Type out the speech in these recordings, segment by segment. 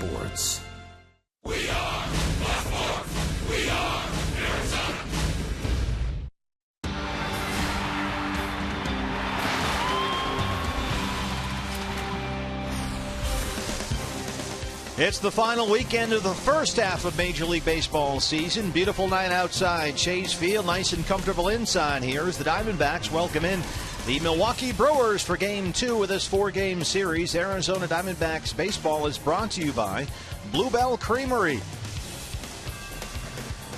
Sports. We are Blackmore. We are Arizona. It's the final weekend of the first half of Major League Baseball season. Beautiful night outside Chase Field. Nice and comfortable inside here as the Diamondbacks welcome in the Milwaukee Brewers for Game 2 of this 4-game series. Arizona Diamondbacks baseball is brought to you by Bluebell Creamery.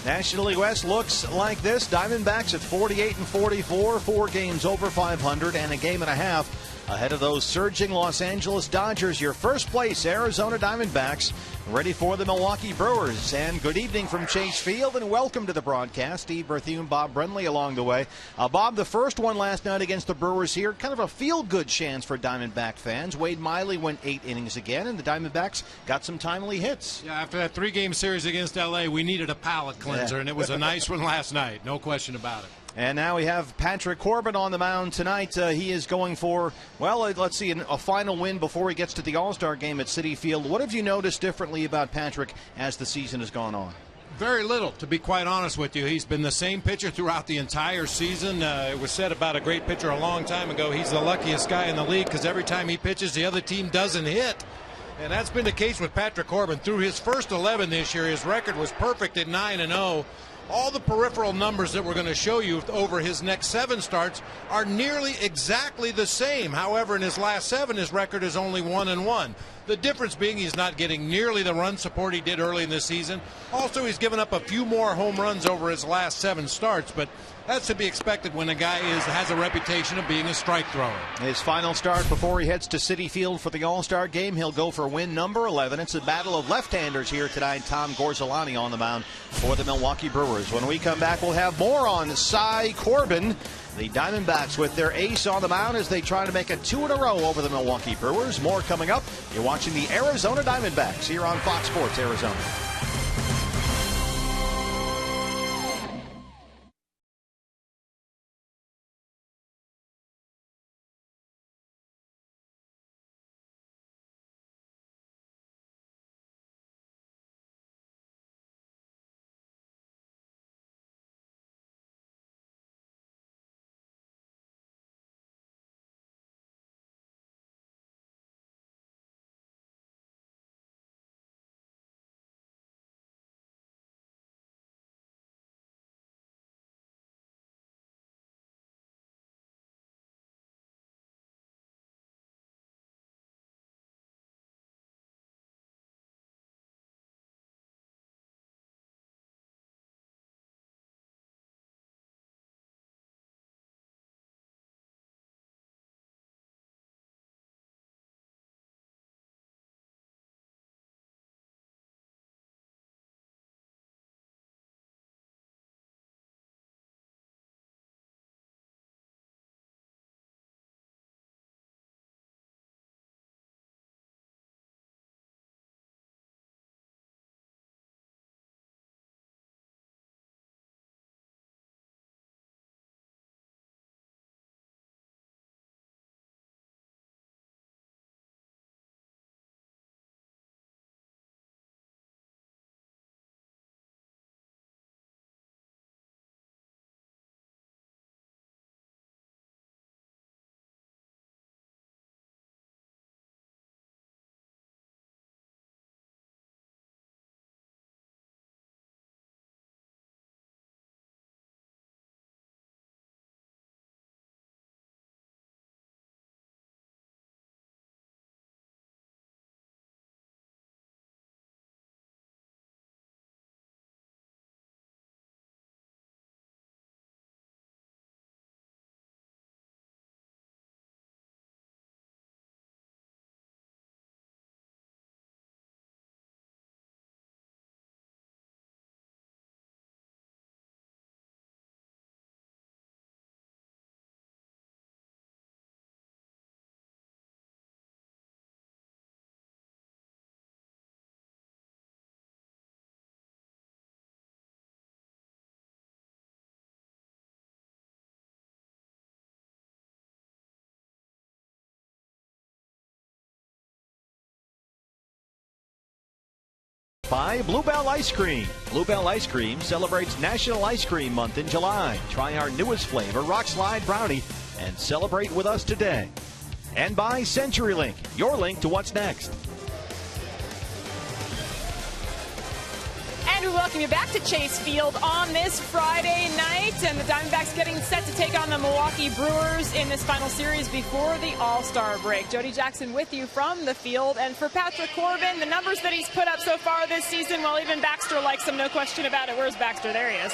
National League West looks like this. Diamondbacks at 48-44, 4 games over 500 and a game and a half ahead of those surging Los Angeles Dodgers. Your first place, Arizona Diamondbacks, ready for the Milwaukee Brewers. And good evening from Chase Field, and welcome to the broadcast. Steve Berthune, Bob Brenly along the way. Bob, the first one last night against the Brewers here, kind of a feel-good chance for Diamondback fans. Wade Miley went 8 innings again, and the Diamondbacks got some timely hits. Yeah, after that 3-game series against L.A., we needed a palate cleanser, and it was a nice one last night. No question about it. And now we have Patrick Corbin on the mound tonight. He is going for, well, let's see, a final win before he gets to the All-Star game at Citi Field. What have you noticed differently about Patrick as the season has gone on? Very little, to be quite honest with you. He's been the same pitcher throughout the entire season. It was said about a great pitcher a long time ago, he's the luckiest guy in the league because every time he pitches, the other team doesn't hit. And that's been the case with Patrick Corbin. Through his first 11 this year, his record was perfect at 9-0. All the peripheral numbers that we're going to show you over his next 7 starts are nearly exactly the same. However, in his last 7, his record is only 1-1. The difference being he's not getting nearly the run support he did early in the season. Also, he's given up a few more home runs over his last 7 starts, but that's to be expected when a guy has a reputation of being a strike thrower. His final start before he heads to Citi Field for the All-Star game, he'll go for win number 11. It's a battle of left-handers here tonight. Tom Gorzolani on the mound for the Milwaukee Brewers. When we come back, we'll have more on Cy Corbin. The Diamondbacks with their ace on the mound as they try to make it 2 in a row over the Milwaukee Brewers. More coming up. You're watching the Arizona Diamondbacks here on Fox Sports Arizona. By Bluebell Ice Cream. Bluebell Ice Cream celebrates National Ice Cream Month in July. Try our newest flavor, Rock Slide Brownie, and celebrate with us today. And by CenturyLink, your link to what's next. And we welcome you back to Chase Field on this Friday night. And the Diamondbacks getting set to take on the Milwaukee Brewers in this final series before the All-Star break. Jody Jackson with you from the field. And for Patrick Corbin, the numbers that he's put up so far this season, well, even Baxter likes him, no question about it. Where's Baxter? There he is.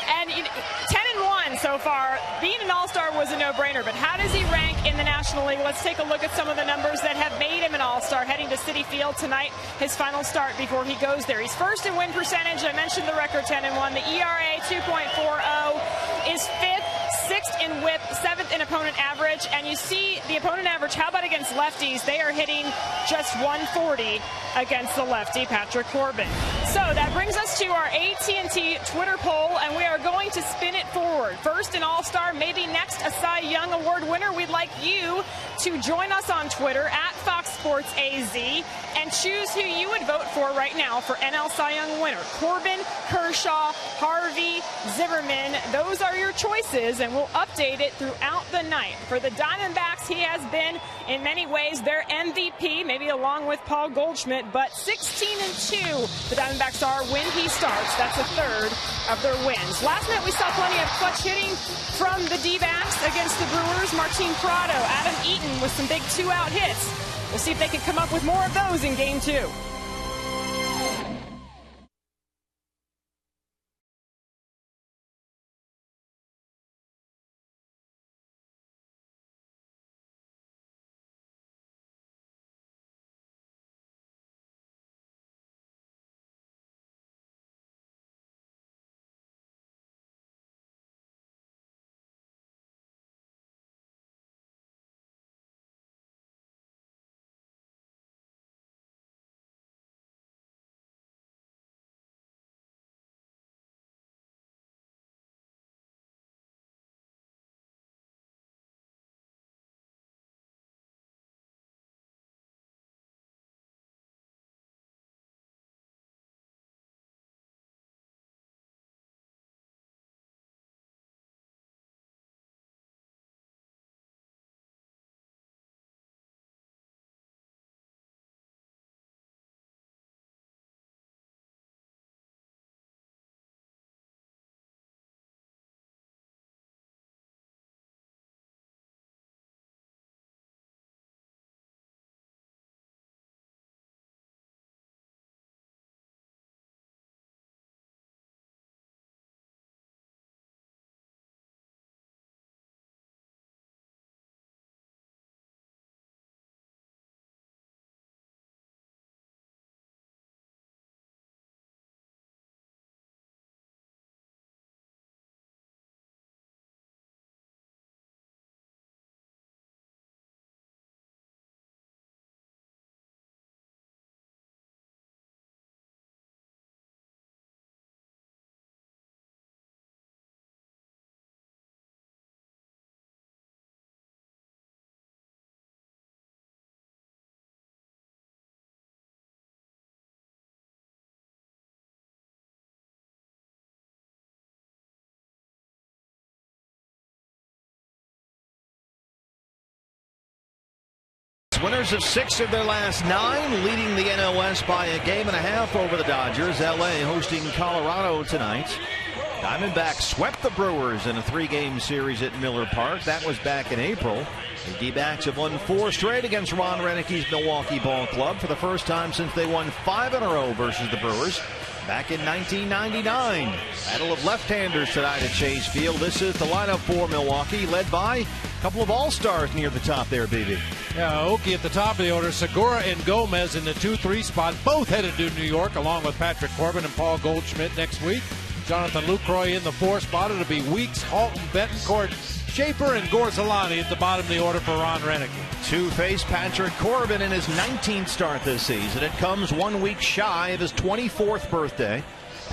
And 10-1 so far. Being an All-Star was a no-brainer, but how does he rank in the National League? Let's take a look at some of the numbers that have made him an All-Star heading to Citi Field tonight, his final start before he goes there. He's first in win percentage. I mentioned the record 10-1. The ERA 2.40 is fifth. Sixth in whip, seventh in opponent average, and you see the opponent average. How about against lefties? They are hitting just 140 against the lefty, Patrick Corbin. So that brings us to our AT&T Twitter poll, and we are going to spin it forward. First an All-Star, maybe next a Cy Young Award winner. We'd like you to join us on Twitter at Fox Sports AZ and choose who you would vote for right now for NL Cy Young winner. Corbin, Kershaw, Harvey, Zimmerman. Those are your choices, and we'll update it throughout the night. For the Diamondbacks, he has been, in many ways, their MVP, maybe along with Paul Goldschmidt, but 16-2 the Diamondbacks are when he starts. That's a third of their wins. Last night, we saw plenty of clutch hitting from the D-backs against the Brewers. Martin Prado, Adam Eaton with some big two-out hits. We'll see if they can come up with more of those in Game 2. Winners of 6 of their last 9, leading the NL West by a game and a half over the Dodgers. LA hosting Colorado tonight. Diamondbacks swept the Brewers in a 3-game series at Miller Park. That was back in April. The D-backs have won 4 straight against Ron Renick's Milwaukee Ball Club for the first time since they won 5 in a row versus the Brewers back in 1999. Battle of left-handers tonight at Chase Field. This is the lineup for Milwaukee, led by a couple of all-stars near the top there, BB. Yeah, Oki at the top of the order. Segura and Gomez in the 2-3 spot, both headed to New York, along with Patrick Corbin and Paul Goldschmidt next week. Jonathan Lucroy in the 4 spot. It'll be Weeks, Halton, Betancourt, Schaefer, and Gorzolani at the bottom of the order for Ron Renick. Two-face Patrick Corbin in his 19th start this season. It comes 1 week shy of his 24th birthday.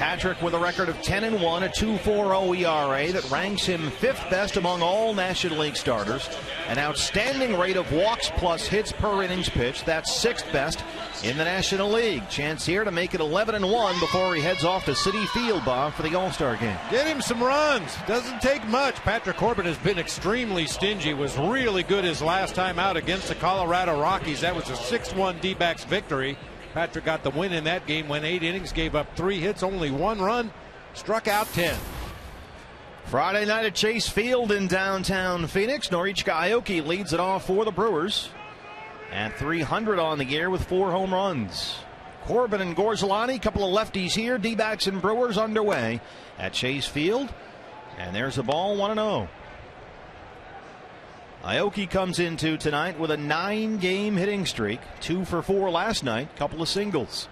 Patrick with a record of 10-1, a 2.40 ERA that ranks him 5th best among all National League starters. An outstanding rate of walks plus hits per innings pitched. That's 6th best in the National League. Chance here to make it 11-1 before he heads off to Citi Field, Bob, for the All-Star game. Get him some runs. Doesn't take much. Patrick Corbin has been extremely stingy. Was really good his last time out against the Colorado Rockies. That was a 6-1 D-backs victory. Patrick got the win in that game, went 8 innings, gave up 3 hits, only 1 run, struck out 10. Friday night at Chase Field in downtown Phoenix. Norichika Aoki leads it off for the Brewers at 300 on the year with 4 home runs. Corbin and Gorzelani, couple of lefties here. D-backs and Brewers underway at Chase Field. And there's a ball, 1-0. Aoki comes into tonight with a 9-game hitting streak, 2 for 4 last night, couple of singles.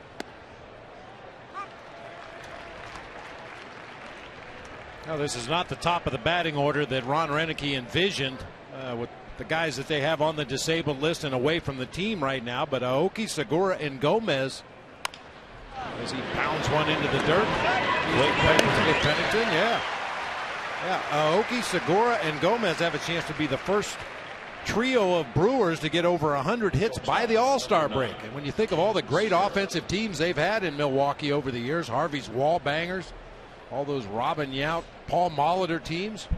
Now, this is not the top of the batting order that Ron Renicky envisioned with the guys that they have on the disabled list and away from the team right now. But Aoki, Segura, and Gomez, as he pounds one into the dirt. Pennington, yeah. Aoki, Segura, and Gomez have a chance to be the first trio of Brewers to get over 100 hits by the All-Star break. And when you think of all the great offensive teams they've had in Milwaukee over the years, Harvey's wall bangers, all those Robin Yount, Paul Molitor teams,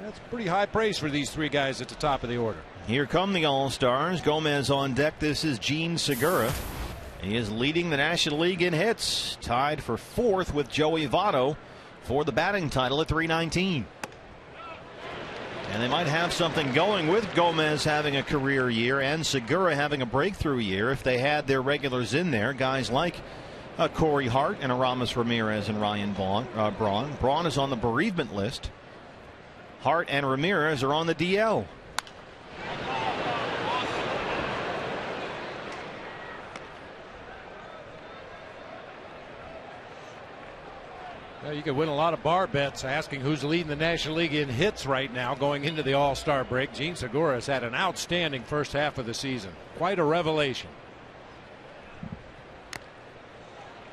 that's pretty high praise for these 3 guys at the top of the order. Here come the All-Stars. Gomez on deck. This is Gene Segura. He is leading the National League in hits, tied for 4th with Joey Votto for the batting title at 319. And they might have something going with Gomez having a career year and Segura having a breakthrough year if they had their regulars in there, guys like Corey Hart and Aramis Ramirez and Ryan Braun. Braun is on the bereavement list. Hart and Ramirez are on the DL. Well, you could win a lot of bar bets asking who's leading the National League in hits right now going into the All-Star break. Gene Segura has had an outstanding first half of the season. Quite a revelation.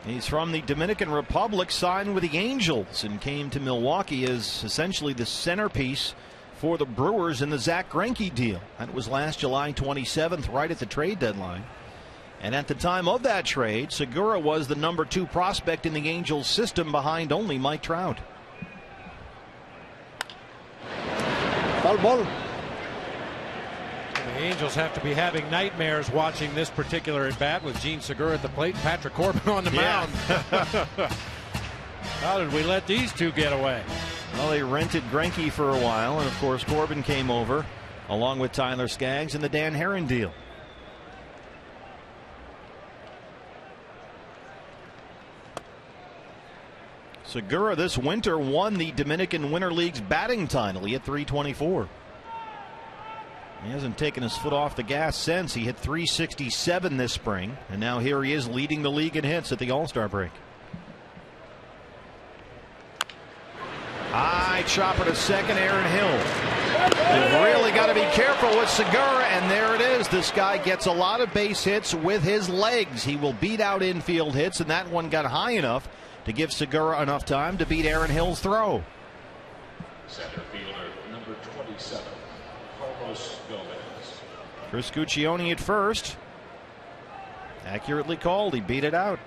He's from the Dominican Republic, signed with the Angels, and came to Milwaukee as essentially the centerpiece for the Brewers in the Zach Greinke deal. That was last July 27th, right at the trade deadline. And at the time of that trade, Segura was the number 2 prospect in the Angels system behind only Mike Trout. Foul ball. The Angels have to be having nightmares watching this particular at bat with Gene Segura at the plate, Patrick Corbin on the mound. How did we let these 2 get away? Well, they rented Greinke for a while, and of course Corbin came over along with Tyler Skaggs in the Dan Herron deal. Segura this winter won the Dominican Winter League's batting title. He hit 324. He hasn't taken his foot off the gas since. He hit 367 this spring, and now here he is leading the league in hits at the All-Star break. High chopper to second, Aaron Hill. You've really got to be careful with Segura, and there it is. This guy gets a lot of base hits with his legs. He will beat out infield hits, and that one got high enough to give Segura enough time to beat Aaron Hill's throw. Center fielder number 27, Carlos Gomez. Chris Guccione at first. Accurately called. He beat it out.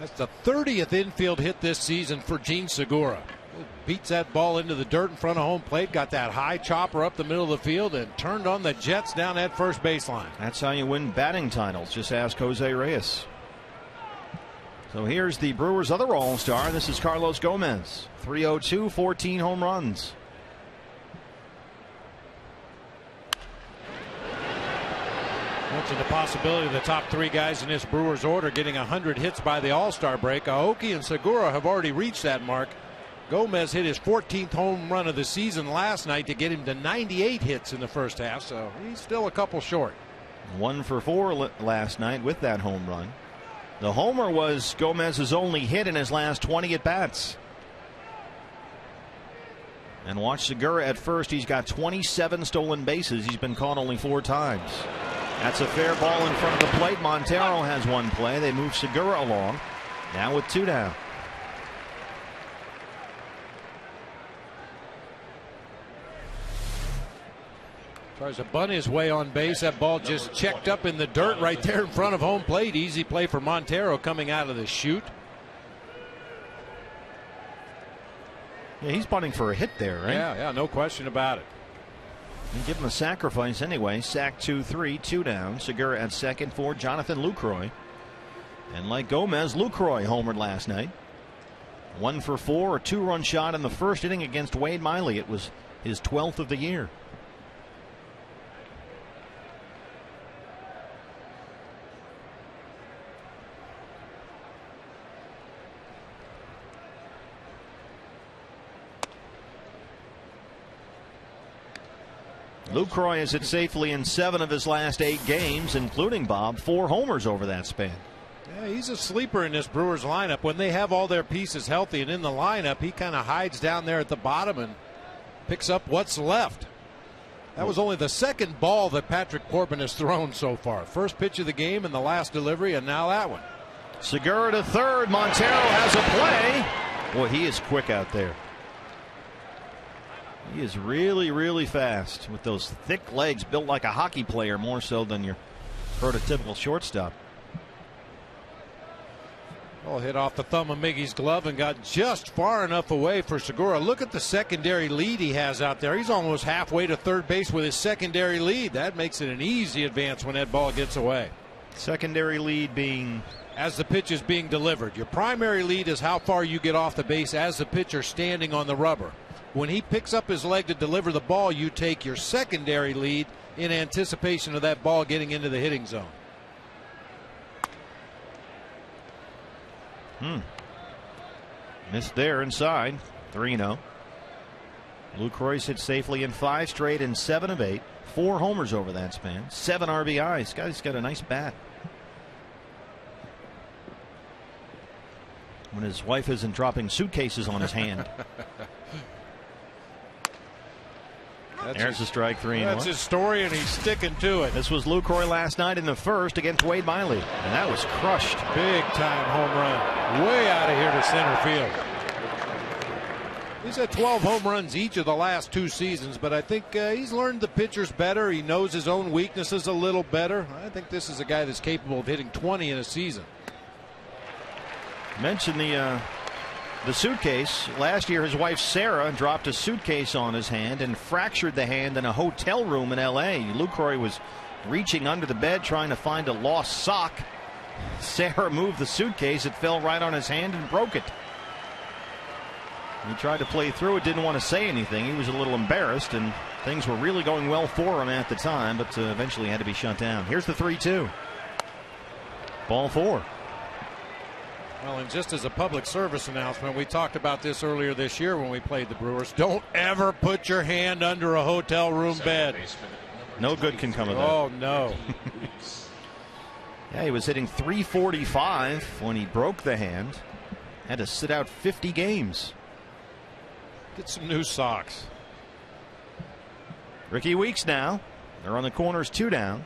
That's the 30th infield hit this season for Gene Segura. Beats that ball into the dirt in front of home plate, got that high chopper up the middle of the field, and turned on the Jets down that first baseline. That's how you win batting titles. Just ask Jose Reyes. So here's the Brewers' other All-Star. This is Carlos Gomez. 302, 14 home runs. Mentioned the possibility of the top 3 guys in this Brewers order getting 100 hits by the All-Star break. Aoki and Segura have already reached that mark. Gomez hit his 14th home run of the season last night to get him to 98 hits in the first half, so he's still a couple short. 1 for 4 last night with that home run. The homer was Gomez's only hit in his last 20 at-bats. And watch Segura at first. He's got 27 stolen bases. He's been caught only 4 times. That's a fair ball in front of the plate. Montero has one play. They move Segura along. Now with 2 down. Tries to bunt his way on base. That ball just checked up in the dirt right there in front of home plate. Easy play for Montero coming out of the chute. Yeah, he's bunting for a hit there, right? Yeah, no question about it. And give him a sacrifice anyway. Sack 2-3, 2 down. Segura at second for Jonathan Lucroy. And like Gomez, Lucroy homered last night. 1 for 4, a 2-run shot in the first inning against Wade Miley. It was his 12th of the year. Lucroy is hit safely in 7 of his last 8 games, including, Bob, 4 homers over that span. Yeah, he's a sleeper in this Brewers lineup. When they have all their pieces healthy and in the lineup, he kind of hides down there at the bottom and picks up what's left. That was only the second ball that Patrick Corbin has thrown so far. First pitch of the game and the last delivery, and now that one. Segura to third. Montero has a play. Boy, he is quick out there. He is really, really fast with those thick legs, built like a hockey player more so than your prototypical shortstop. Ball hit off the thumb of Miggy's glove and got just far enough away for Segura. Look at the secondary lead he has out there. He's almost halfway to third base with his secondary lead. That makes it an easy advance when that ball gets away. Secondary lead being? As the pitch is being delivered. Your primary lead is how far you get off the base as the pitcher standing on the rubber. When he picks up his leg to deliver the ball, you take your secondary lead in anticipation of that ball getting into the hitting zone. Missed there inside. 3-0. Lucroy's hit safely in 5 straight and 7 of 8. 4 homers over that span. 7 RBIs. Guy's got a nice bat. When his wife isn't dropping suitcases on his hand. There's a strike 3-1. That's his story, and he's sticking to it. This was Lucroy last night in the first against Wade Miley, and that was crushed. Big time home run, way out of here to center field. He's had 12 home runs each of the last 2 seasons, but I think he's learned the pitchers better. He knows his own weaknesses a little better. I think this is a guy that's capable of hitting 20 in a season. Mention the suitcase. Last year his wife Sarah dropped a suitcase on his hand and fractured the hand in a hotel room in LA. Lucroy was reaching under the bed trying to find a lost sock. Sarah moved the suitcase. It fell right on his hand and broke it. He tried to play through it, didn't want to say anything. He was a little embarrassed, and things were really going well for him at the time, but eventually had to be shut down. Here's the 3-2. Ball 4. Well, and just as a public service announcement, we talked about this earlier this year when we played the Brewers. Don't ever put your hand under a hotel room bed. No good can come of that. Oh, no. Yeah, he was hitting .345 when he broke the hand. Had to sit out 50 games. Get some new socks. Ricky Weeks now. They're on the corners, 2 down.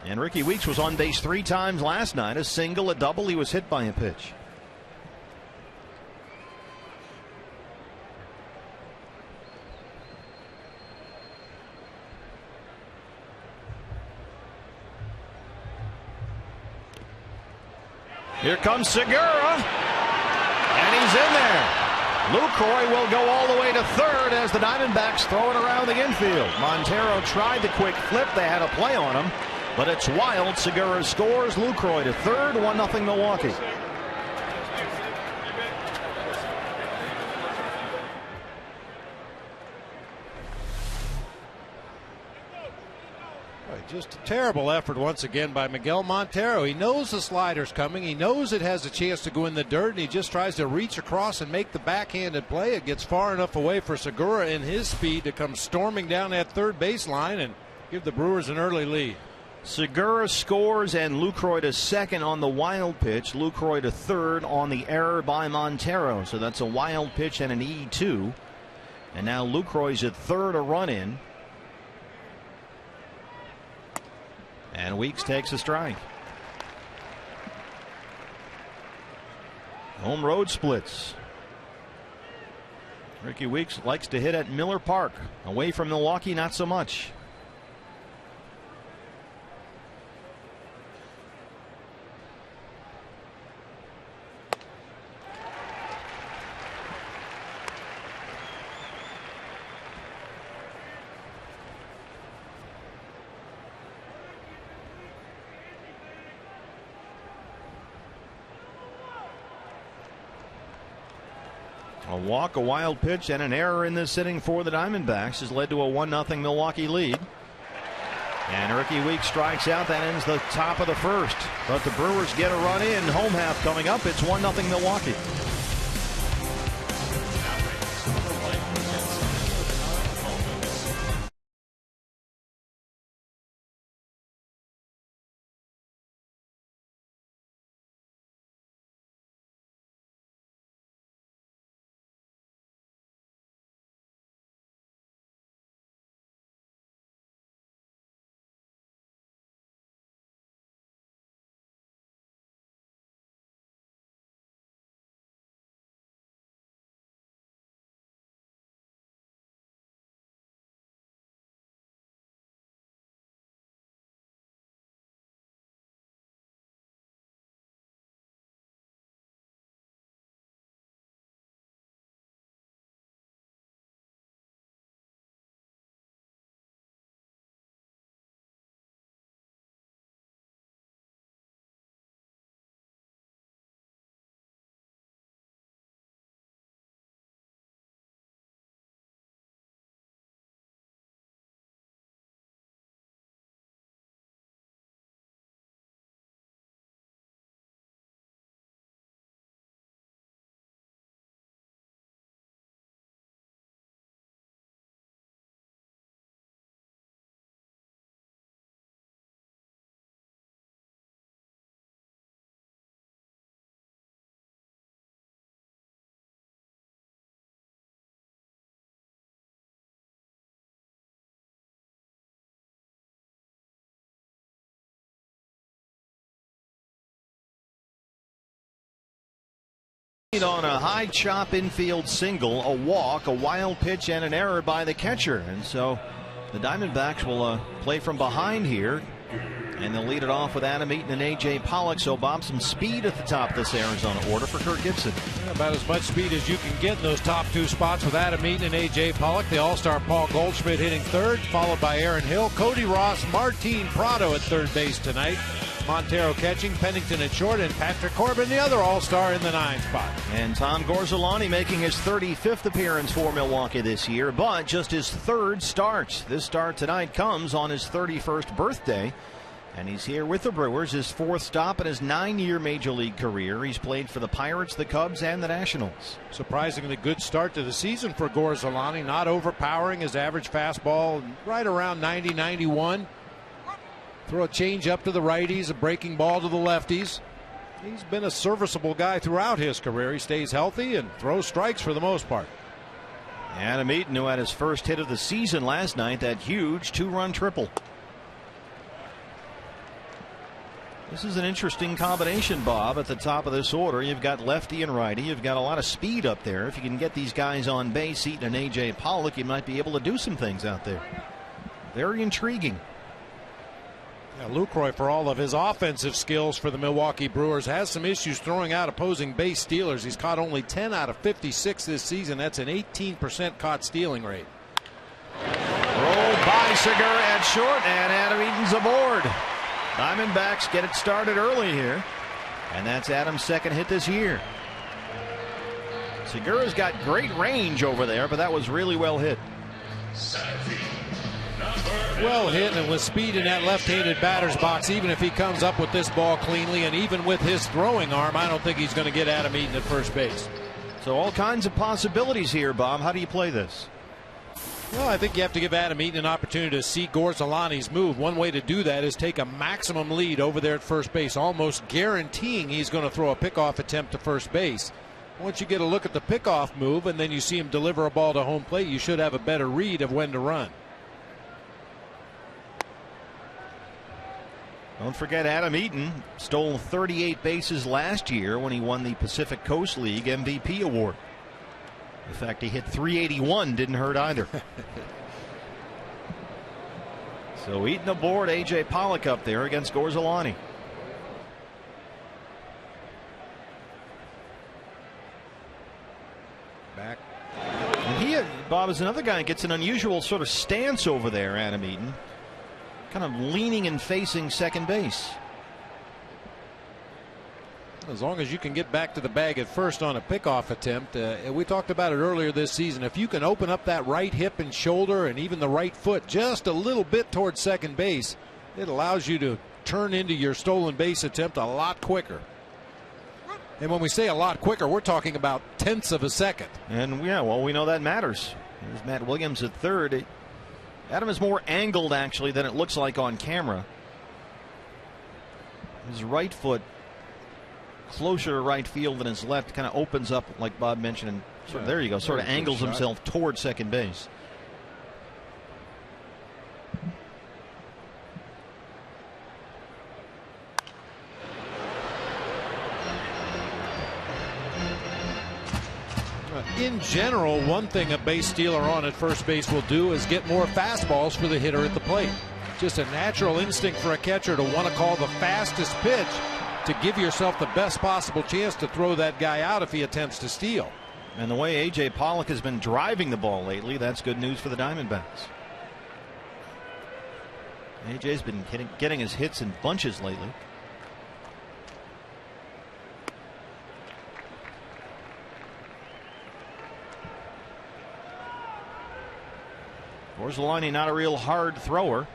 And Ricky Weeks was on base 3 times last night. A single, a double. He was hit by a pitch. Here comes Segura, and he's in there. Lucroy will go all the way to third as the Diamondbacks throw it around the infield. Montero tried the quick flip. They had a play on him, but it's wild. Segura scores. Lucroy to third. 1-0 Milwaukee. Just a terrible effort once again by Miguel Montero. He knows the slider's coming. He knows it has a chance to go in the dirt, and he just tries to reach across and make the backhanded play. It gets far enough away for Segura in his speed to come storming down that third baseline and give the Brewers an early lead. Segura scores, and Lucroy to second on the wild pitch. Lucroy to third on the error by Montero. So that's a wild pitch and an E2. And now Lucroy's at third, a run in. And Weeks takes a strike. Home road splits. Ricky Weeks likes to hit at Miller Park. Away from Milwaukee, not so much. A walk, a wild pitch, and an error in this inning for the Diamondbacks has led to a 1-0 Milwaukee lead. And Ricky Weeks strikes out. That ends the top of the first. But the Brewers get a run in. Home half coming up. It's 1-0 Milwaukee. On a high chop infield single, a walk, a wild pitch, and an error by the catcher. And so the Diamondbacks will play from behind here. And they'll lead it off with Adam Eaton and A.J. Pollock. So, Bob, some speed at the top of this Arizona order for Kirk Gibson. About as much speed as you can get in those top two spots with Adam Eaton and A.J. Pollock. The All-Star Paul Goldschmidt hitting third, followed by Aaron Hill, Cody Ross, Martin Prado at third base tonight. Montero catching, Pennington at short, and Patrick Corbin, the other All-Star, in the 9 spot. And Tom Gorzolani making his 35th appearance for Milwaukee this year, but just his 3rd start. This start tonight comes on his 31st birthday. And he's here with the Brewers, his 4th stop in his 9-year Major League career. He's played for the Pirates, the Cubs, and the Nationals. Surprisingly good start to the season for Gorzolani, not overpowering. His average fastball right around 90-91. Throw a change up to the righties, a breaking ball to the lefties. He's been a serviceable guy throughout his career. He stays healthy and throws strikes for the most part. Adam Eaton, who had his first hit of the season last night, that huge 2-run triple. This is an interesting combination, Bob, at the top of this order. You've got lefty and righty. You've got a lot of speed up there. If you can get these guys on base, Eaton and A.J. Pollock, you might be able to do some things out there. Very intriguing. Yeah, Lucroy, for all of his offensive skills for the Milwaukee Brewers, has some issues throwing out opposing base stealers. He's caught only 10 out of 56 this season. That's an 18% caught stealing rate. Rolled by Segura at short, and Adam Eaton's aboard. Diamondbacks get it started early here, and that's Adam's 2nd hit this year. Segura's got great range over there, but that was really well hit. Well hit, and with speed in that left-handed batter's box, even if he comes up with this ball cleanly, and even with his throwing arm, I don't think he's going to get Adam Eaton at first base. So all kinds of possibilities here, Bob. How do you play this? Well, I think you have to give Adam Eaton an opportunity to see Gorzolani's move. One way to do that is take a maximum lead over there at first base, almost guaranteeing he's going to throw a pickoff attempt to first base. Once you get a look at the pickoff move and then you see him deliver a ball to home plate, you should have a better read of when to run. Don't forget Adam Eaton stole 38 bases last year when he won the Pacific Coast League MVP award. The fact he hit 381 didn't hurt either. So Eaton aboard, A.J. Pollock up there against Gorzolani. Back. And he, Bob, is another guy that gets an unusual sort of stance over there, Adam Eaton. Kind of leaning and facing second base. As long as you can get back to the bag at first on a pickoff attempt. We talked about it earlier this season. If you can open up that right hip and shoulder and even the right foot just a little bit towards second base, it allows you to turn into your stolen base attempt a lot quicker. And when we say a lot quicker, we're talking about tenths of a second. And yeah, well, we know that matters. There's Matt Williams at third. Adam is more angled actually than it looks like on camera. His right foot closer to right field than his left, kind of opens up like Bob mentioned, and sort of, there you go, sort of angles himself towards second base. In general, one thing a base stealer on at first base will do is get more fastballs for the hitter at the plate. Just a natural instinct for a catcher to want to call the fastest pitch to give yourself the best possible chance to throw that guy out if he attempts to steal. And the way A.J. Pollock has been driving the ball lately, that's good news for the Diamondbacks. A.J.'s been getting his hits in bunches lately. Gorzolani not a real hard thrower.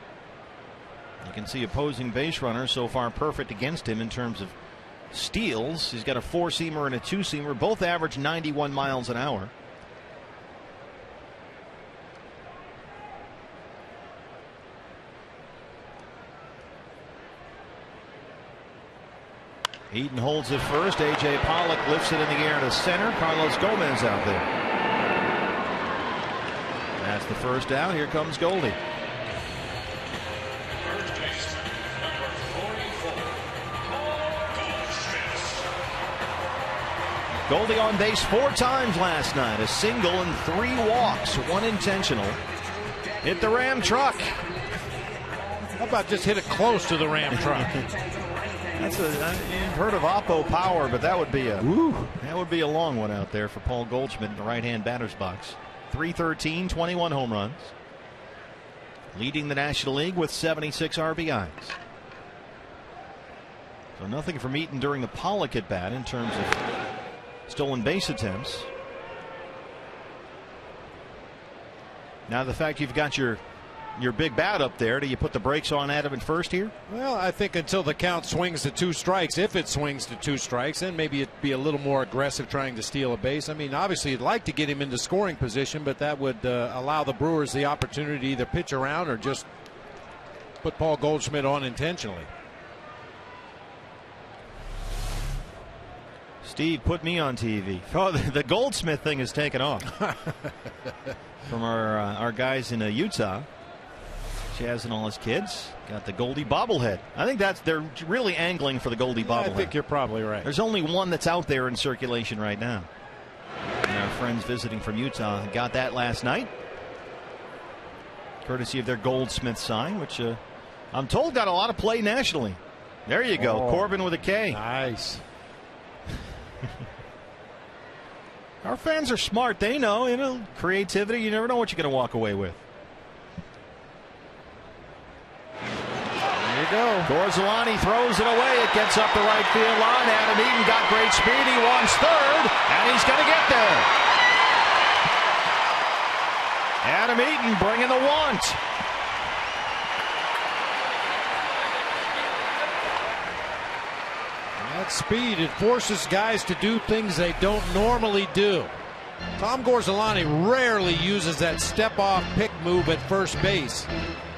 You can see opposing base runners so far perfect against him in terms of steals. He's got a 4-seamer and a 2-seamer, both average 91 miles an hour. Eaton holds it first. A.J. Pollock lifts it in the air to center. Carlos Gomez out there. That's the first down. Here comes Goldie. Goldie on base 4 times last night. A single and 3 walks, 1 intentional. Hit the Ram truck. How about just hit it close to the Ram truck? That's you've heard of Oppo Power, but that would be a long one out there for Paul Goldschmidt in the right-hand batter's box. 313, 21 home runs. Leading the National League with 76 RBIs. So nothing from Eaton during the Pollock at bat in terms of stolen base attempts. Now the fact you've got your big bat up there, do you put the brakes on Adam at first here? Well, I think until the count swings to 2 strikes, if it swings to 2 strikes, then maybe it'd be a little more aggressive trying to steal a base. I mean, obviously you'd like to get him into scoring position, but that would allow the Brewers the opportunity to either pitch around or just put Paul Goldschmidt on intentionally. Steve put me on TV. Oh, the Goldsmith thing has taken off from our guys in Utah. Chaz and all his kids got the Goldie bobblehead. I think they're really angling for the Goldie bobblehead. I think you're probably right. There's only one that's out there in circulation right now. And our friends visiting from Utah got that last night, courtesy of their Goldsmith sign, which I'm told got a lot of play nationally. There you go, Corbin with a K. Nice. Our fans are smart. They know, creativity. You never know what you're going to walk away with. There you go. Gorzolani throws it away. It gets up the right field line. Adam Eaton got great speed. He wants third, and he's going to get there. Adam Eaton bringing the want. That speed, it forces guys to do things they don't normally do. Tom Gorzolani rarely uses that step-off pick move at first base,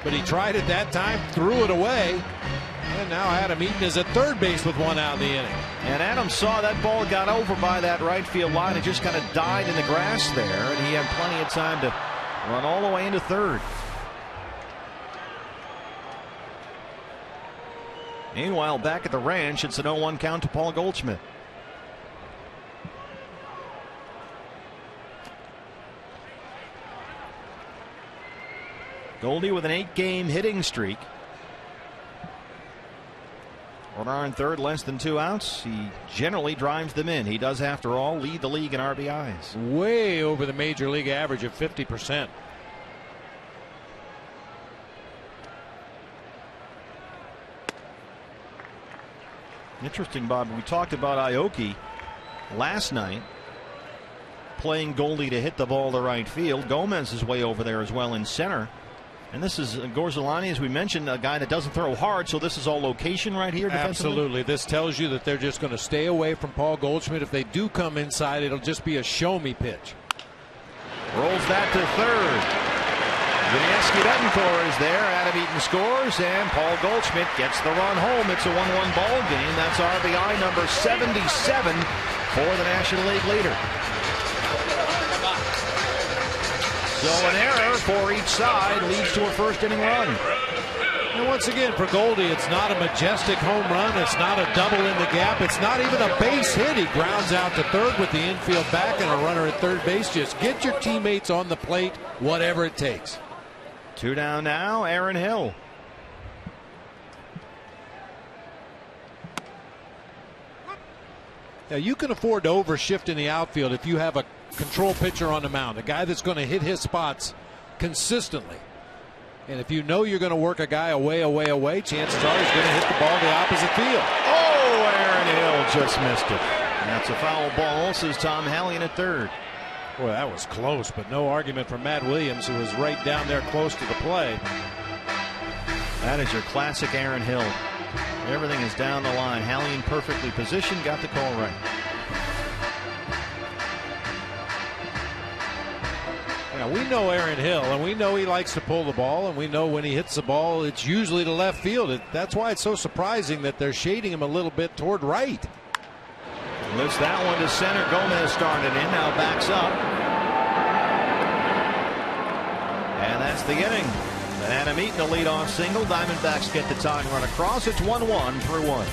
but he tried it that time, threw it away, and now Adam Eaton is at third base with 1 out in the inning. And Adam saw that ball got over by that right field line. It just kind of died in the grass there, and he had plenty of time to run all the way into third. Meanwhile, back at the ranch, it's an 0-1 count to Paul Goldschmidt. Goldie with an 8-game hitting streak. Runner in third, less than 2 outs. He generally drives them in. He does, after all, lead the league in RBIs. Way over the major league average of 50%. Interesting, Bob. We talked about Aoki last night, playing Goldie to hit the ball to right field. Gomez is way over there as well in center. And this is Gorzelani, as we mentioned, a guy that doesn't throw hard, so this is all location right here defensively? Absolutely. This tells you that they're just going to stay away from Paul Goldschmidt. If they do come inside, it'll just be a show-me pitch. Rolls that to third. Yuniesky Betancourt is there. Adam Eaton scores, and Paul Goldschmidt gets the run home. It's a 1-1 ball game. That's RBI number 77 for the National League leader. So an error for each side leads to a first-inning run. And once again, for Goldie, it's not a majestic home run. It's not a double in the gap. It's not even a base hit. He grounds out to third with the infield back and a runner at third base. Just get your teammates on the plate, whatever it takes. 2 down now, Aaron Hill. Now, you can afford to overshift in the outfield if you have a control pitcher on the mound, a guy that's going to hit his spots consistently. And if you know you're going to work a guy away, chances are he's going to hit the ball the opposite field. Oh, Aaron Hill just missed it. That's a foul ball, says Tom Hallion at third. Boy, that was close, but no argument for Matt Williams, who was right down there close to the play. That is your classic Aaron Hill. Everything is down the line. Hallion perfectly positioned, got the call right. Now, we know Aaron Hill, and we know he likes to pull the ball, and we know when he hits the ball, it's usually to left field. That's why it's so surprising that they're shading him a little bit toward right. Lifts that one to center. Gomez started in, now backs up. And that's the inning. And Adam Eaton, a leadoff single. Diamondbacks get the tying run across. It's 1-1 through 1.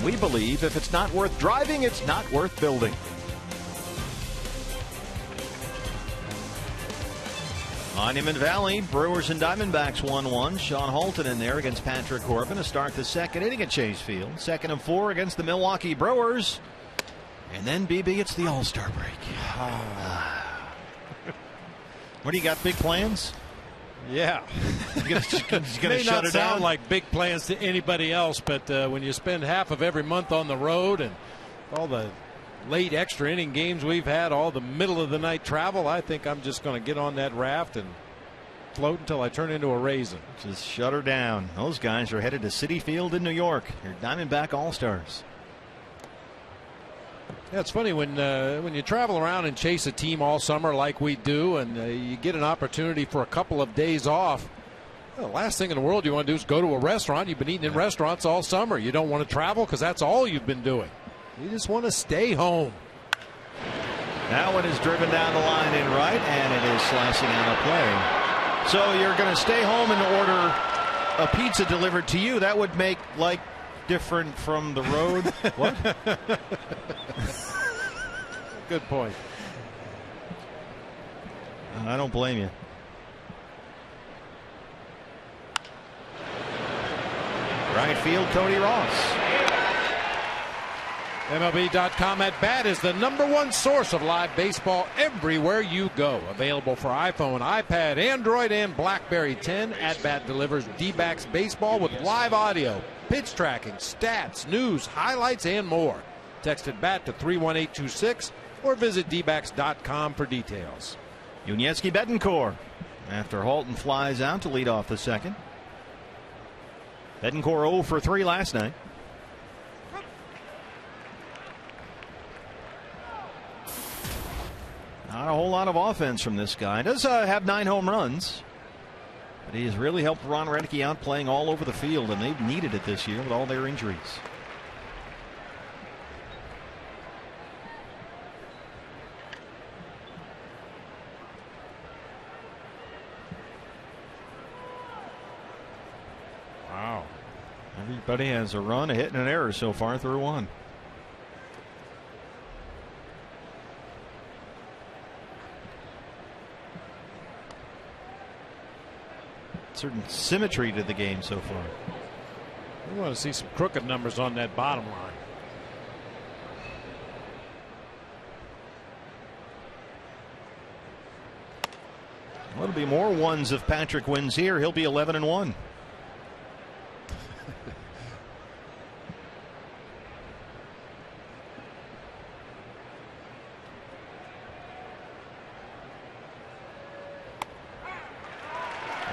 We believe if it's not worth driving, it's not worth building. Monument Valley, Brewers and Diamondbacks 1-1. Sean Halton in there against Patrick Corbin to start the second inning at Chase Field. 2nd and 4 against the Milwaukee Brewers. And then, BB, it's the All-Star break. What do you got, big plans? Yeah. He's going to shut it down? Sound like big plans to anybody else, but when you spend half of every month on the road and all the late extra inning games we've had, all the middle of the night travel, I think I'm just going to get on that raft and float until I turn into a raisin. Just shut her down. Those guys are headed to Citi Field in New York. Your Diamondback All-Stars. Yeah, it's funny when you travel around and chase a team all summer like we do, and you get an opportunity for a couple of days off. Well, the last thing in the world you want to do is go to a restaurant. You've been eating in restaurants all summer. You don't want to travel because that's all you've been doing. You just want to stay home. That one is driven down the line in right, and it is slicing out of play. So you're going to stay home and order a pizza delivered to you. That would make like different from the road. What? Good point. I don't blame you. Right field, Cody Ross. MLB.com at Bat is the #1 source of live baseball everywhere you go. Available for iPhone, iPad, Android, and BlackBerry 10. At Bat delivers D-backs baseball with live audio, pitch tracking, stats, news, highlights, and more. Text at Bat to 31826 or visit dbacks.com for details. Yuniesky Betancourt after Halton flies out to lead off the second. Betancourt 0 for 3 last night. Not a whole lot of offense from this guy. Does have 9 home runs, but he has really helped Ron Redeke out playing all over the field, and they've needed it this year with all their injuries. Wow. Everybody has a run, a hit, and an error so far through 1. Certain symmetry to the game so far. We want to see some crooked numbers on that bottom line. Well, it'll be more ones if Patrick wins here. He'll be 11-1.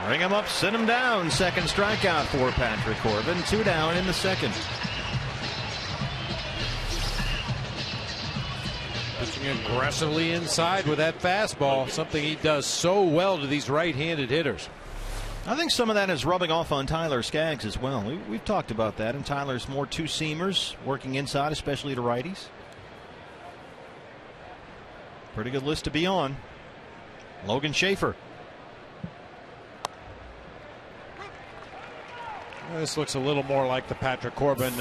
Bring him up, sit him down. Second strikeout for Patrick Corbin. 2 down in the second. Pitching aggressively inside with that fastball, something he does so well to these right-handed hitters. I think some of that is rubbing off on Tyler Skaggs as well. We've talked about that, and Tyler's more two-seamers working inside, especially to righties. Pretty good list to be on. Logan Schaefer. This looks a little more like the Patrick Corbin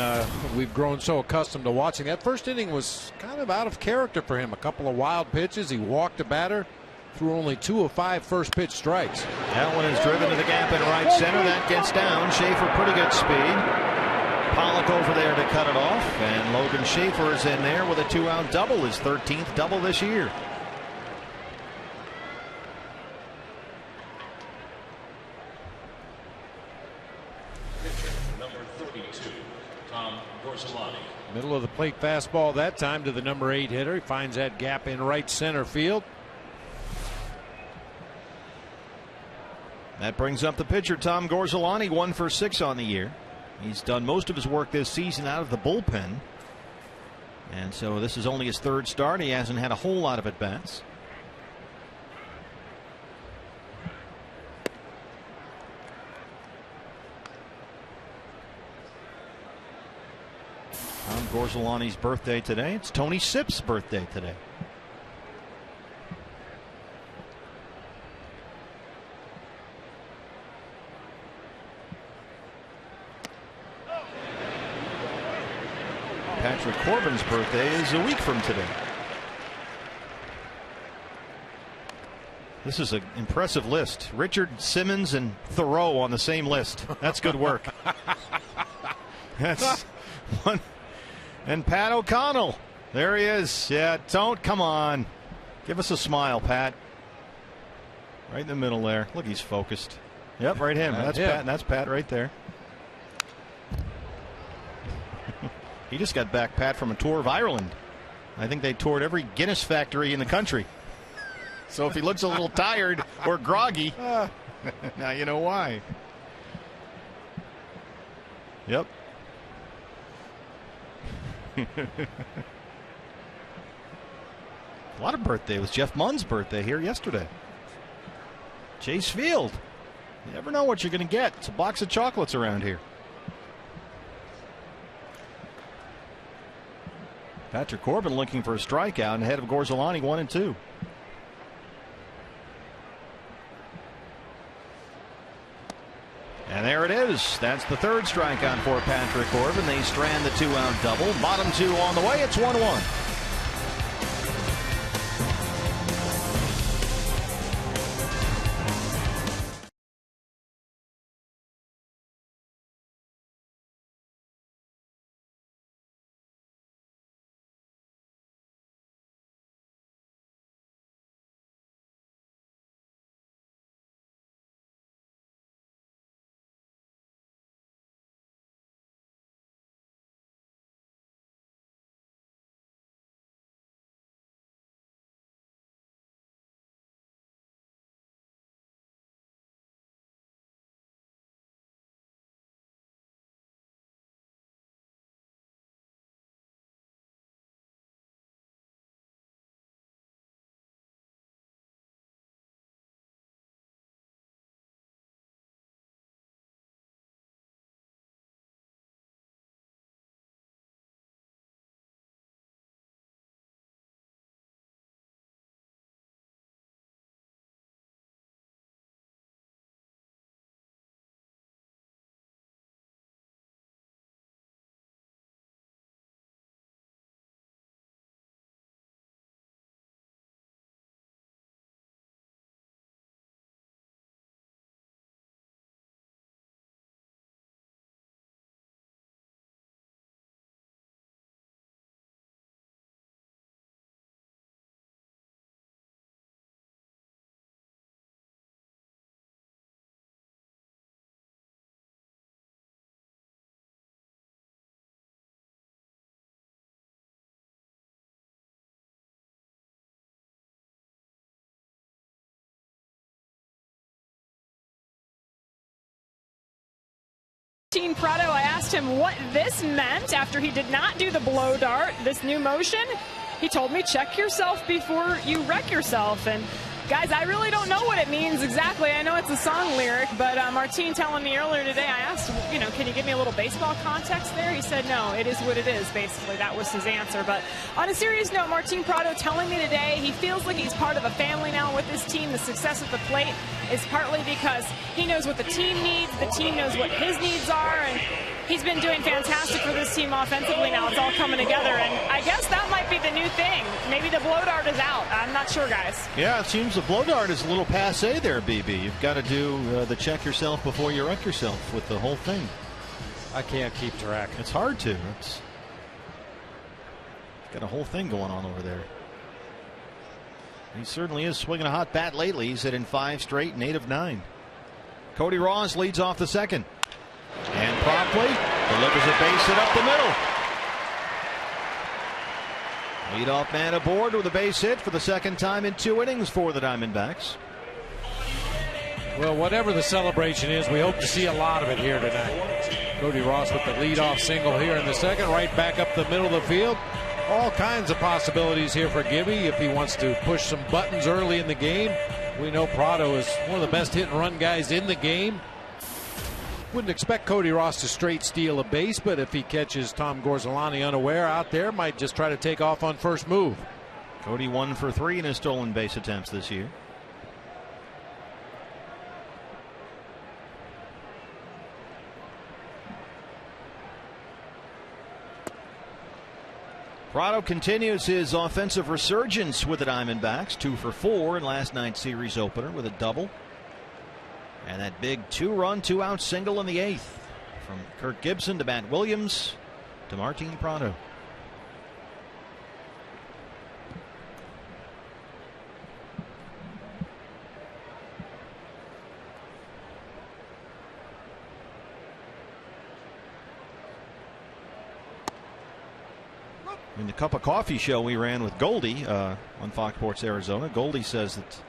we've grown so accustomed to watching. That first inning was kind of out of character for him. A couple of wild pitches. He walked a batter, threw only 2 of 5 first pitch strikes. That one is driven to the gap in right center. That gets down. Schaefer, pretty good speed. Pollock over there to cut it off. And Logan Schaefer is in there with a 2-out double. His 13th double this year. Middle of the plate fastball that time to the #8 hitter. He finds that gap in right center field. That brings up the pitcher, Tom Gorzelani, 1 for 6 on the year. He's done most of his work this season out of the bullpen. And so this is only his 3rd start. He hasn't had a whole lot of at-bats. Tom Gorzelani's birthday today. It's Tony Sipp's birthday today. Patrick Corbin's birthday is a week from today. This is an impressive list. Richard, Simmons, and Thoreau on the same list. That's good work. That's one. And Pat O'Connell. There he is. Yeah, don't. Come on. Give us a smile, Pat. Right in the middle there. Look, he's focused. Yep, right him. That's Pat. And that's Pat right there. He just got back, Pat, from a tour of Ireland. I think they toured every Guinness factory in the country. So if he looks a little tired or groggy, now you know why. Yep. A lot of birthday. It was Jeff Munn's birthday here yesterday. Chase Field. You never know what you're going to get. It's a box of chocolates around here. Patrick Corbin looking for a strikeout ahead of Gorzolani, 1-2. And there it is. That's the third strikeout for Patrick Corbin. They strand the 2-out double. Bottom 2 on the way. It's 1-1. Prado, I asked him what this meant after he did not do the blow dart, this new motion. He told me, check yourself before you wreck yourself. And guys, I really don't know what it means exactly. I know it's a song lyric, but Martin telling me earlier today, I asked him, can you give me a little baseball context there? He said, no, it is what it is, basically. That was his answer. But on a serious note, Martin Prado telling me today he feels like he's part of a family now with this team. The success at the plate is partly because he knows what the team needs, the team knows what his needs are, and he's been doing fantastic for this team offensively now. It's all coming together, and I guess that might be the new thing. Maybe the blow dart is out. I'm not sure, guys. Yeah, it seems the blow dart is a little passé there, BB. You've got to do the check yourself before you wreck yourself with the whole thing. I can't keep track. It's hard to. It's got a whole thing going on over there. He certainly is swinging a hot bat lately. He's hit in 5 straight and 8 of 9. Cody Ross leads off the second. And promptly delivers a base hit up the middle. Leadoff man aboard with a base hit for the second time in 2 innings for the Diamondbacks. Well, whatever the celebration is, we hope to see a lot of it here tonight. Cody Ross with the leadoff single here in the second, right back up the middle of the field. All kinds of possibilities here for Gibby if he wants to push some buttons early in the game. We know Prado is one of the best hit and run guys in the game. Wouldn't expect Cody Ross to straight steal a base, but if he catches Tom Gorzolani unaware out there, might just try to take off on first move. Cody 1 for 3 in his stolen base attempts this year. Prado continues his offensive resurgence with the Diamondbacks. 2 for 4 in last night's series opener with a double. And that big 2-run, 2-out single in the 8th from Kirk Gibson to Matt Williams to Martin Prado. In the Cup of Coffee show we ran with Goldie on Fox Sports Arizona, Goldie says that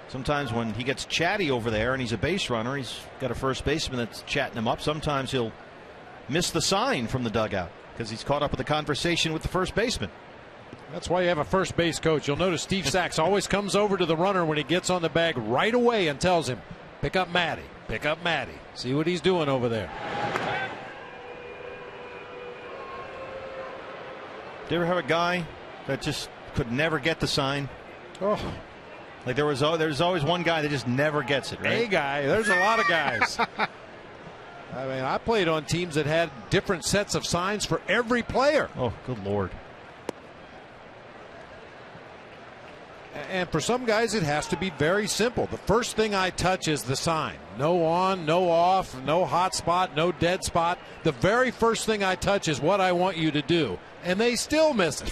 sometimes when he gets chatty over there and he's a base runner, he's got a first baseman that's chatting him up. Sometimes he'll miss the sign from the dugout because he's caught up with the conversation with the first baseman. That's why you have a first base coach. You'll notice Steve Sachs always comes over to the runner when he gets on the bag right away and tells him, pick up Matty, pick up Matty. See what he's doing over there. Do you ever have a guy that just could never get the sign? Oh, like there's always one guy that just never gets it, right? A guy. There's a lot of guys. I mean, I played on teams that had different sets of signs for every player. Oh, good Lord. And for some guys, it has to be very simple. The first thing I touch is the sign. No on, no off, no hot spot, no dead spot. The very first thing I touch is what I want you to do. And they still miss it.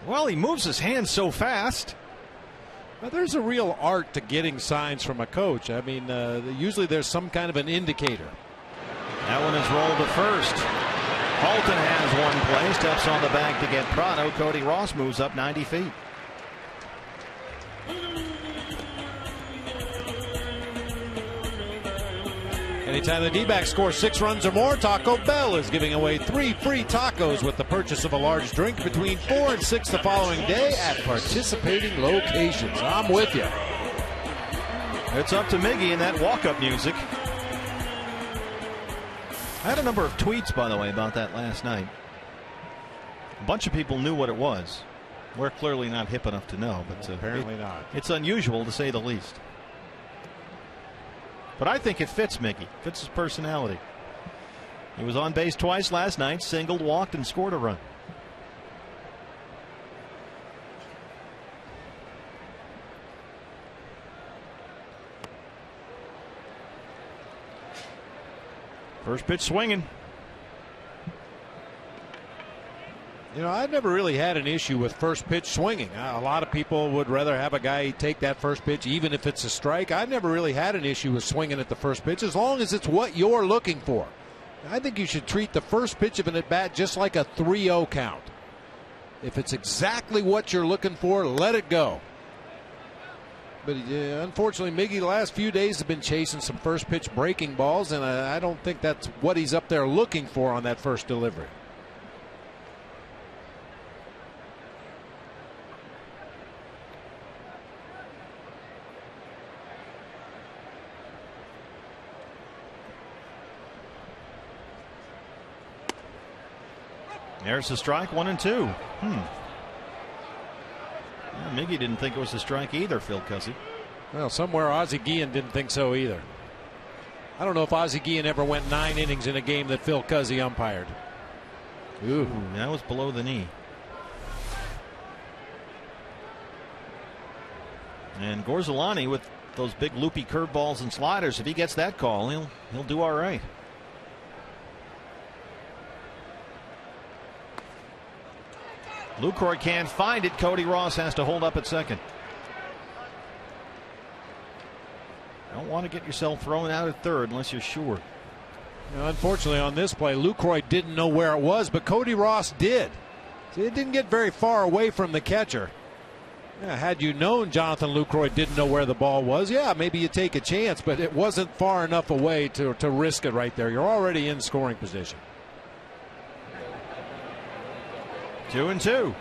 Well, he moves his hands so fast. Well, there's a real art to getting signs from a coach. I mean, usually there's some kind of an indicator. That one is rolled to first. Halton has one play, steps on the bag to get Prado. Cody Ross moves up 90 feet. Anytime the D-backs score 6 runs or more, Taco Bell is giving away 3 free tacos with the purchase of a large drink between 4 and 6 the following day at participating locations. I'm with you. It's up to Miggy in that walk-up music. I had a number of tweets, by the way, about that last night. A bunch of people knew what it was. We're clearly not hip enough to know, but apparently not. It's unusual, to say the least. But I think it fits Mickey, fits his personality. He was on base twice last night, singled, walked, and scored a run. First pitch swinging. You know, I've never really had an issue with first pitch swinging. A lot of people would rather have a guy take that first pitch even if it's a strike. I've never really had an issue with swinging at the first pitch as long as it's what you're looking for. I think you should treat the first pitch of an at-bat just like a 3-0 count. If it's exactly what you're looking for, let it go. But unfortunately, Miggy the last few days have been chasing some first pitch breaking balls, and I don't think that's what he's up there looking for on that first delivery. There's the strike, 1-2. Well, Miggy didn't think it was a strike either, Phil Cuzzy. Well, somewhere Ozzie Guillen didn't think so either. I don't know if Ozzie Guillen ever went 9 innings in a game that Phil Cuzzy umpired. Ooh, that was below the knee. And Gorzolani with those big loopy curveballs and sliders, if he gets that call, he'll do all right. Lucroy can't find it. Cody Ross has to hold up at second. Don't want to get yourself thrown out at third unless you're sure. Now, unfortunately, on this play, Lucroy didn't know where it was, but Cody Ross did. See, it didn't get very far away from the catcher. Yeah, had you known Jonathan Lucroy didn't know where the ball was, yeah, maybe you take a chance, but it wasn't far enough away to risk it right there. You're already in scoring position. 2-2.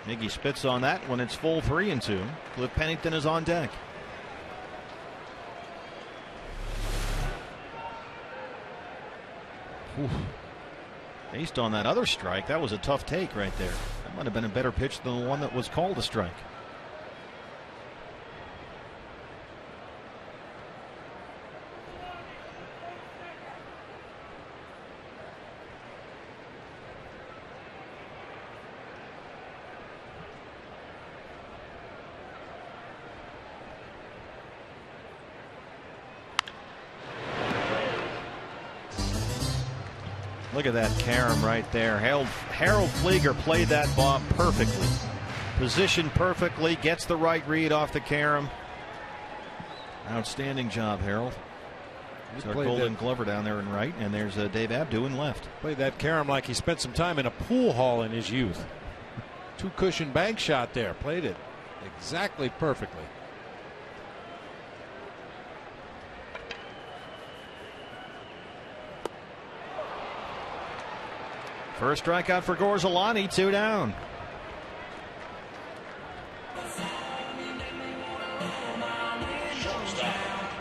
Miggy spits on that when it's full 3-2. Cliff Pennington is on deck. Oof. Based on that other strike, that was a tough take right there. That might have been a better pitch than the one that was called a strike. Look at that carom right there. Harold Flieger played that ball perfectly. Positioned perfectly, gets the right read off the carom. Outstanding job, Harold. There's our Golden Glover down there in right, and there's Dave Abdu in left. Played that carom like he spent some time in a pool hall in his youth. 2-cushion bank shot there. Played it exactly perfectly. First strikeout for Gorzelani, 2 down.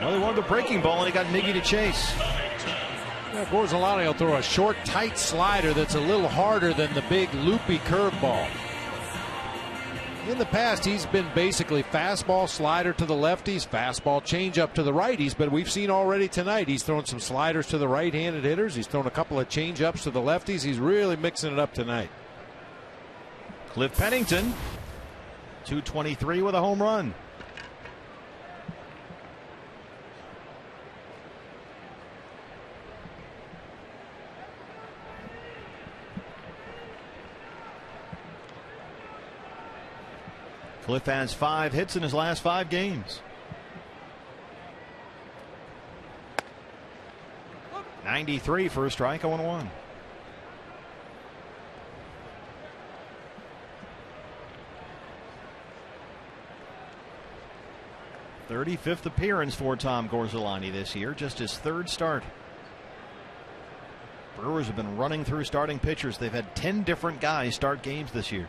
Well, he wanted the breaking ball, and he got Miggy to chase. Yeah, Gorzelani will throw a short, tight slider that's a little harder than the big, loopy curveball. In the past, he's been basically fastball, slider to the lefties, fastball, changeup to the righties, but we've seen already tonight he's thrown some sliders to the right-handed hitters. He's thrown a couple of changeups to the lefties. He's really mixing it up tonight. Cliff Pennington, 223 with a home run. Cliff has 5 hits in his last 5 games. 93 for a strike, 0-1. "35th appearance for Tom Gorzelani this year, just his 3rd start. Brewers have been running through starting pitchers. They've had 10 different guys start games this year.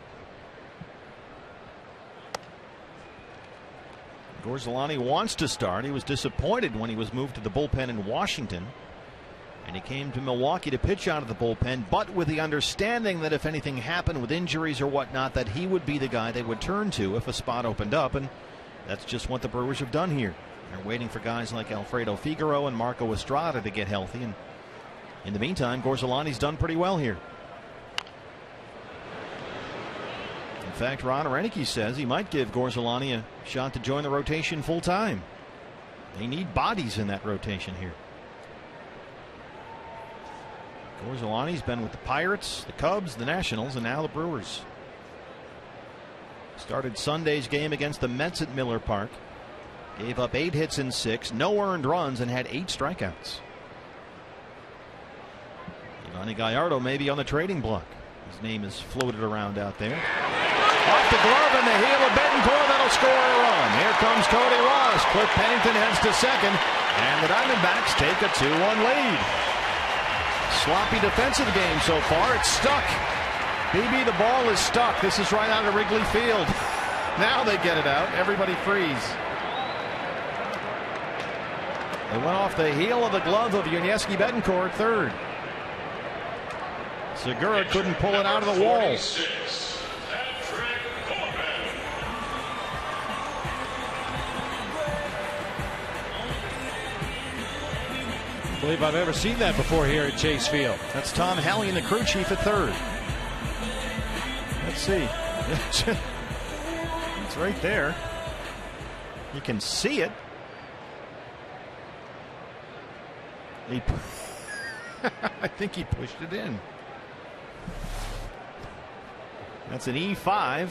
Gorzelani wants to start. He was disappointed when he was moved to the bullpen in Washington, and he came to Milwaukee to pitch out of the bullpen, but with the understanding that if anything happened with injuries or whatnot, that he would be the guy they would turn to if a spot opened up, and that's just what the Brewers have done here. They're waiting for guys like Alfredo Figueroa and Marco Estrada to get healthy, and in the meantime, Gorzelani's done pretty well here. In fact, Ron Arenike says he might give Gorzelani a shot to join the rotation full time. They need bodies in that rotation here. Gorzelani's been with the Pirates, the Cubs, the Nationals, and now the Brewers. Started Sunday's game against the Mets at Miller Park. Gave up 8 hits in 6, no earned runs, and had 8 strikeouts. Yvonny Gallardo may be on the trading block. His name is floated around out there. Off the glove and the heel of Betancourt, that'll score a run. Here comes Cody Ross. Cliff Pennington heads to second, and the Diamondbacks take a 2-1 lead. Sloppy defensive game so far. It's stuck. BB, the ball is stuck. This is right out of Wrigley Field. Now they get it out. Everybody freeze. They went off the heel of the glove of Yuniesky Betancourt, third. Segura couldn't pull it out of the wall. I believe I've ever seen that before here at Chase Field. That's Tom Hallion, the crew chief, at third. Let's see. It's right there. You can see it. I think he pushed it in. That's an E5.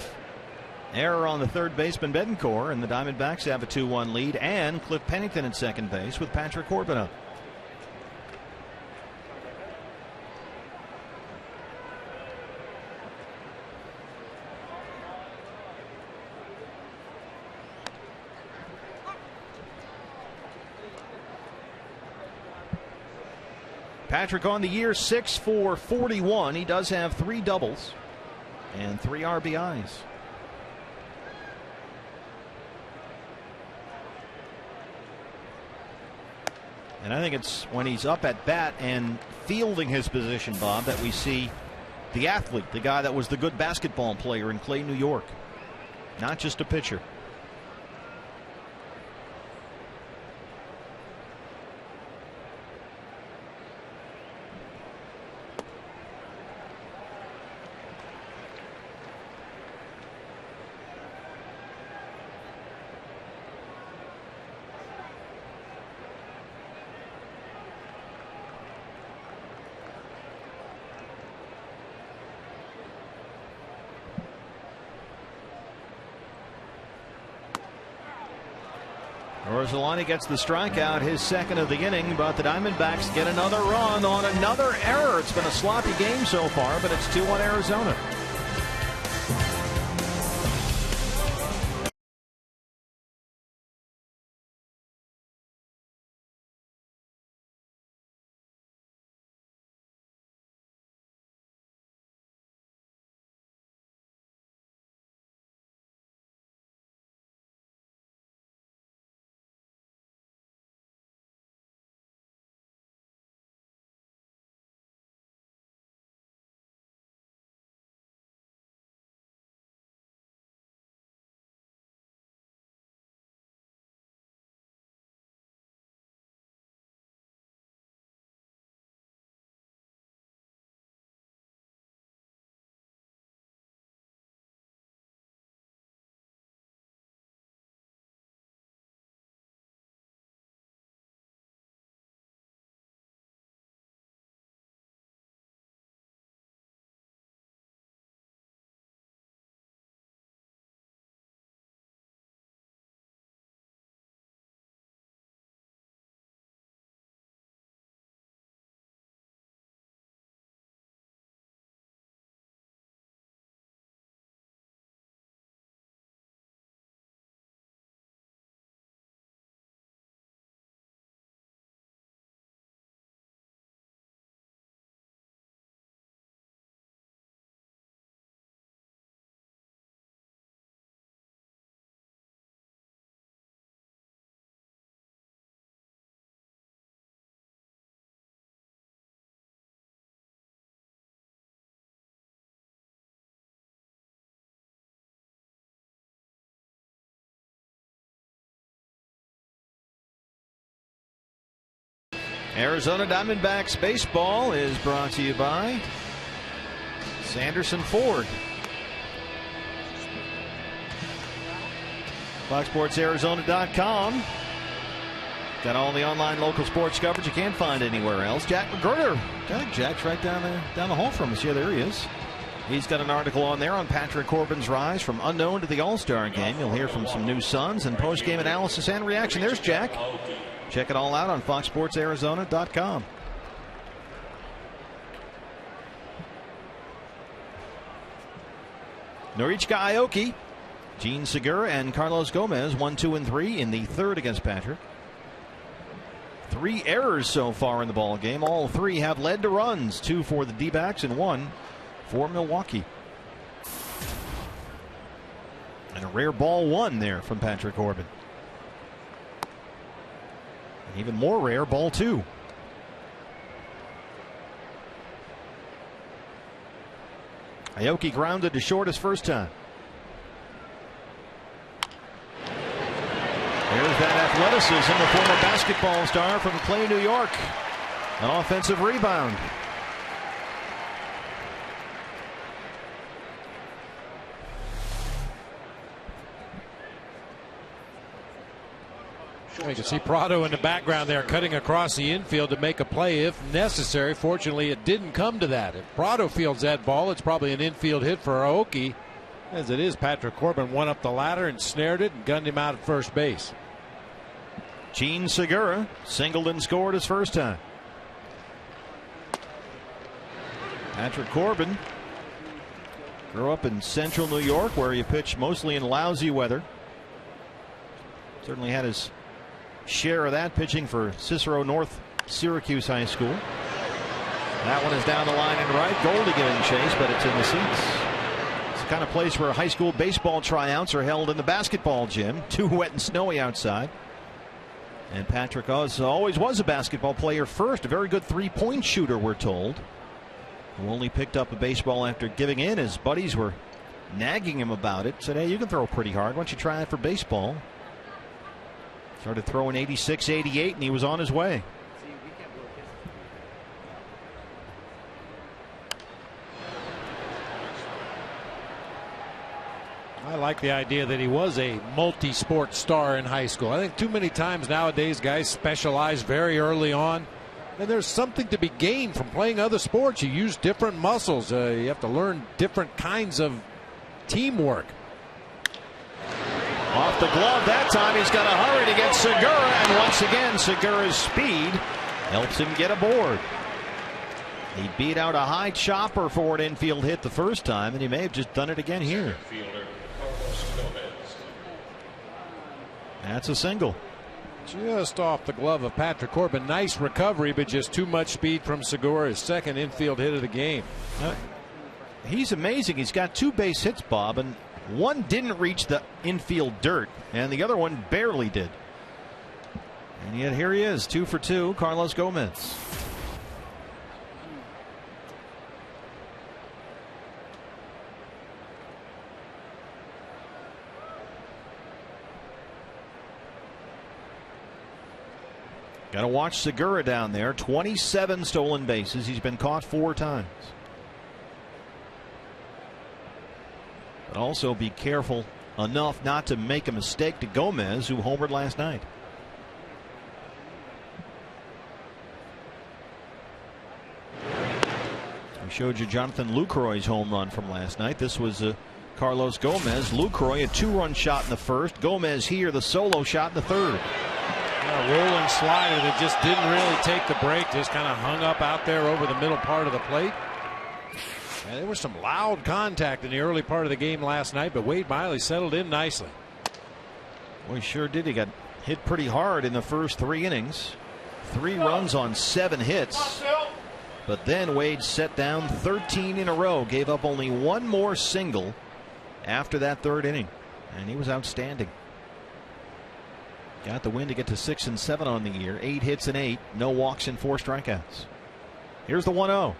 Error on the third baseman Betancourt, and the Diamondbacks have a 2-1 lead, and Cliff Pennington at second base with Patrick Corbin up. Patrick on the year 6 for 41. He does have 3 doubles and 3 RBIs. And I think it's when he's up at bat and fielding his position, Bob, that we see the athlete, the guy that was the good basketball player in Clay, New York, not just a pitcher. Orsolani gets the strikeout, his second of the inning, but the Diamondbacks get another run on another error. It's been a sloppy game so far, but it's 2-1 Arizona. Arizona Diamondbacks baseball is brought to you by Sanderson Ford. FoxSportsArizona.com. Got all the online local sports coverage you can't find anywhere else. Jack McGruder. Jack's right down the hall from us. Yeah, there he is. He's got an article on there on Patrick Corbin's rise from unknown to the All-Star game. You'll hear from some new Suns and post-game analysis and reaction. There's Jack. Check it all out on FoxSportsArizona.com. Norichika Aoki, Gene Segura, and Carlos Gomez 1, 2, and 3 in the third against Patrick. 3 errors so far in the ball game. All 3 have led to runs. 2 for the D-backs and 1 for Milwaukee. And a rare ball 1 there from Patrick Corbin. Even more rare, ball 2. Aoki grounded to short his first time. There's that athleticism, the former basketball star from Clay, New York. An offensive rebound. You can see Prado in the background there cutting across the infield to make a play if necessary. Fortunately, it didn't come to that. If Prado fields that ball, it's probably an infield hit for Aoki. As it is, Patrick Corbin went up the ladder and snared it and gunned him out at first base. Gene Segura singled and scored his first time. Patrick Corbin grew up in central New York where he pitched mostly in lousy weather. Certainly had his share of that pitching for Cicero North Syracuse High School. That one is down the line and right. Goldie giving chase, but it's in the seats. It's the kind of place where high school baseball tryouts are held in the basketball gym. Too wet and snowy outside. And Patrick always was a basketball player first. A very good three-point shooter, we're told. Who only picked up a baseball after giving in. His buddies were nagging him about it. Said, hey, you can throw pretty hard. Why don't you try it for baseball? Started throwing 86, 88, and he was on his way. I like the idea that he was a multi-sport star in high school. I think too many times nowadays guys specialize very early on. And there's something to be gained from playing other sports. You use different muscles. You have to learn different kinds of teamwork. Off the glove that time. He's got to hurry to get Segura, and once again Segura's speed helps him get aboard. He beat out a high chopper for an infield hit the first time, and he may have just done it again here. That's a single. Just off the glove of Patrick Corbin. Nice recovery, but just too much speed from Segura. His second infield hit of the game. He's amazing. He's got 2 base hits, Bob, and one didn't reach the infield dirt, and the other one barely did. And yet here he is, 2 for 2, Carlos Gomez. Got to watch Segura down there. 27 stolen bases. He's been caught 4 times. But also be careful enough not to make a mistake to Gomez, who homered last night. We showed you Jonathan Lucroy's home run from last night. This was Carlos Gomez. Lucroy, a 2-run shot in the first. Gomez here, the solo shot in the third. A rolling slider that just didn't really take the break, just kind of hung up out there over the middle part of the plate. And there was some loud contact in the early part of the game last night, but Wade Miley settled in nicely. Well, he sure did. He got hit pretty hard in the first 3 innings. 3 runs on 7 hits. But then Wade set down 13 in a row, gave up only 1 more single after that 3rd inning, and he was outstanding. Got the win to get to 6 and 7 on the year. 8 hits and 8, no walks and 4 strikeouts. Here's the 1-0.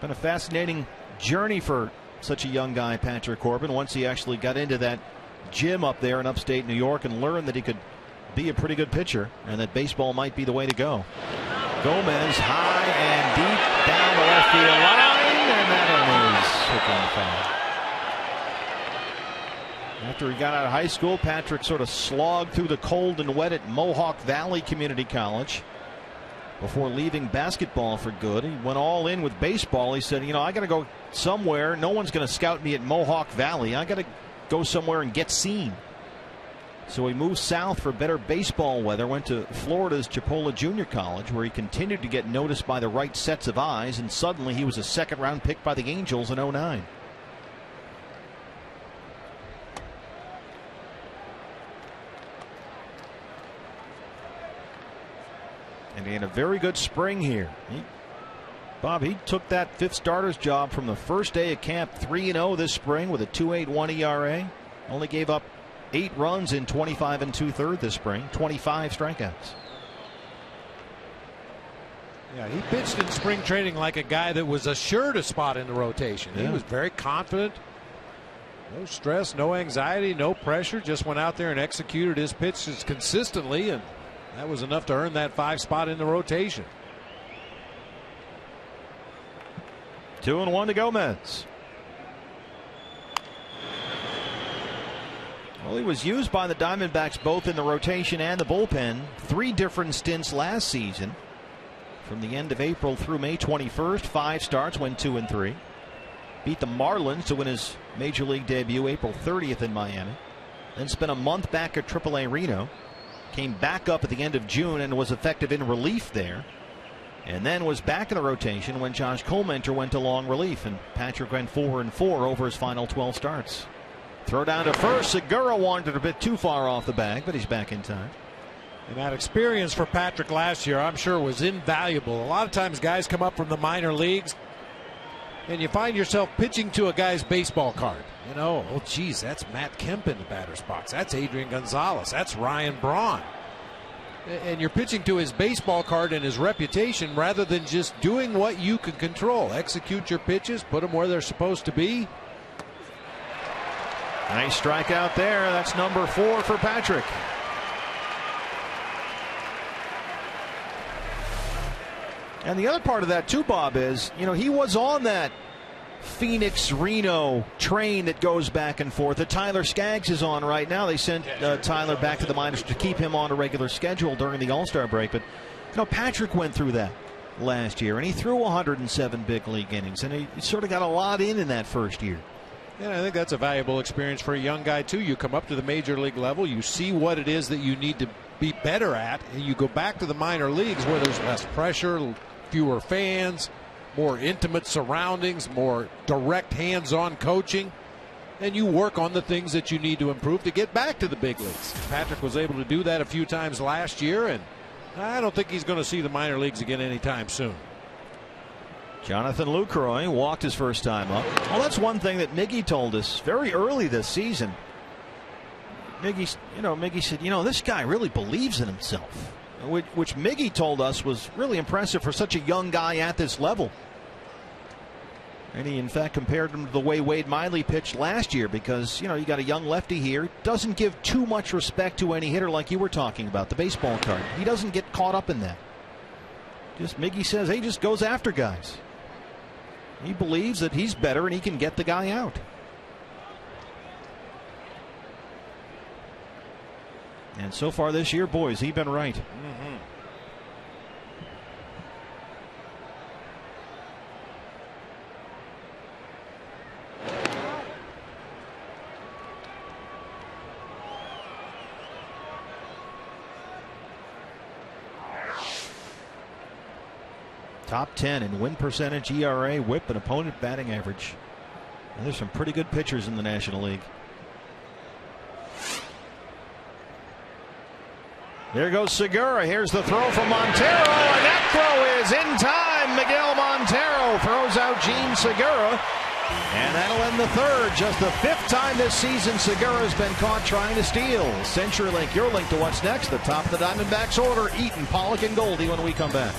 Been a fascinating journey for such a young guy, Patrick Corbin, once he actually got into that gym up there in upstate New York and learned that he could be a pretty good pitcher and that baseball might be the way to go. Gomez high and deep down the left field line, and that one is hooked on foul. After he got out of high school, Patrick sort of slogged through the cold and wet at Mohawk Valley Community College before leaving basketball for good. He went all in with baseball. He said, you know, I got to go somewhere. No one's going to scout me at Mohawk Valley. I got to go somewhere and get seen. So he moved south for better baseball weather, went to Florida's Chipola Junior College, where he continued to get noticed by the right sets of eyes, and suddenly he was a 2nd-round pick by the Angels in '09. And he had a very good spring here. Bob, he took that 5th starter's job from the first day of camp, 3-0 this spring with a 2.81 ERA. Only gave up 8 runs in 25 2/3 this spring, 25 strikeouts. Yeah, he pitched in spring training like a guy that was assured a spot in the rotation. Yeah. He was very confident. No stress, no anxiety, no pressure. Just went out there and executed his pitches consistently, and that was enough to earn that 5 spot in the rotation. 2-1 to Gomez. Well, he was used by the Diamondbacks both in the rotation and the bullpen. 3 different stints last season. From the end of April through May 21st, 5 starts, went 2 and 3. Beat the Marlins to win his major league debut April 30th in Miami. Then spent a month back at AAA Reno. Came back up at the end of June and was effective in relief there. And then was back in the rotation when Josh Colmenter went to long relief. And Patrick went 4 and 4 over his final 12 starts. Throw down to first. Segura wandered a bit too far off the bag, but he's back in time. And that experience for Patrick last year, I'm sure, was invaluable. A lot of times guys come up from the minor leagues and you find yourself pitching to a guy's baseball card. You know, oh, geez, that's Matt Kemp in the batter's box. That's Adrian Gonzalez. That's Ryan Braun. And you're pitching to his baseball card and his reputation rather than just doing what you can control. Execute your pitches, put them where they're supposed to be. Nice strikeout there. That's number 4 for Patrick. And the other part of that too, Bob, is, you know, he was on that Phoenix Reno train that goes back and forth that Tyler Skaggs is on right now. They sent Tyler back to the minors to keep him on a regular schedule during the All-Star break, but Patrick went through that last year, and he threw 107 big league innings, and he sort of got a lot in that first year. And I think that's a valuable experience for a young guy, too. You come up to the major league level, you see what it is that you need to be better at, and you go back to the minor leagues where there's less pressure, fewer fans, more intimate surroundings, more direct hands-on coaching, and you work on the things that you need to improve to get back to the big leagues. Patrick was able to do that a few times last year, and I don't think he's going to see the minor leagues again anytime soon. Jonathan Lucroy walked his first time up. Well, that's one thing that Miggy told us very early this season. Miggy said, this guy really believes in himself, which Miggy told us was really impressive for such a young guy at this level. And he, in fact, compared him to the way Wade Miley pitched last year because, you got a young lefty here. Doesn't give too much respect to any hitter like you were talking about, the baseball card. He doesn't get caught up in that. Miggy says, he just goes after guys. He believes that he's better and he can get the guy out. And so far this year, boys, he's been right. Top 10 in win percentage, ERA, whip, and opponent batting average. And there's some pretty good pitchers in the National League. There goes Segura. Here's the throw from Montero, and that throw is in time. Miguel Montero throws out Gene Segura, and that'll end the third. Just the fifth time this season Segura's been caught trying to steal. CenturyLink, your link to what's next. The top of the Diamondbacks order: Eaton, Pollock, and Goldie when we come back.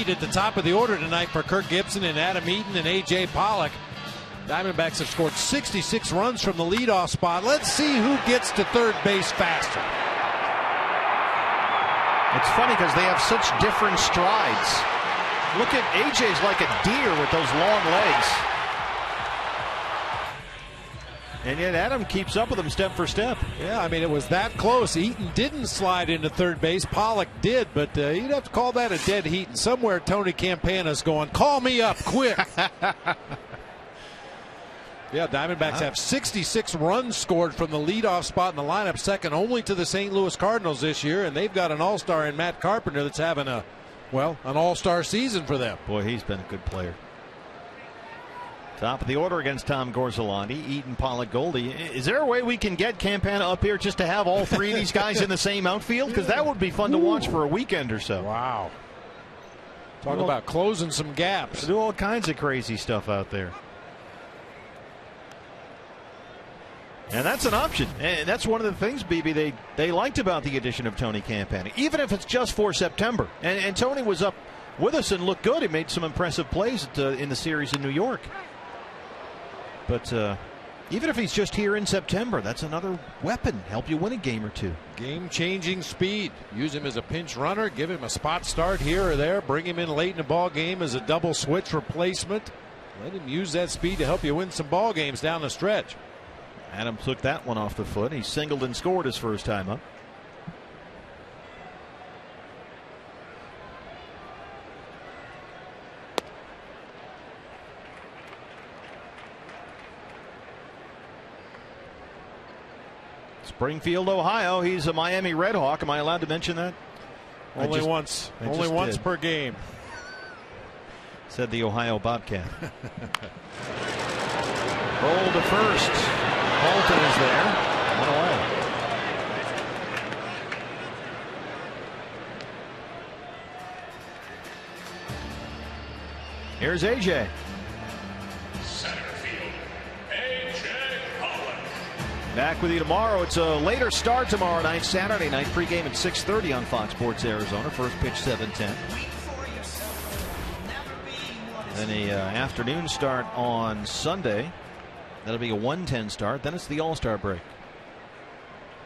At the top of the order tonight for Kirk Gibson and Adam Eaton and A.J. Pollock. Diamondbacks have scored 66 runs from the leadoff spot. Let's see who gets to third base faster. It's funny because they have such different strides. Look at A.J.'s like a deer with those long legs. And yet Adam keeps up with him step for step. Yeah, I mean, it was that close. Eaton didn't slide into third base. Pollock did, but you'd have to call that a dead heat. And somewhere Tony Campana's going, call me up quick. Yeah, Diamondbacks have 66 runs scored from the leadoff spot in the lineup, second only to the St. Louis Cardinals this year. And they've got an all-star in Matt Carpenter that's having an all-star season for them. Boy, he's been a good player. Top of the order against Tom Gorzolandi, Eaton, Pollock, Goldie. Is there a way we can get Campana up here just to have all three of these guys in the same outfield? Because that would be fun to watch for a weekend or so. Wow. Talk about closing some gaps. Do all kinds of crazy stuff out there. And that's an option. And that's one of the things, BB, they liked about the addition of Tony Campani, even if it's just for September. And Tony was up with us and looked good. He made some impressive plays in the series in New York. But even if he's just here in September, that's another weapon. Help you win a game or two. Game-changing speed. Use him as a pinch runner. Give him a spot start here or there. Bring him in late in the ball game as a double switch replacement. Let him use that speed to help you win some ball games down the stretch. Adam took that one off the foot. He singled and scored his first time up. Springfield, Ohio. He's a Miami Redhawk. Am I allowed to mention that? Only once. Only once per game. Said the Ohio Bobcat. Roll to first. Bolton is there. One away. Here's AJ. Center field, AJ Pollock. Back with you tomorrow. It's a later start tomorrow night, Saturday night. Pregame at 6:30 on Fox Sports Arizona. First pitch 7:10. Then a afternoon start on Sunday. That'll be a 1:10 start. Then it's the All-Star break.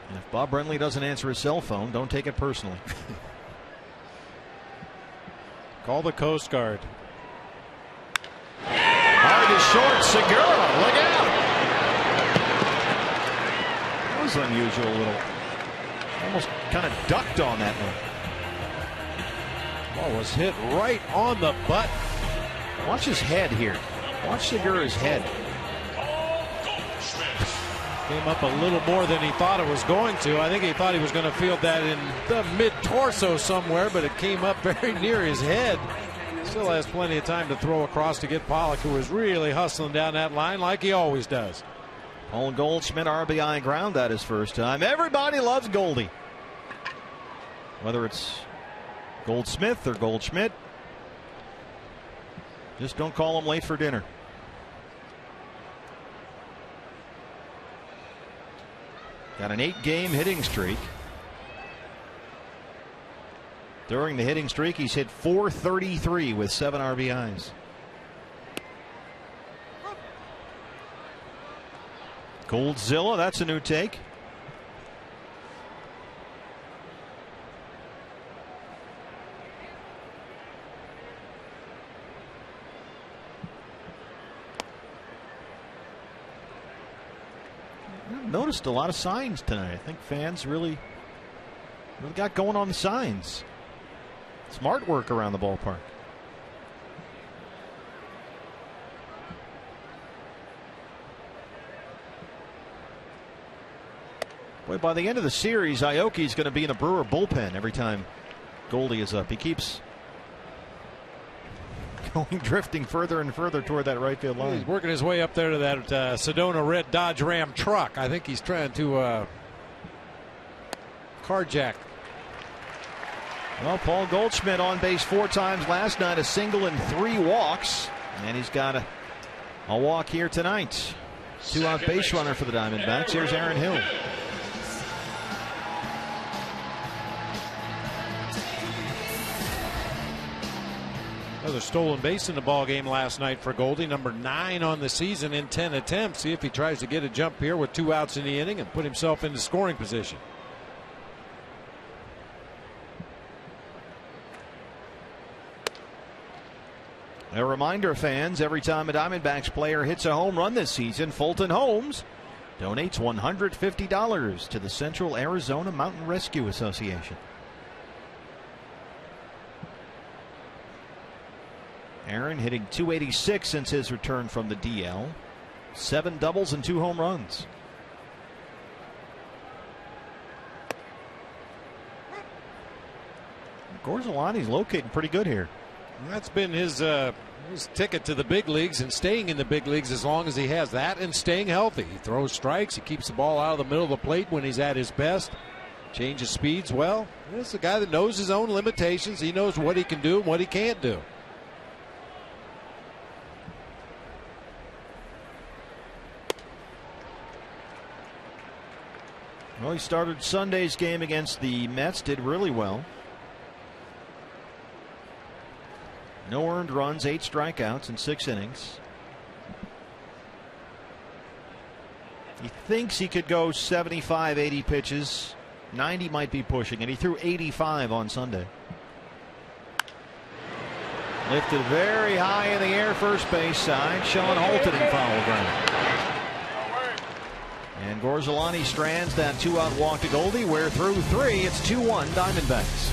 And if Bob Brenly doesn't answer his cell phone, don't take it personally. Call the Coast Guard. Hard is short. Segura, look out. That was unusual. A little. Almost kind of ducked on that one. Ball was hit right on the butt. Watch his head here. Watch Segura's head. Came up a little more than he thought it was going to. I think he thought he was going to field that in the mid-torso somewhere, but it came up very near his head. Still has plenty of time to throw across to get Pollock, who was really hustling down that line like he always does. Paul Goldschmidt RBI ground out his first time. Everybody loves Goldie. Whether it's Goldsmith or Goldschmidt, just don't call him late for dinner. Got an 8-game hitting streak. During the hitting streak, he's hit .433 with 7 RBIs. Goldzilla, that's a new take. I've noticed a lot of signs tonight. I think fans really got going on the signs. Smart work around the ballpark. Boy, by the end of the series, Aoki's going to be in the Brewer bullpen every time Goldie is up. He keeps drifting further and further toward that right field line. He's working his way up there to that Sedona red Dodge Ram truck. I think he's trying to carjack. Well, Paul Goldschmidt on base 4 times last night, a single and 3 walks, and he's got a walk here tonight. 2-out base runner for the Diamondbacks. Here's Aaron Hill. Another stolen base in the ball game last night for Goldie, number 9 on the season in 10 attempts. See if he tries to get a jump here with 2 outs in the inning and put himself into scoring position. A reminder, fans, every time a Diamondbacks player hits a home run this season, Fulton Homes donates $150 to the Central Arizona Mountain Rescue Association. Aaron hitting .286 since his return from the DL. 7 doubles and 2 home runs. Gorzelani's locating pretty good here. That's been his ticket to the big leagues and staying in the big leagues as long as he has that and staying healthy. He throws strikes. He keeps the ball out of the middle of the plate when he's at his best. Changes speeds well. This is a guy that knows his own limitations. He knows what he can do and what he can't do. Well, he started Sunday's game against the Mets, did really well. No earned runs, 8 strikeouts in 6 innings. He thinks he could go 75, 80 pitches. 90 might be pushing, and he threw 85 on Sunday. Lifted very high in the air, first base side. Sean Holton in foul ground. And Gorzolani strands that 2-out walk to Goldie. We're through 3. It's 2-1 Diamondbacks.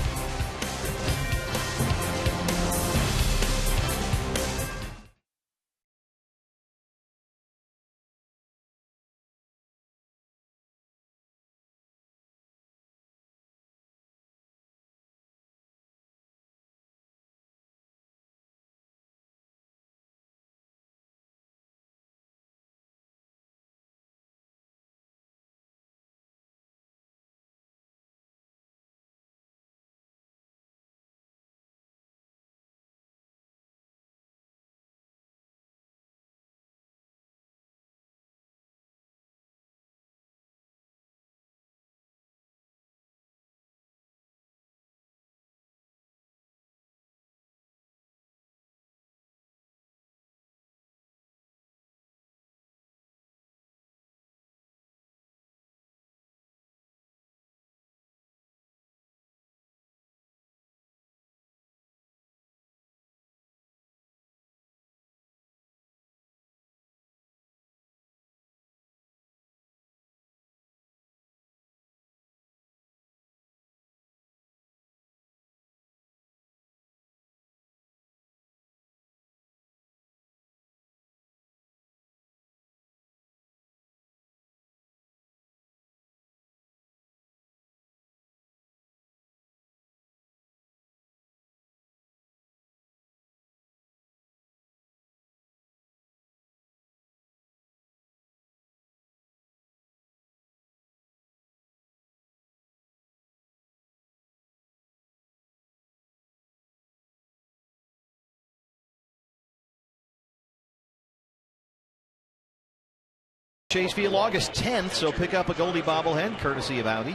Chase Field August 10th, so pick up a Goldie bobblehead courtesy of Audi.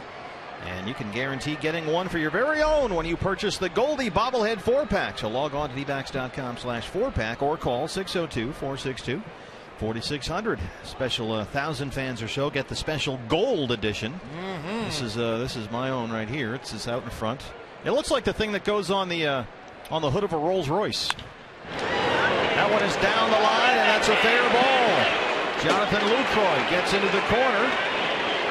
And you can guarantee getting one for your very own when you purchase the Goldie bobblehead 4-pack. So log on to dbacks.com/4-pack or call 602-462-4600. Special 1,000 fans or so get the special gold edition. This is my own right here. It's out in front. It looks like the thing that goes on the hood of a Rolls Royce. That one is down the line, and that's a fair ball. Jonathan Lucroy gets into the corner.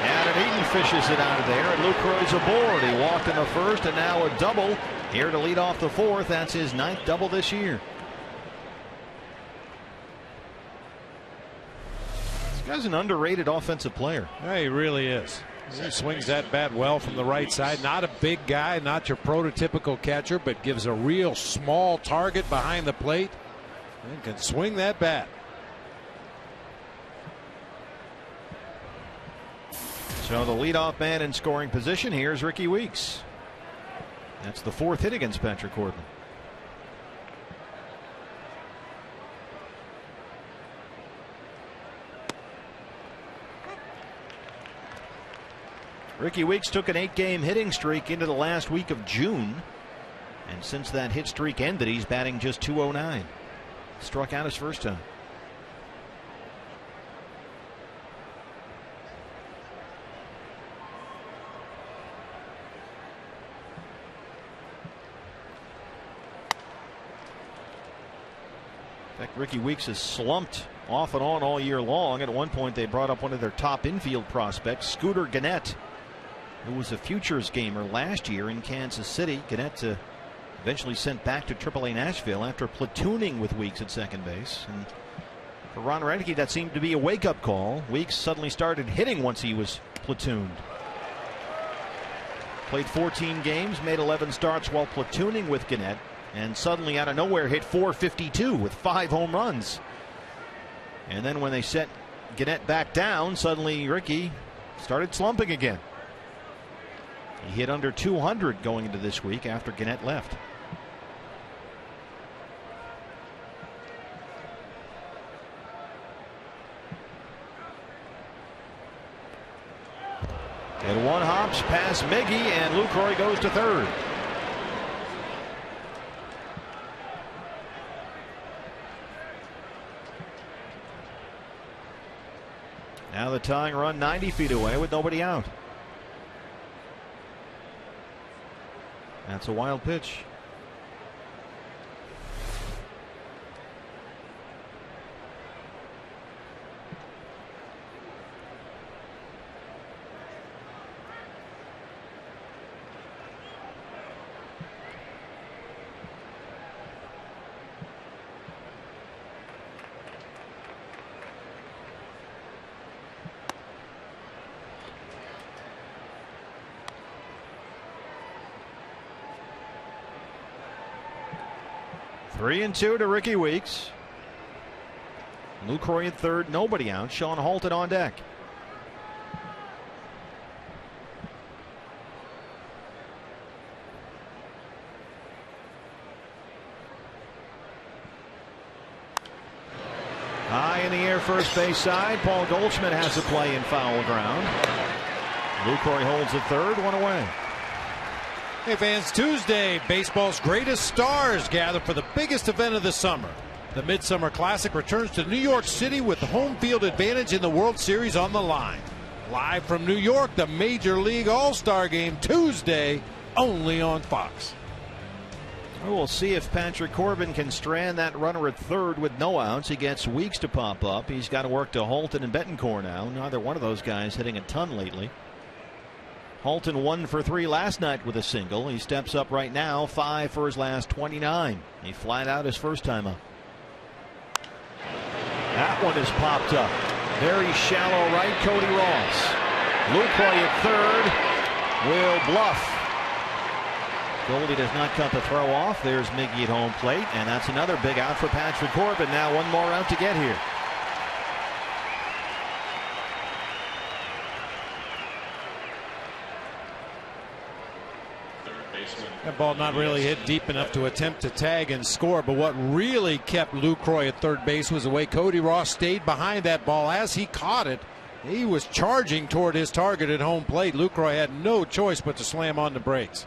Adam Eaton fishes it out of there, and Lucroy's aboard. He walked in the first, and now a double here to lead off the fourth. That's his 9th double this year. This guy's an underrated offensive player. Yeah, he really is. He swings that bat well from the right side. Not a big guy, not your prototypical catcher, but gives a real small target behind the plate and can swing that bat. So the leadoff man in scoring position here is Ricky Weeks. That's the 4th hit against Patrick Corbin. Ricky Weeks took an 8-game hitting streak into the last week of June. And since that hit streak ended, he's batting just .209. Struck out his first time. In fact, Ricky Weeks has slumped off and on all year long. At one point, they brought up one of their top infield prospects, Scooter Gennett, who was a futures gamer last year in Kansas City. Gennett eventually sent back to AAA Nashville after platooning with Weeks at second base. And for Ron Reineke, that seemed to be a wake-up call. Weeks suddenly started hitting once he was platooned. Played 14 games, made 11 starts while platooning with Gennett, and suddenly out of nowhere hit .452 with 5 home runs. And then when they set Gennett back down, suddenly Ricky started slumping again. He hit under .200 going into this week after Gennett left. And one hops past Miggy, and Lucroy goes to third. Now the tying run 90 feet away with nobody out. That's a wild pitch. Three and two to Ricky Weeks. Lucroy at third, nobody out. Sean Halton on deck. High in the air, first base side. Paul Goldschmidt has to play in foul ground. Lucroy holds at third, one away. Hey fans, Tuesday, baseball's greatest stars gather for the biggest event of the summer. The Midsummer Classic returns to New York City with the home field advantage in the World Series on the line. Live from New York, the Major League All-Star Game Tuesday, only on Fox. We'll see if Patrick Corbin can strand that runner at third with no outs. He gets Weeks to pop up. He's got to work to Halton and Betancourt now. Neither one of those guys hitting a ton lately. Halton 1 for 3 last night with a single. He steps up right now, 5 for his last 29. He flat out his first time up. That one is popped up. Very shallow right, Cody Ross. Lucroy at third will bluff. Goldie does not cut the throw off. There's Miggy at home plate, and that's another big out for Patrick Corbin. Now one more out to get here. That ball not really hit deep enough to attempt to tag and score, but what really kept Lucroy at third base was the way Cody Ross stayed behind that ball. As he caught it, he was charging toward his target at home plate. Lucroy had no choice but to slam on the brakes.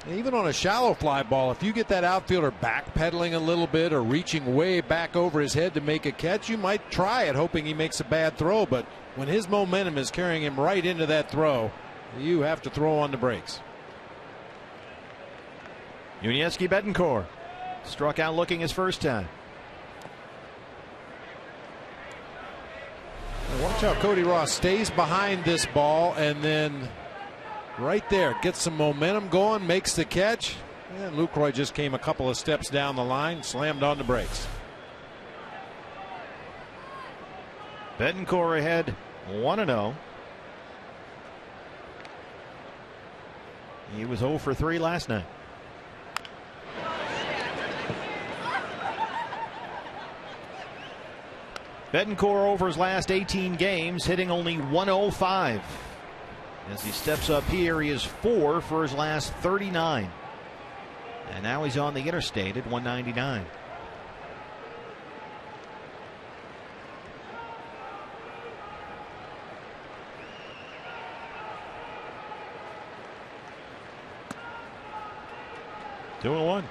Even on a shallow fly ball, if you get that outfielder backpedaling a little bit or reaching way back over his head to make a catch, you might try it hoping he makes a bad throw, but when his momentum is carrying him right into that throw, you have to throw on the brakes. Yuniesky Betancourt struck out looking his first time. Watch how Cody Ross stays behind this ball and then right there gets some momentum going, makes the catch, and Lucroy just came a couple of steps down the line, slammed on the brakes. Betancourt ahead 1-0. He was 0 for 3 last night. Betancourt over his last 18 games, hitting only .105. As he steps up here, he is 4 for his last 39. And now he's on the interstate at 199. Two and one.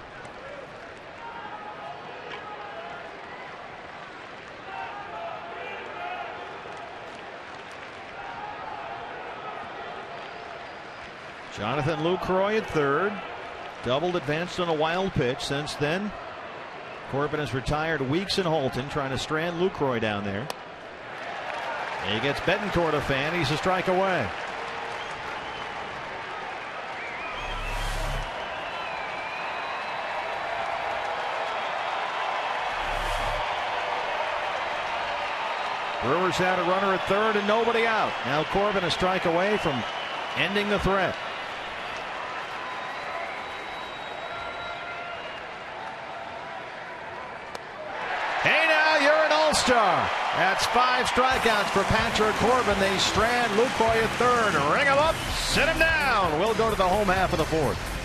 Jonathan Lucroy at third. Doubled, advanced on a wild pitch. Since then, Corbin has retired Weeks and Halton, trying to strand Lucroy down there. He gets Betancourt a fan. He's a strike away. Brewers had a runner at third and nobody out. Now Corbin a strike away from ending the threat. Hey, now you're an all-star. That's 5 strikeouts for Patrick Corbin. They strand Lucroy at third. Ring him up, sit him down. We'll go to the home half of the fourth.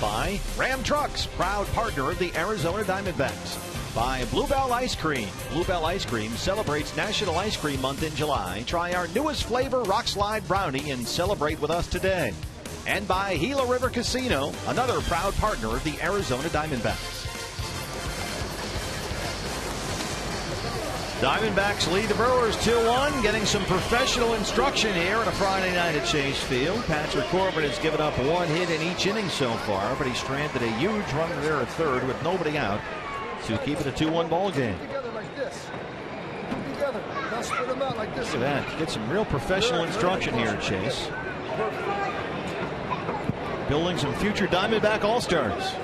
By Ram Trucks, proud partner of the Arizona Diamondbacks. By Bluebell Ice Cream. Bluebell Ice Cream celebrates National Ice Cream Month in July. Try our newest flavor, Rock Slide Brownie, and celebrate with us today. And by Gila River Casino, another proud partner of the Arizona Diamondbacks. Diamondbacks lead the Brewers 2-1, getting some professional instruction here on a Friday night at Chase Field. Patrick Corbin has given up one hit in each inning so far, but he stranded a huge runner there at third with nobody out to keep it a 2-1 ball game. Look at that. Get some real professional instruction here at Chase. Building some future Diamondback All-Stars.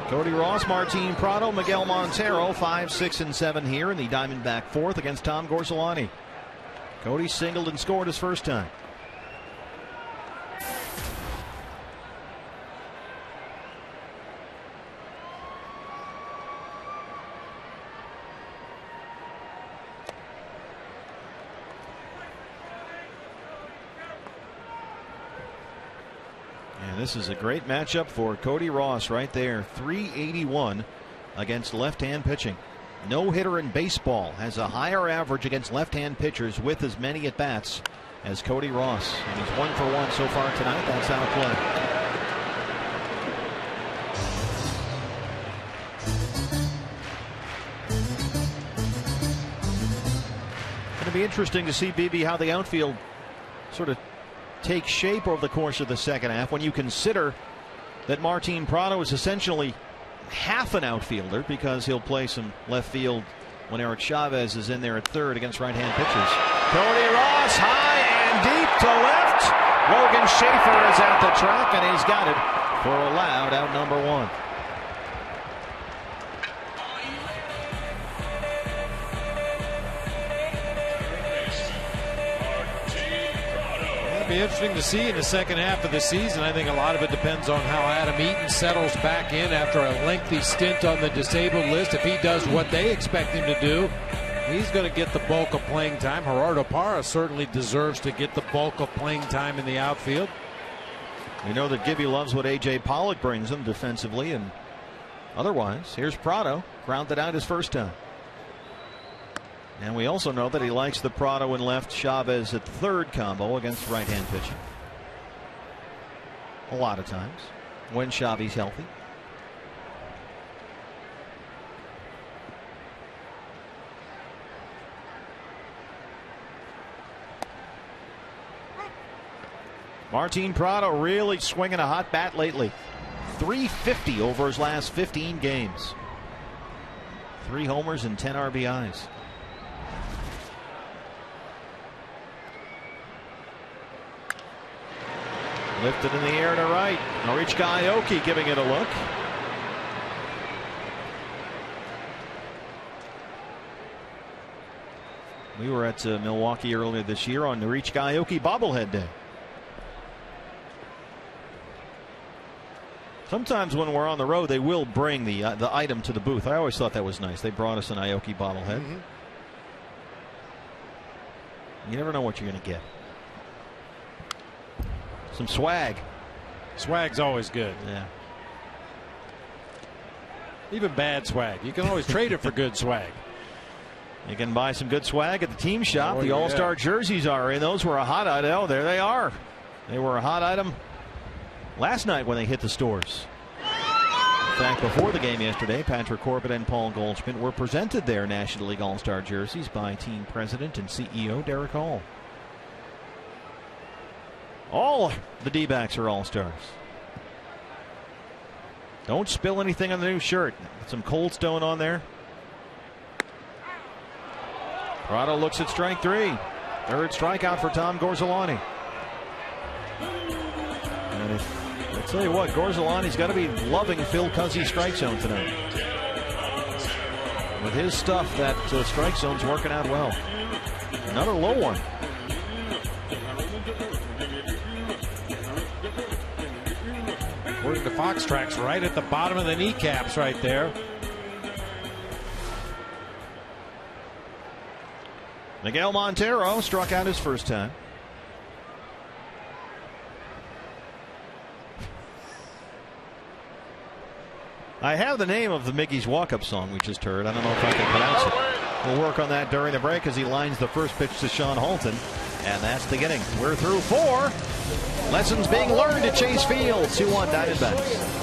Cody Ross, Martin Prado, Miguel Montero, 5, 6, and 7 here in the Diamondback fourth against Tom Gorzelani. Cody singled and scored his first time. This is a great matchup for Cody Ross right there. 381 against left-hand pitching. No hitter in baseball has a higher average against left-hand pitchers with as many at-bats as Cody Ross. And he's 1 for 1 so far tonight. That's out of play. Going to be interesting to see, BB, how the outfield sort of take shape over the course of the second half when you consider that Martin Prado is essentially half an outfielder because he'll play some left field when Eric Chavez is in there at third against right-hand pitchers. Cody Ross high and deep to left. Logan Schaefer is at the track and he's got it for a loud out number 1. Be interesting to see in the second half of the season. I think a lot of it depends on how Adam Eaton settles back in after a lengthy stint on the disabled list. If he does what they expect him to do, he's going to get the bulk of playing time. Gerardo Parra certainly deserves to get the bulk of playing time in the outfield. We know that Gibby loves what A.J. Pollock brings him defensively and otherwise. Here's Prado, grounded out his first time. And we also know that he likes the Prado and left, Chavez at third combo against right-hand pitching. A lot of times when Chavy's healthy. Martin Prado really swinging a hot bat lately. 350 over his last 15 games. 3 homers and 10 RBIs. Lifted in the air to right. Norichika Aoki giving it a look. We were at Milwaukee earlier this year on Norichika Aoki bobblehead day. Sometimes when we're on the road, they will bring the item to the booth. I always thought that was nice. They brought us an Aoki bobblehead. You never know what you're going to get. Some swag. Swag's always good. Yeah. Even bad swag. You can always trade it for good swag. You can buy some good swag at the team shop. Oh, the All-Star jerseys are in. Those were a hot item. Oh, there they are. They were a hot item last night when they hit the stores. In fact, before the game yesterday, Patrick Corbin and Paul Goldschmidt were presented their National League All-Star jerseys by team president and CEO Derek Hall. All the D-backs are All-Stars. Don't spill anything on the new shirt. Some Cold Stone on there. Prado looks at strike 3. Third strikeout for Tom Gorzelani. And I tell you what, Gorzelani's got to be loving Phil Cuzzy's strike zone tonight. With his stuff, that strike zone's working out well. Another low one. According to Fox Tracks, right at the bottom of the kneecaps right there. Miguel Montero struck out his first time. I have the name of the Miggy's walk-up song we just heard. I don't know if I can pronounce it. We'll work on that during the break as he lines the first pitch to Sean Holton. And that's the inning. We're through 4. Lessons being learned at Chase Field. 2-1 Diamondbacks.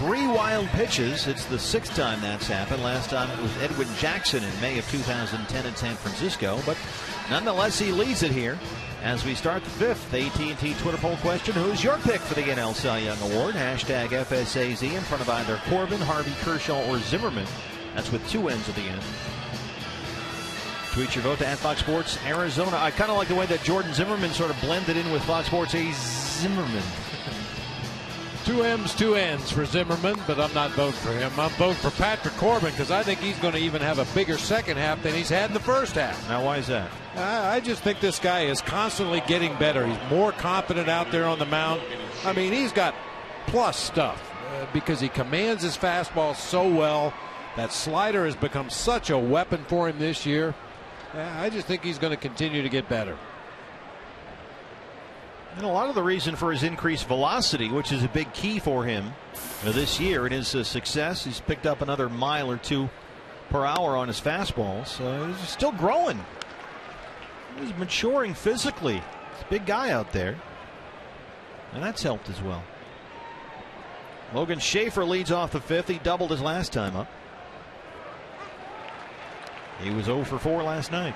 Three wild pitches. It's the 6th time that's happened. Last time it was Edwin Jackson in May of 2010 in San Francisco. But nonetheless, he leads it here as we start the 5th. AT&T Twitter poll question: who's your pick for the NL Cy Young Award? Hashtag FSAZ in front of either Corbin, Harvey, Kershaw, or Zimmerman. That's with 2 N's at the end. Tweet your vote to @Fox Sports Arizona. I kind of like the way that Jordan Zimmerman sort of blended in with Fox Sports A. Zimmerman. 2 M's, 2 N's for Zimmerman, but I'm not voting for him. I'm voting for Patrick Corbin because I think he's going to even have a bigger second half than he's had in the first half. Now, why is that? I just think this guy is constantly getting better. He's more confident out there on the mound. I mean, he's got plus stuff because he commands his fastball so well. That slider has become such a weapon for him this year. I just think he's going to continue to get better. And a lot of the reason for his increased velocity, which is a big key for him this year in his success, he's picked up another mile or 2 per hour on his fastball. So he's still growing. He's maturing physically. He's a big guy out there. And that's helped as well. Logan Schaefer leads off the 5th. He doubled his last time up. He was 0 for 4 last night.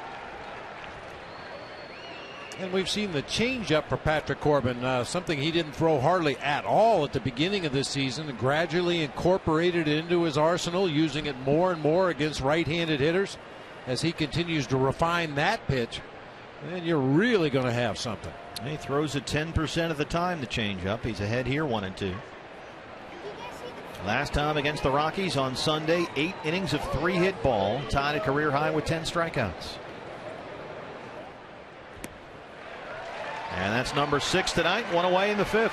And we've seen the changeup for Patrick Corbin, something he didn't throw hardly at all at the beginning of this season, and gradually incorporated it into his arsenal, using it more and more against right-handed hitters. As he continues to refine that pitch, then you're really going to have something. He throws it 10% of the time, the changeup. He's ahead here 1-2. Last time against the Rockies on Sunday, 8 innings of 3-hit ball, tied a career high with 10 strikeouts. And that's number 6 tonight, 1 away in the 5th.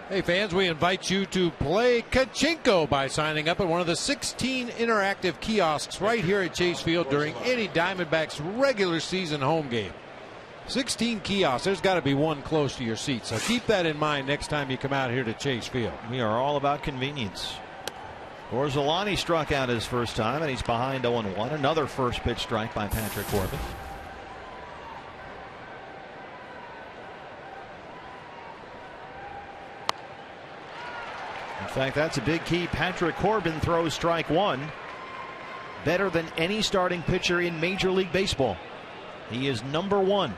Hey fans, we invite you to play Kachinko by signing up at one of the 16 interactive kiosks right here at Chase Field during any Diamondbacks regular season home game. 16 kiosks. There's got to be one close to your seat, so keep that in mind next time you come out here to Chase Field. We are all about convenience. Orsolani struck out his first time, and he's behind 0-1. Another first pitch strike by Patrick Corbin. In fact, that's a big key. Patrick Corbin throws strike 1 better than any starting pitcher in Major League Baseball. He is number 1.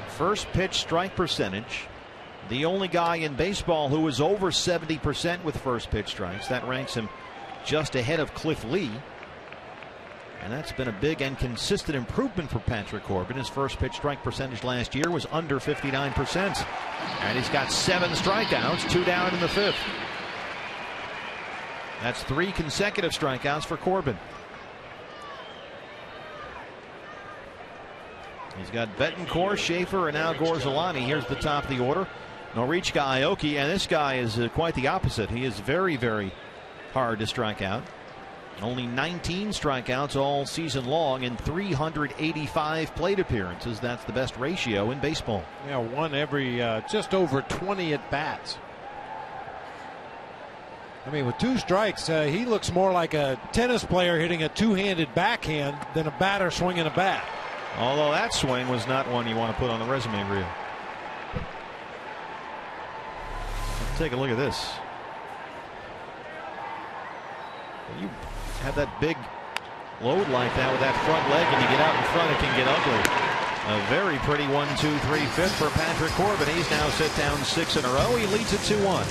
First pitch strike percentage. The only guy in baseball who is over 70% with first pitch strikes. That ranks him just ahead of Cliff Lee. And that's been a big and consistent improvement for Patrick Corbin. His first pitch strike percentage last year was under 59%. And he's got 7 strikeouts, 2 down in the 5th. That's 3 consecutive strikeouts for Corbin. He's got Betancourt, Schaefer, and now Gorzolani. Here's the top of the order. Norichika Aoki, and this guy is quite the opposite. He is very, very hard to strike out. Only 19 strikeouts all season long in 385 plate appearances. That's the best ratio in baseball. Yeah, one every just over 20 at bats. I mean, with 2 strikes, he looks more like a tennis player hitting a two-handed backhand than a batter swinging a bat. Although that swing was not one you want to put on the resume reel. Take a look at this. You have that big load like that with that front leg and you get out in front, it can get ugly. A very pretty 1, 2, 3, 5th for Patrick Corbin. He's now set down 6 in a row. He leads it 2-1.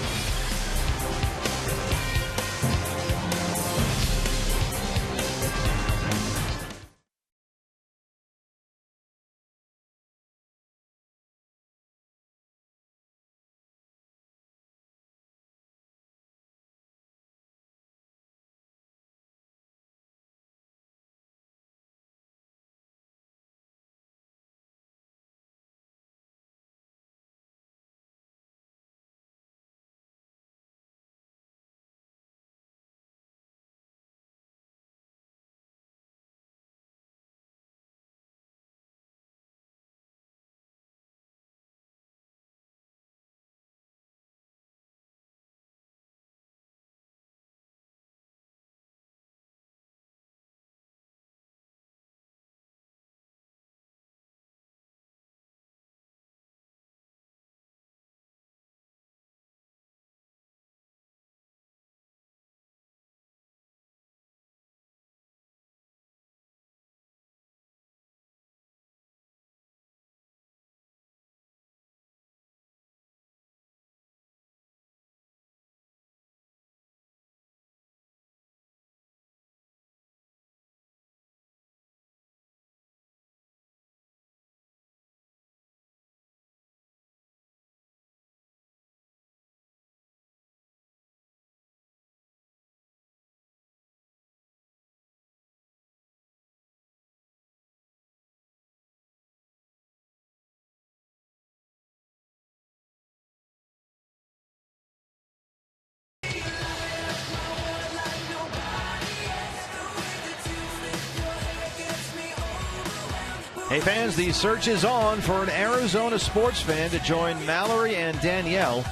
Hey fans, the search is on for an Arizona sports fan to join Mallory and Danielle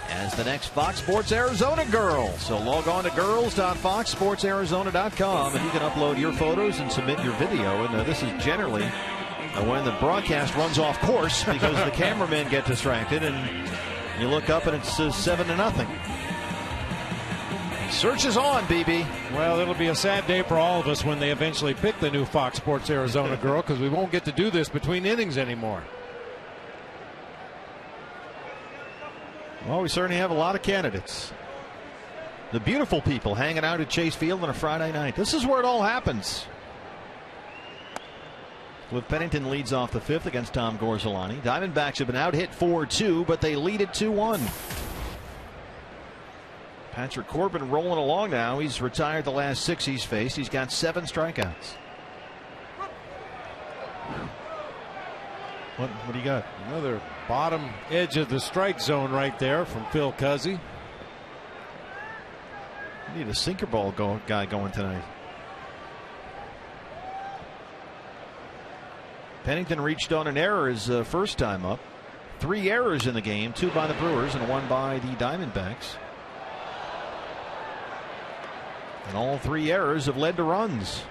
as the next Fox Sports Arizona girl. So log on to girls.foxsportsarizona.com and you can upload your photos and submit your video. And this is generally when the broadcast runs off course because the cameramen get distracted and you look up and it's 7-0. Search is on, BB. Well, it'll be a sad day for all of us when they eventually pick the new Fox Sports Arizona girl because we won't get to do this between innings anymore. Well, we certainly have a lot of candidates. The beautiful people hanging out at Chase Field on a Friday night. This is where it all happens. Cliff Pennington leads off the 5th against Tom Gorzolani. Diamondbacks have been out hit 4-2, but they lead it 2-1. Patrick Corbin rolling along now. He's retired the last 6 he's faced. He's got 7 strikeouts. What do you got? Another bottom edge of the strike zone right there from Phil Cuzzy. You need a sinker ball guy going tonight. Pennington reached on an error his first time up. 3 errors in the game, 2 by the Brewers and 1 by the Diamondbacks. And all 3 errors have led to runs.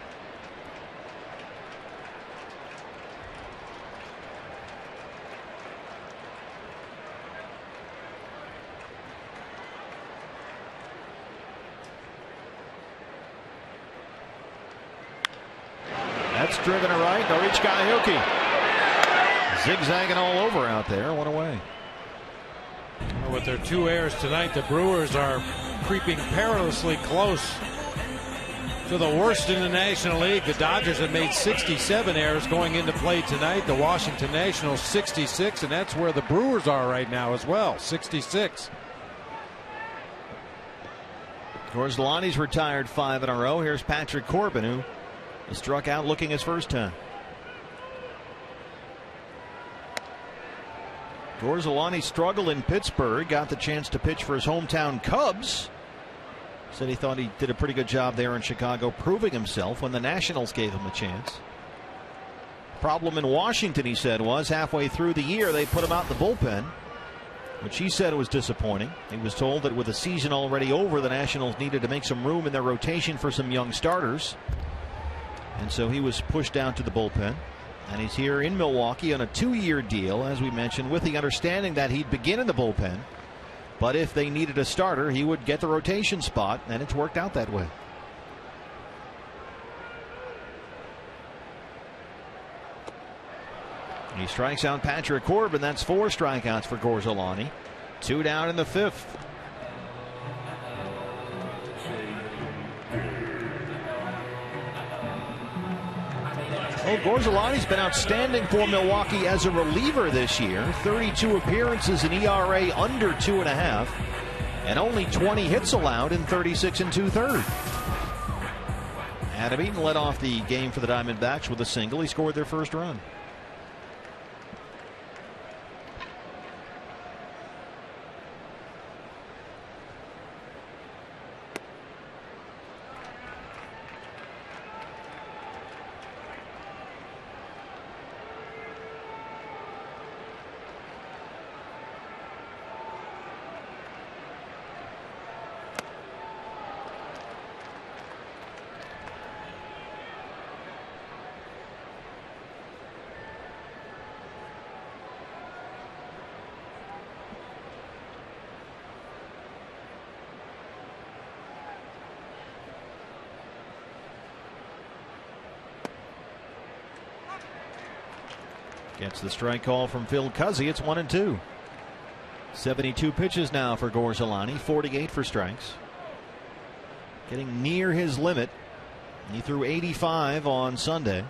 That's driven to right. Norichika Aoki zigzagging all over out there. 1 away. With their 2 errors tonight, the Brewers are creeping perilously close to the worst in the National League. The Dodgers have made 67 errors going into play tonight. The Washington Nationals 66, and that's where the Brewers are right now as well, 66. Gorzelani's retired 5 in a row. Here's Patrick Corbin, who struck out looking his first time. Gorzelani struggled in Pittsburgh, got the chance to pitch for his hometown Cubs. Said he thought he did a pretty good job there in Chicago, proving himself when the Nationals gave him a chance. Problem in Washington, he said, was halfway through the year they put him out in the bullpen, which he said was disappointing. He was told that with the season already over, the Nationals needed to make some room in their rotation for some young starters. And so he was pushed down to the bullpen. And he's here in Milwaukee on a 2-year deal, as we mentioned, with the understanding that he'd begin in the bullpen. But if they needed a starter, he would get the rotation spot, and it's worked out that way. He strikes out Patrick Corbin. That's 4 strikeouts for Gorzelani. 2 down in the 5th. Well, Gorzelani's been outstanding for Milwaukee as a reliever this year. 32 appearances, an ERA under 2.5, and only 20 hits allowed in 36 2/3. Adam Eaton led off the game for the Diamondbacks with a single. He scored their first run. Gets the strike call from Phil Cuzzy. It's 1-2. 72 pitches now for Gorzelani, 48 for strikes. Getting near his limit. He threw 85 on Sunday.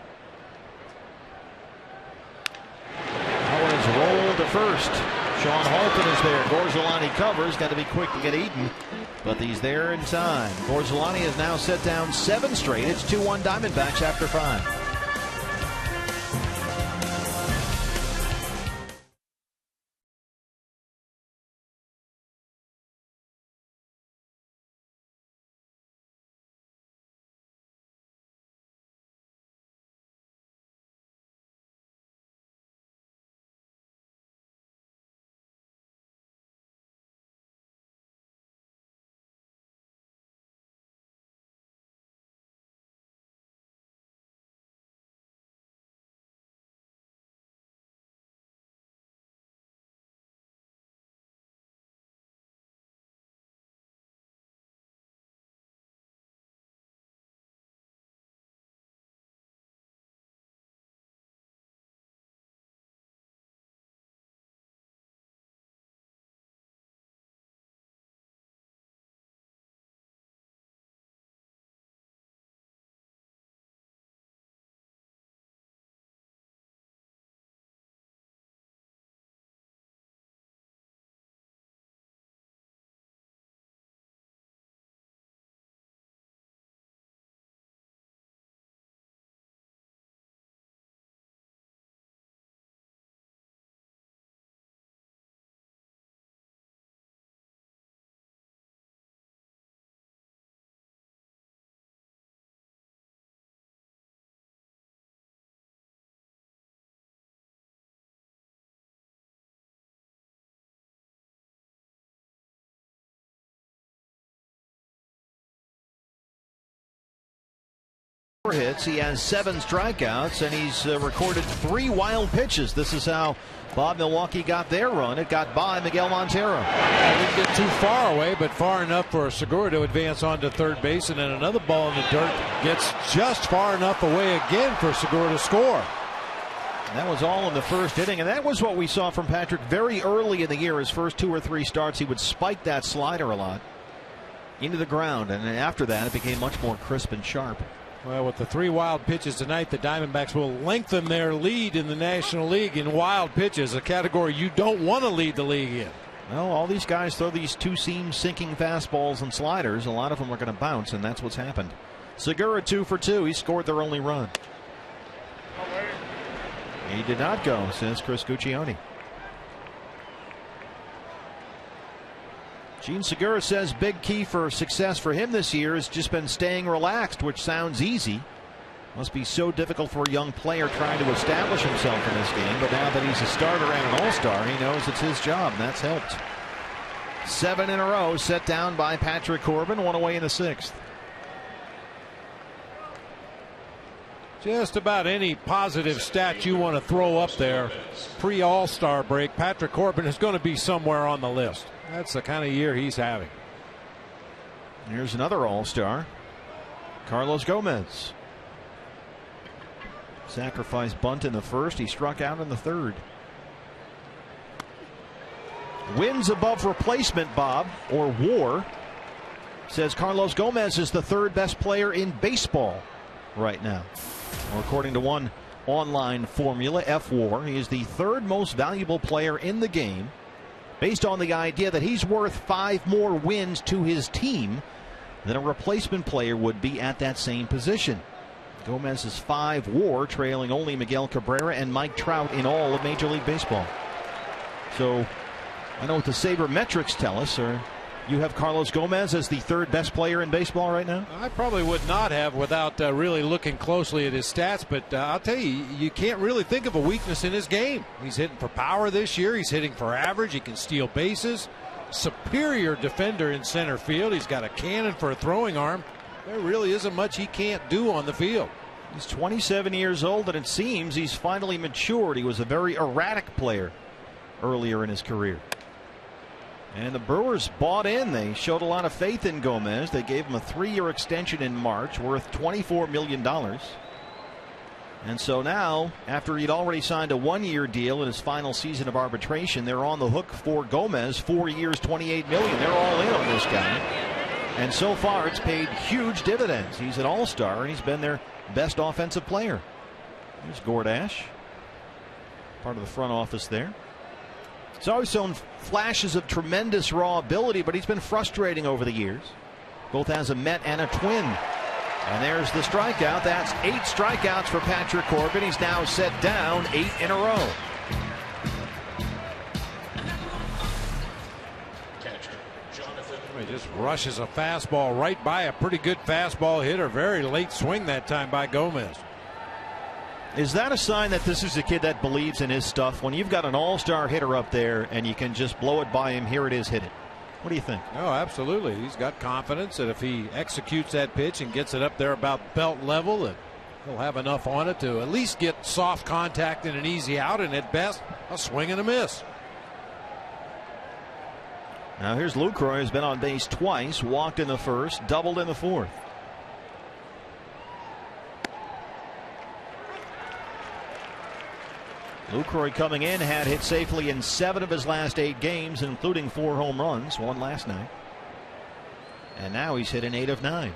That one is rolled to first. Sean Halton is there. Gorzelani covers. Got to be quick to get Eaton, but he's there in time. Gorzelani has now set down 7 straight. It's 2-1 Diamondbacks after 5. Hits. He has 7 strikeouts, and he's recorded 3 wild pitches. This is how Bob Milwaukee got their run. It got by Miguel Montero. Didn't get too far away, but far enough for Segura to advance onto third base, and then another ball in the dirt gets just far enough away again for Segura to score. And that was all in the first inning, and that was what we saw from Patrick very early in the year. His first 2 or 3 starts, he would spike that slider a lot. into the ground, and after that it became much more crisp and sharp. Well, with the 3 wild pitches tonight, the Diamondbacks will lengthen their lead in the National League in wild pitches, a category you don't want to lead the league in. Well, all these guys throw these two-seam sinking fastballs and sliders. A lot of them are going to bounce, and that's what's happened. Segura 2 for 2. He scored their only run. He did not go, says Chris Guccione. Gene Segura says big key for success for him this year has just been staying relaxed, which sounds easy. Must be so difficult for a young player trying to establish himself in this game, but now that he's a starter and an all-star, he knows it's his job, and that's helped. 7 in a row set down by Patrick Corbin, 1 away in the 6th. Just about any positive stat you want to throw up there pre-All-Star break, Patrick Corbin is going to be somewhere on the list. That's the kind of year he's having. Here's another all-star, Carlos Gomez. Sacrifice bunt in the first. He struck out in the 3rd. Wins above replacement, Bob, or WAR, says Carlos Gomez is the 3rd best player in baseball right now. Well, according to one online formula, FWAR, he is the 3rd most valuable player in the game, based on the idea that he's worth 5 more wins to his team than a replacement player would be at that same position. Gomez is 5 WAR, trailing only Miguel Cabrera and Mike Trout in all of Major League Baseball. So I know what the sabermetrics tell us. Or you have Carlos Gomez as the 3rd best player in baseball right now? I probably would not have without really looking closely at his stats, but I'll tell you, you can't really think of a weakness in his game. He's hitting for power this year. He's hitting for average. He can steal bases. Superior defender in center field. He's got a cannon for a throwing arm. There really isn't much he can't do on the field. He's 27 years old, and it seems he's finally matured. He was a very erratic player earlier in his career. And the Brewers bought in. They showed a lot of faith in Gomez. They gave him a 3-year extension in March worth $24 million. And so now, after he'd already signed a 1-year deal in his final season of arbitration, they're on the hook for Gomez, 4 years, $28 million. They're all in on this guy. And so far, it's paid huge dividends. He's an all-star, and he's been their best offensive player. There's Gordash, part of the front office there. He's always shown flashes of tremendous raw ability, but he's been frustrating over the years. Both as a Met and a Twin. And there's the strikeout. That's 8 strikeouts for Patrick Corbin. He's now set down 8 in a row. He just rushes a fastball right by a pretty good fastball hitter. Very late swing that time by Gomez. Is that a sign that this is a kid that believes in his stuff? When you've got an all-star hitter up there and you can just blow it by him, here it is, hit it. What do you think? No, absolutely. He's got confidence that if he executes that pitch and gets it up there about belt level, that he'll have enough on it to at least get soft contact and an easy out, and at best, a swing and a miss. Now here's Lucroy, who's been on base twice, walked in the first, doubled in the 4th. Lucroy coming in had hit safely in 7 of his last 8 games, including 4 home runs, 1 last night. And now he's hit in 8 of 9.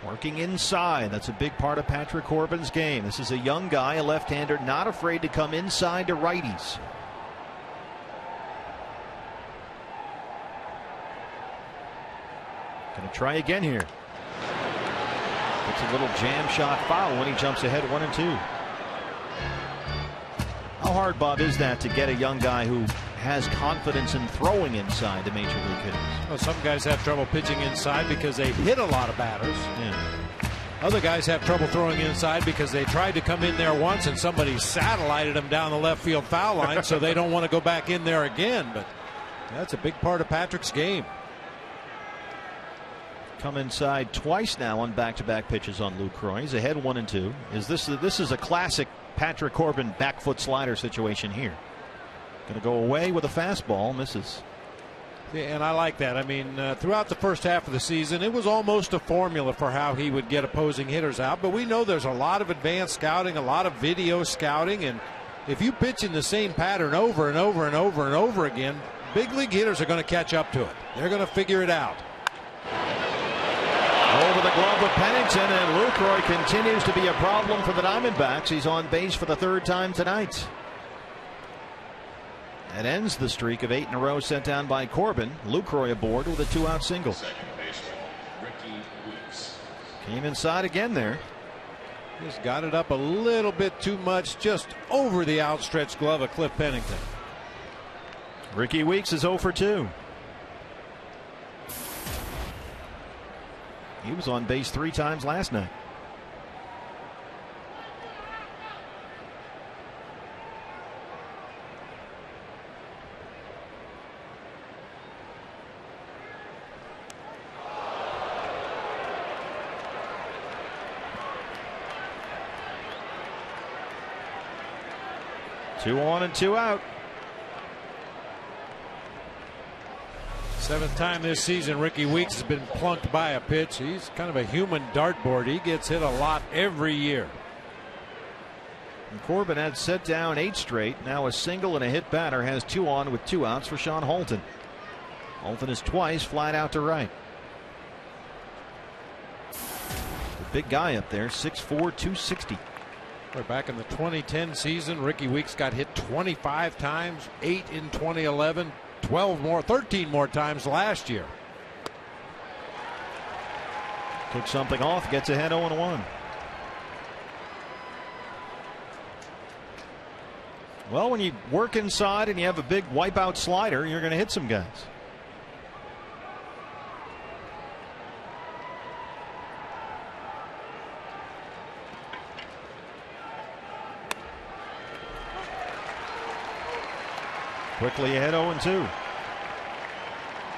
Working inside. That's a big part of Patrick Corbin's game. This is a young guy, a left-hander, not afraid to come inside to righties. Going to try again here. It's a little jam shot foul when he jumps ahead 1-2. How hard, Bob, is that to get a young guy who has confidence in throwing inside the major league hitters? Well, some guys have trouble pitching inside because they hit a lot of batters. Yeah. Other guys have trouble throwing inside because they tried to come in there once and somebody satellited them down the left field foul line, so they don't want to go back in there again. But that's a big part of Patrick's game. Come inside twice now on back-to-back pitches on Lucroy. He's ahead 1-2. This is a classic Patrick Corbin back foot slider situation here. Going to go away with a fastball, misses. Yeah, and I like that. I mean, throughout the first half of the season, it was almost a formula for how he would get opposing hitters out. But we know there's a lot of advanced scouting, a lot of video scouting, and if you pitch in the same pattern over and over and over and over again, big league hitters are going to catch up to it. They're going to figure it out. Over the glove of Pennington, and Lucroy continues to be a problem for the Diamondbacks. He's on base for the third time tonight. That ends the streak of 8 in a row sent down by Corbin. Lucroy aboard with a 2-out single. Came inside again there. Just got it up a little bit too much, just over the outstretched glove of Cliff Pennington. Ricky Weeks is 0 for 2. He was on base 3 times last night. Two on and 2 out. 7th time this season Ricky Weeks has been plunked by a pitch. He's kind of a human dartboard. He gets hit a lot every year. And Corbin had set down 8 straight. Now a single and a hit batter has 2 on with 2 outs for Sean Holton. Holton is twice flat out to right. The big guy up there, 6'4", 260. We're back in the 2010 season. Ricky Weeks got hit 25 times, 8 in 2011, 13 more times last year. Took something off, gets ahead 0-1. Well, when you work inside and you have a big wipeout slider, you're going to hit some guys. Quickly ahead 0-2.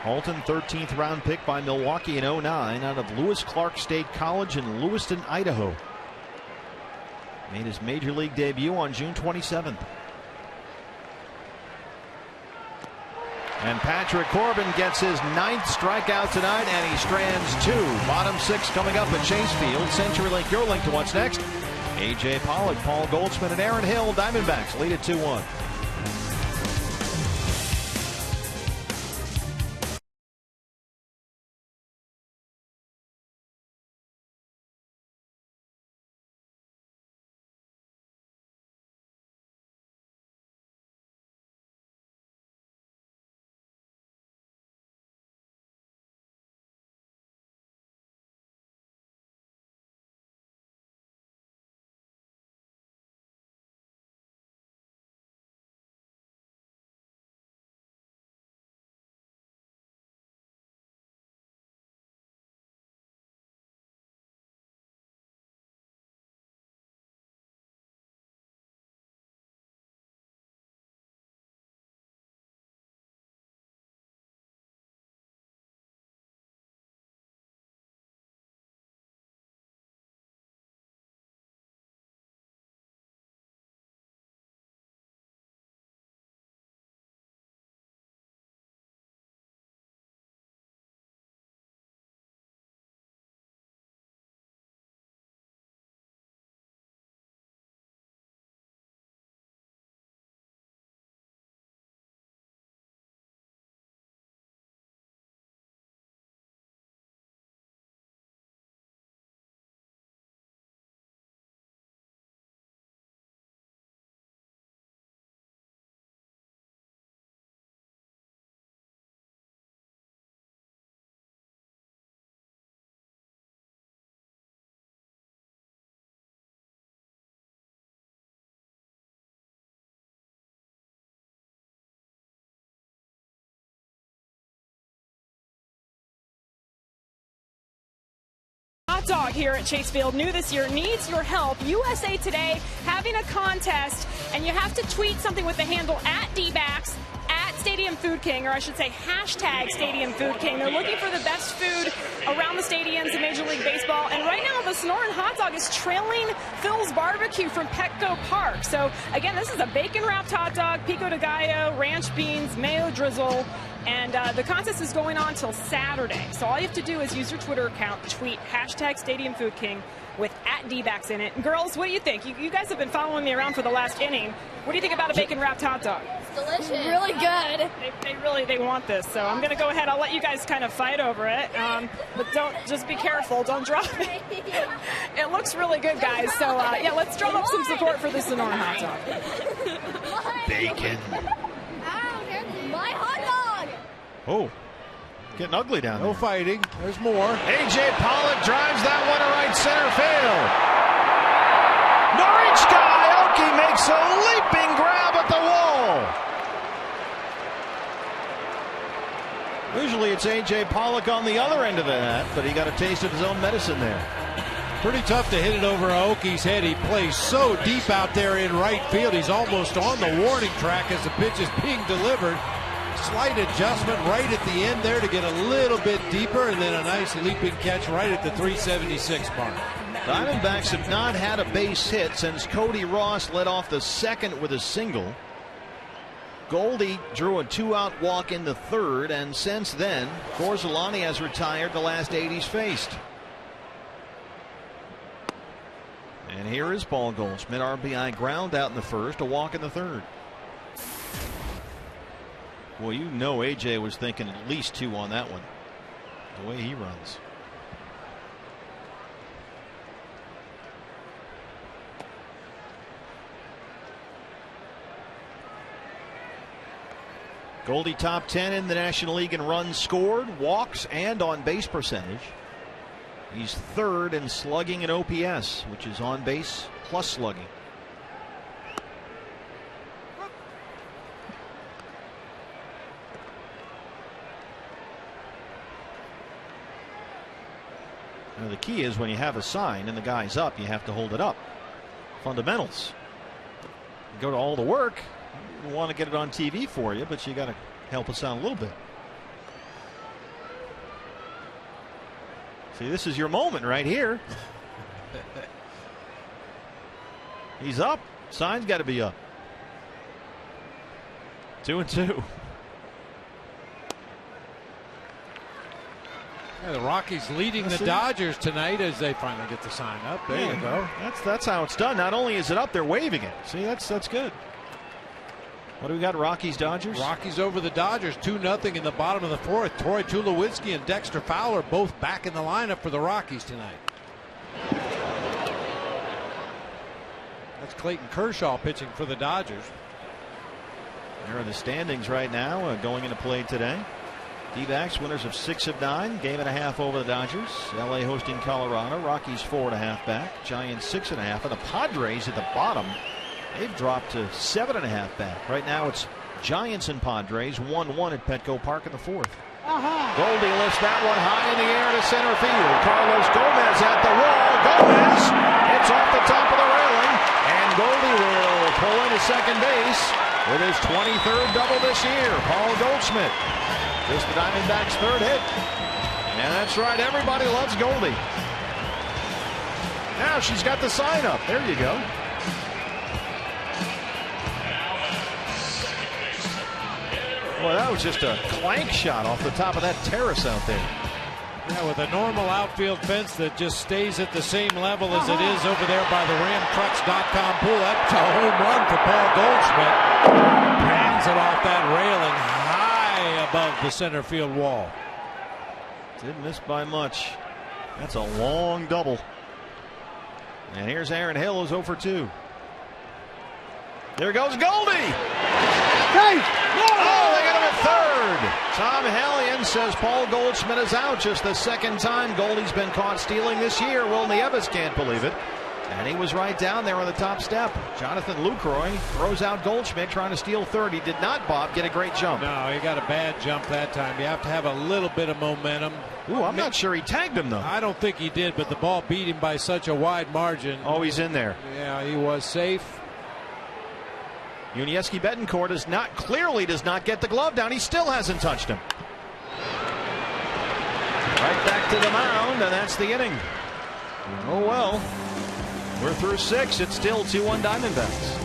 Holton, 13th round pick by Milwaukee in 2009 out of Lewis Clark State College in Lewiston, Idaho. Made his major league debut on June 27th. And Patrick Corbin gets his 9th strikeout tonight, and he strands 2. Bottom 6 coming up at Chase Field. CenturyLink, your link to what's next. A.J. Pollock, Paul Goldschmidt, and Aaron Hill. Diamondbacks lead at 2-1. Hot dog here at Chase Field, new this year, needs your help. USA Today having a contest, and you have to tweet something with the handle @DBacks, @Stadium Food King, or I should say hashtag Stadium Food King. They're looking for the best food around the stadiums in Major League Baseball, and right now the Sonoran Hot Dog is trailing Phil's Barbecue from Petco Park. So again, this is a bacon-wrapped hot dog, pico de gallo, ranch beans, mayo drizzle, and the contest is going on till Saturday. So all you have to do is use your Twitter account, tweet hashtag Stadium Food King with @DBacks in it. And girls, what do you think? You guys have been following me around for the last inning. What do you think about a bacon-wrapped hot dog? delicious. Really good. They want this. So I'm going to go ahead. I'll let you guys kind of fight over it. But just be careful. Don't drop it. It looks really good, guys. So, yeah, let's drum up some support for the Sonora hot dog. Bacon. My hot dog. Oh, getting ugly down there. No fighting. There's more. A.J. Pollock drives that one to right center field. Norichka Aoki makes a leaping grab at the wall. Usually it's A.J. Pollock on the other end of that, but he got a taste of his own medicine there. Pretty tough to hit it over Aoki's head. He plays so deep out there in right field. He's almost on the warning track as the pitch is being delivered. Slight adjustment right at the end there to get a little bit deeper, and then a nice leaping catch right at the 376 mark. Diamondbacks have not had a base hit since Cody Ross led off the second with a single. Goldie drew a 2-out walk in the third, and since then, Gorzelani has retired the last 8 he's faced. And here is Paul Goldschmidt, RBI ground out in the first, a walk in the third. Well, you know AJ was thinking at least 2 on that one, the way he runs. Goldie top 10 in the National League in runs scored, walks, and on base percentage. He's third in slugging and OPS, which is on base plus slugging. Now the key is when you have a sign and the guy's up, you have to hold it up. Fundamentals. You go to all the work. We want to get it on TV for you, but you got to help us out a little bit. See, this is your moment right here. He's up. Sign's got to be up. 2-2. Yeah, the Rockies leading the Dodgers tonight as they finally get the sign up. There you go. That's how it's done. Not only is it up, they're waving it. See, that's good. What do we got? Rockies, Dodgers? Rockies over the Dodgers 2-0 in the bottom of the fourth. Troy Tulowitzki and Dexter Fowler both back in the lineup for the Rockies tonight. That's Clayton Kershaw pitching for the Dodgers. There are the standings right now going into play today. D-backs winners of 6 of 9, game and a half over the Dodgers. LA hosting Colorado. Rockies 4.5 back. Giants 6.5, and the Padres at the bottom. They've dropped to 7.5 back. Right now it's Giants and Padres 1-1 at Petco Park in the fourth. Goldie lifts that one high in the air to center field. Carlos Gomez at the wall. Gomez, it's off the top of the railing, and Goldie will pull into second base with his 23rd double this year. Paul Goldschmidt, just the Diamondbacks' third hit. And that's right, everybody loves Goldie. Now she's got the sign up. There you go. Boy, that was just a clank shot off the top of that terrace out there. Yeah, with a normal outfield fence that just stays at the same level as it is over there by the RamTrucks.com pool. That's a home run for Paul Goldschmidt. Bangs it off that railing high above the center field wall. Didn't miss by much. That's a long double. And here's Aaron Hill, who's 0 for 2. There goes Goldie. Hey! Oh, they got him at third. Tom Hellion says Paul Goldschmidt is out. Just the second time Goldie's been caught stealing this year. Will Nieves can't believe it. And he was right down there on the top step. Jonathan Lucroy throws out Goldschmidt trying to steal third. He did not, Bob, get a great jump. No, he got a bad jump that time. You have to have a little bit of momentum. Ooh, I'm not sure he tagged him, though. I don't think he did, but the ball beat him by such a wide margin. Oh, he's in there. Yeah, he was safe. Yuniesky Betancourt clearly does not get the glove down. He still hasn't touched him. Right back to the mound, and that's the inning. Oh well. We're through 6. It's still 2-1 Diamondbacks.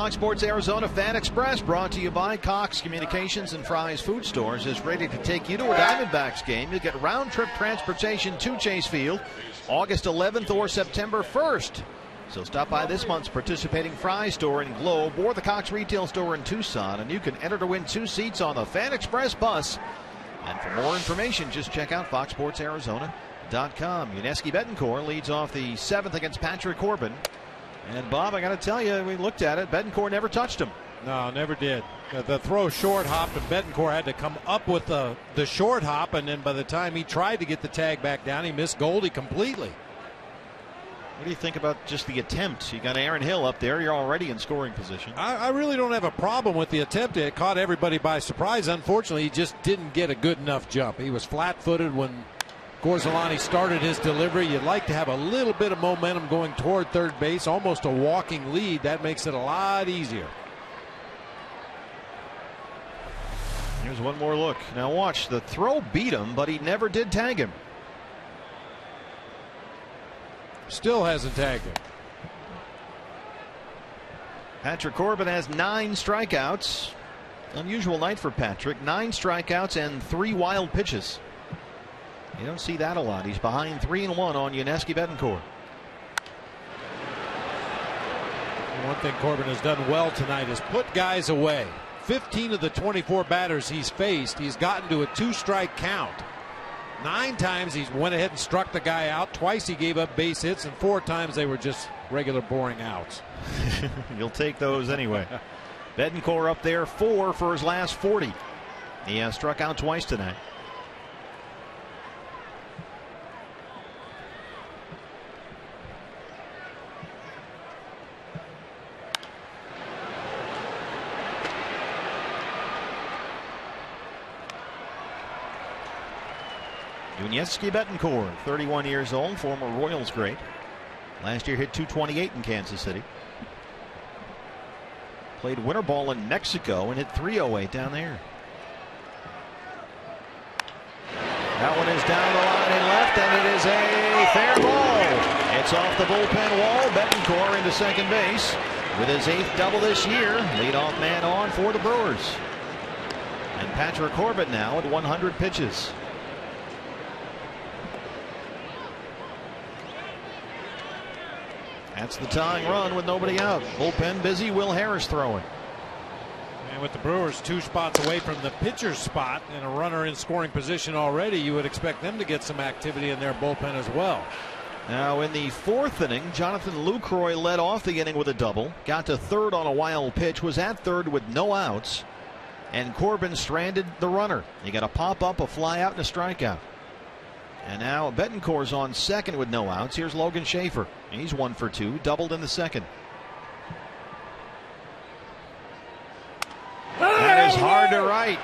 Fox Sports Arizona Fan Express, brought to you by Cox Communications and Fry's Food Stores, is ready to take you to a Diamondbacks game. You'll get round-trip transportation to Chase Field August 11th or September 1st. So stop by this month's participating Fry store in Globe or the Cox retail store in Tucson, and you can enter to win 2 seats on the Fan Express bus. And for more information, just check out foxsportsarizona.com. Yuniesky Betancourt leads off the 7th against Patrick Corbin. And Bob, I got to tell you, we looked at it. Betancourt never touched him. No, never did. The throw short hopped, and Betancourt had to come up with the short hop, and then by the time he tried to get the tag back down, he missed Goldie completely. What do you think about just the attempt? You got Aaron Hill up there. You're already in scoring position. I really don't have a problem with the attempt. It caught everybody by surprise. Unfortunately, he just didn't get a good enough jump. He was flat-footed when Gorzelani started his delivery. You'd like to have a little bit of momentum going toward third base, almost a walking lead. That makes it a lot easier. Here's one more look. Now watch, the throw beat him, but he never did tag him. Still hasn't tagged him. Patrick Corbin has 9 strikeouts. Unusual night for Patrick. 9 strikeouts and 3 wild pitches. You don't see that a lot. He's behind 3-1 on Yuniesky Betancourt. One thing Corbin has done well tonight is put guys away. 15 of the 24 batters he's faced, he's gotten to a 2-strike count. 9 times he went ahead and struck the guy out. Twice he gave up base hits, and 4 times they were just regular boring outs. You'll take those anyway. Betancourt up there 4 for his last 40. He has struck out twice tonight. Yuniesky Betancourt, 31 years old, former Royals great. Last year hit .228 in Kansas City. Played winter ball in Mexico and hit .308 down there. That one is down the line and left, and it is a fair ball. It's off the bullpen wall. Betancourt into second base with his 8th double this year. Leadoff man on for the Brewers. And Patrick Corbin now at 100 pitches. That's the tying run with nobody out. Bullpen busy. Will Harris throwing. And with the Brewers 2 spots away from the pitcher's spot and a runner in scoring position already, you would expect them to get some activity in their bullpen as well. Now in the 4th inning, Jonathan Lucroy led off the inning with a double. Got to third on a wild pitch. Was at third with no outs. And Corbin stranded the runner. He got a pop up, a fly out, and a strikeout. And now Betancourt's on second with no outs. Here's Logan Schaefer. He's 1 for 2, doubled in the second. That is hard to right.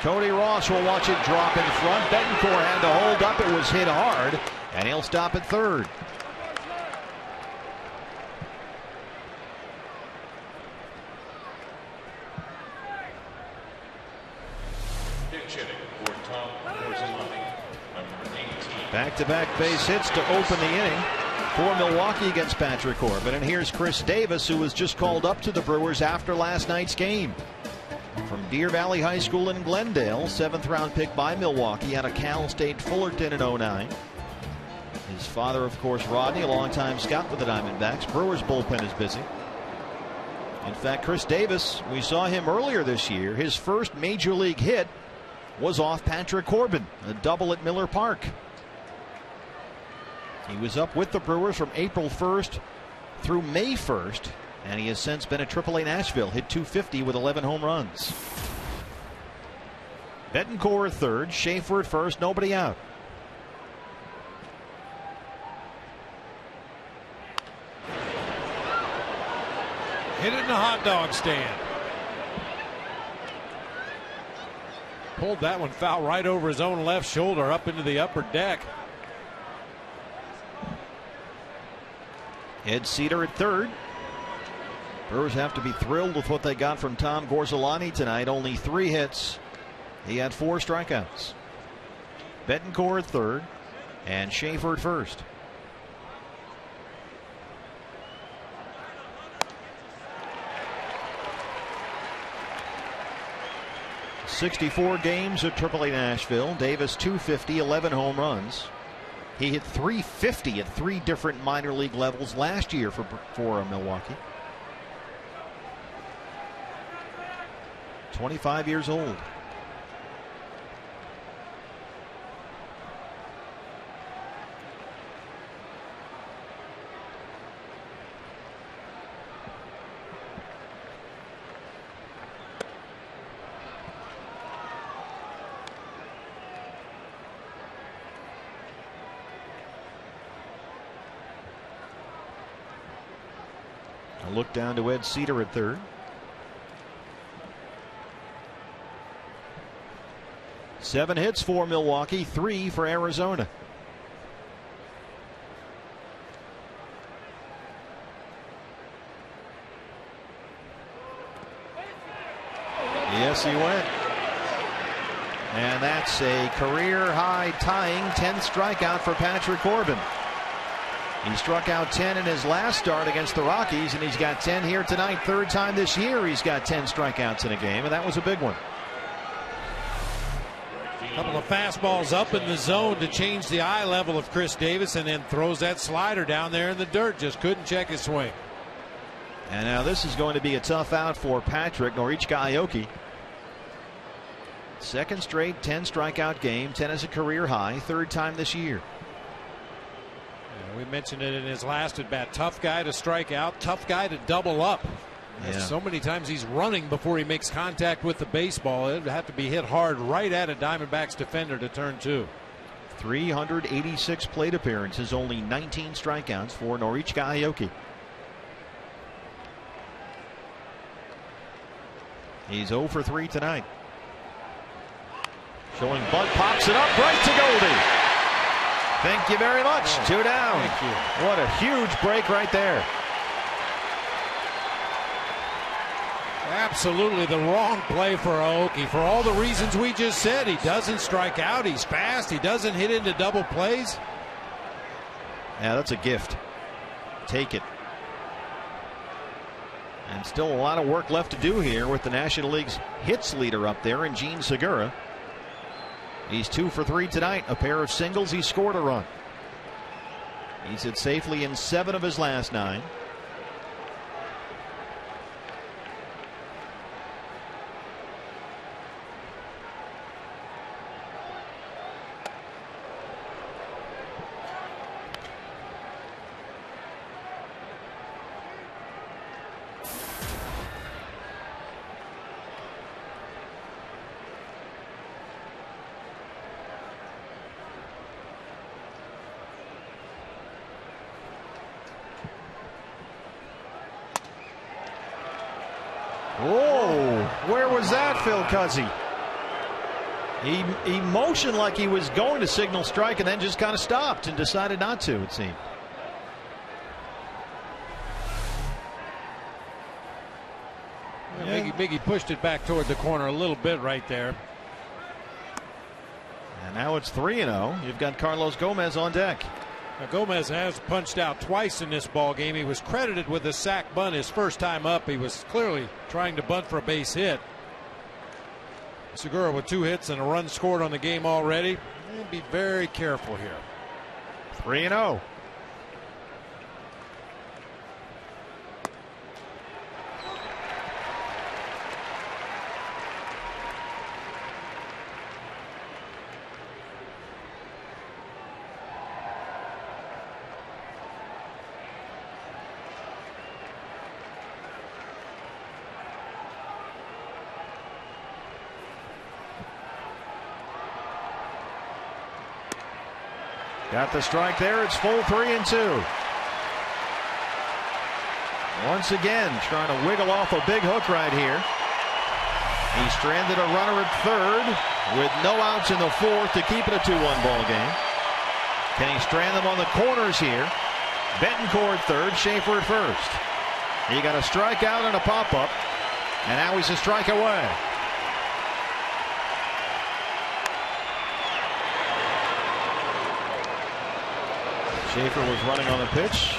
Cody Ross will watch it drop in front. Betancourt had to hold up. It was hit hard, and he'll stop at third. Back-to-back base hits to open the inning for Milwaukee against Patrick Corbin. And here's Chris Davis, who was just called up to the Brewers after last night's game. From Deer Valley High School in Glendale, 7th-round pick by Milwaukee out of Cal State Fullerton in '09. His father, of course, Rodney, a longtime scout with the Diamondbacks. Brewers bullpen is busy. In fact, Chris Davis, we saw him earlier this year. His first major league hit was off Patrick Corbin, a double at Miller Park. He was up with the Brewers from April 1st through May 1st, and he has since been at AAA Nashville, hit .250 with 11 home runs. Betancourt at third, Schaefer at first, nobody out. Hit it in the hot dog stand. Pulled that one foul right over his own left shoulder up into the upper deck. Ed Cedar at third. Brewers have to be thrilled with what they got from Tom Gorzelani tonight. Only 3 hits. He had 4 strikeouts. Betancourt at third and Schaefer at first. 64 games at AAA Nashville. Davis 250, 11 home runs. He hit 350 at 3 different minor league levels last year for Milwaukee. 25 years old. A look down to Ed Cedar at third. Seven hits for Milwaukee, 3 for Arizona. Yes, he went. And that's a career high tying 10th strikeout for Patrick Corbin. He struck out 10 in his last start against the Rockies, and he's got 10 here tonight. Third time this year he's got 10 strikeouts in a game, and that was a big one. A couple of fastballs up in the zone to change the eye level of Chris Davis, and then throws that slider down there in the dirt. Just couldn't check his swing. And now this is going to be a tough out for Patrick Norichika Aoki. Second straight 10 strikeout game, 10 is a career high, third time this year. We mentioned it in his last at bat. Tough guy to strike out, tough guy to double up. Yeah. So many times he's running before he makes contact with the baseball. It would have to be hit hard right at a Diamondbacks defender to turn 2. 386 plate appearances, only 19 strikeouts for Norichika Aoki. He's 0 for 3 tonight. Showing bunt, pops it up right to Goldie. Thank you very much. 2 down. Thank you. What a huge break right there. Absolutely the wrong play for Aoki for all the reasons we just said. He doesn't strike out. He's fast. He doesn't hit into double plays. Yeah, that's a gift. Take it. And still a lot of work left to do here with the National League's hits leader up there in Gene Segura. He's 2 for 3 tonight. A pair of singles. He scored a run. He's hit safely in 7 of his last 9. Whoa, where was that, Phil Cuzzy? He motioned like he was going to signal strike and then just kind of stopped and decided not to, it seemed. Yeah, Miggy pushed it back toward the corner a little bit right there. And now it's 3-0. You've got Carlos Gomez on deck. Now, Gomez has punched out twice in this ball game. He was credited with a sac bunt his first time up. He was clearly trying to bunt for a base hit. Segura with 2 hits and a run scored on the game already. Be very careful here. 3-0. Got the strike there. It's full 3-2. Once again, trying to wiggle off a big hook right here. He stranded a runner at third with no outs in the 4th to keep it a 2-1 ball game. Can he strand them on the corners here? Betancourt third, Schaefer at first. He got a strikeout and a pop-up, and now he's a strike away. Schaefer was running on the pitch,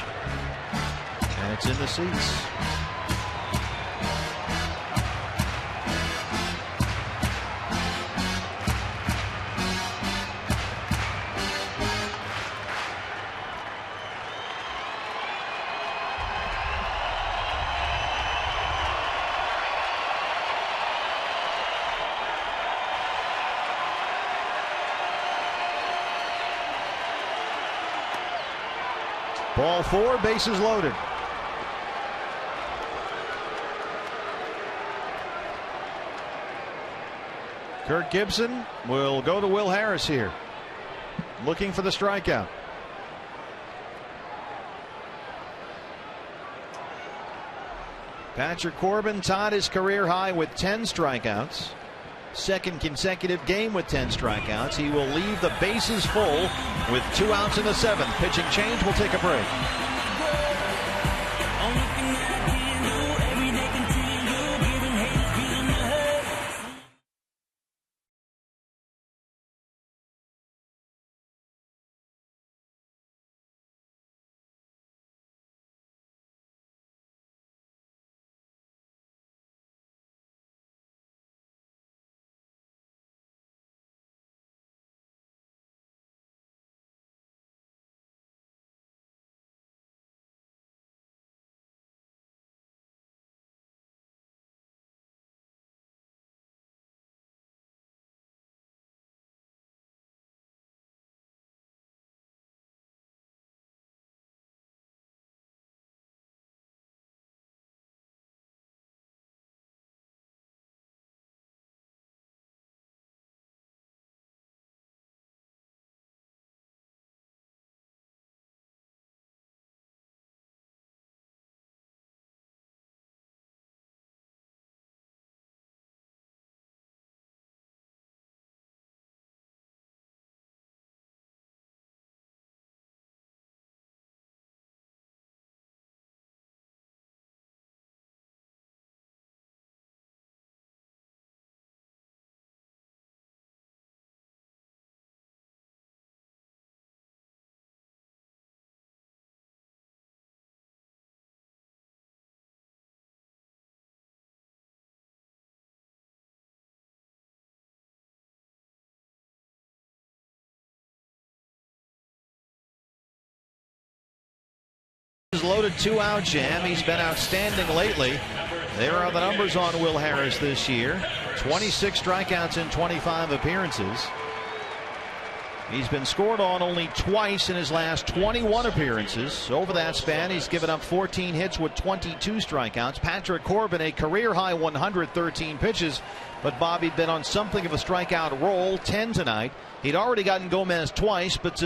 and it's in the seats. Ball 4, bases loaded. Kirk Gibson will go to Will Harris here, looking for the strikeout. Patrick Corbin tied his career high with 10 strikeouts. Second consecutive game with 10 strikeouts. He will leave the bases full with 2 outs in the 7th. Pitching change. We'll take a break. Loaded 2-out jam. He's been outstanding lately. There are the numbers on Will Harris this year. 26 strikeouts in 25 appearances. He's been scored on only twice in his last 21 appearances. Over that span, he's given up 14 hits with 22 strikeouts. Patrick Corbin, a career-high 113 pitches. But Bob, he'd been on something of a strikeout roll, 10 tonight. He'd already gotten Gomez twice, but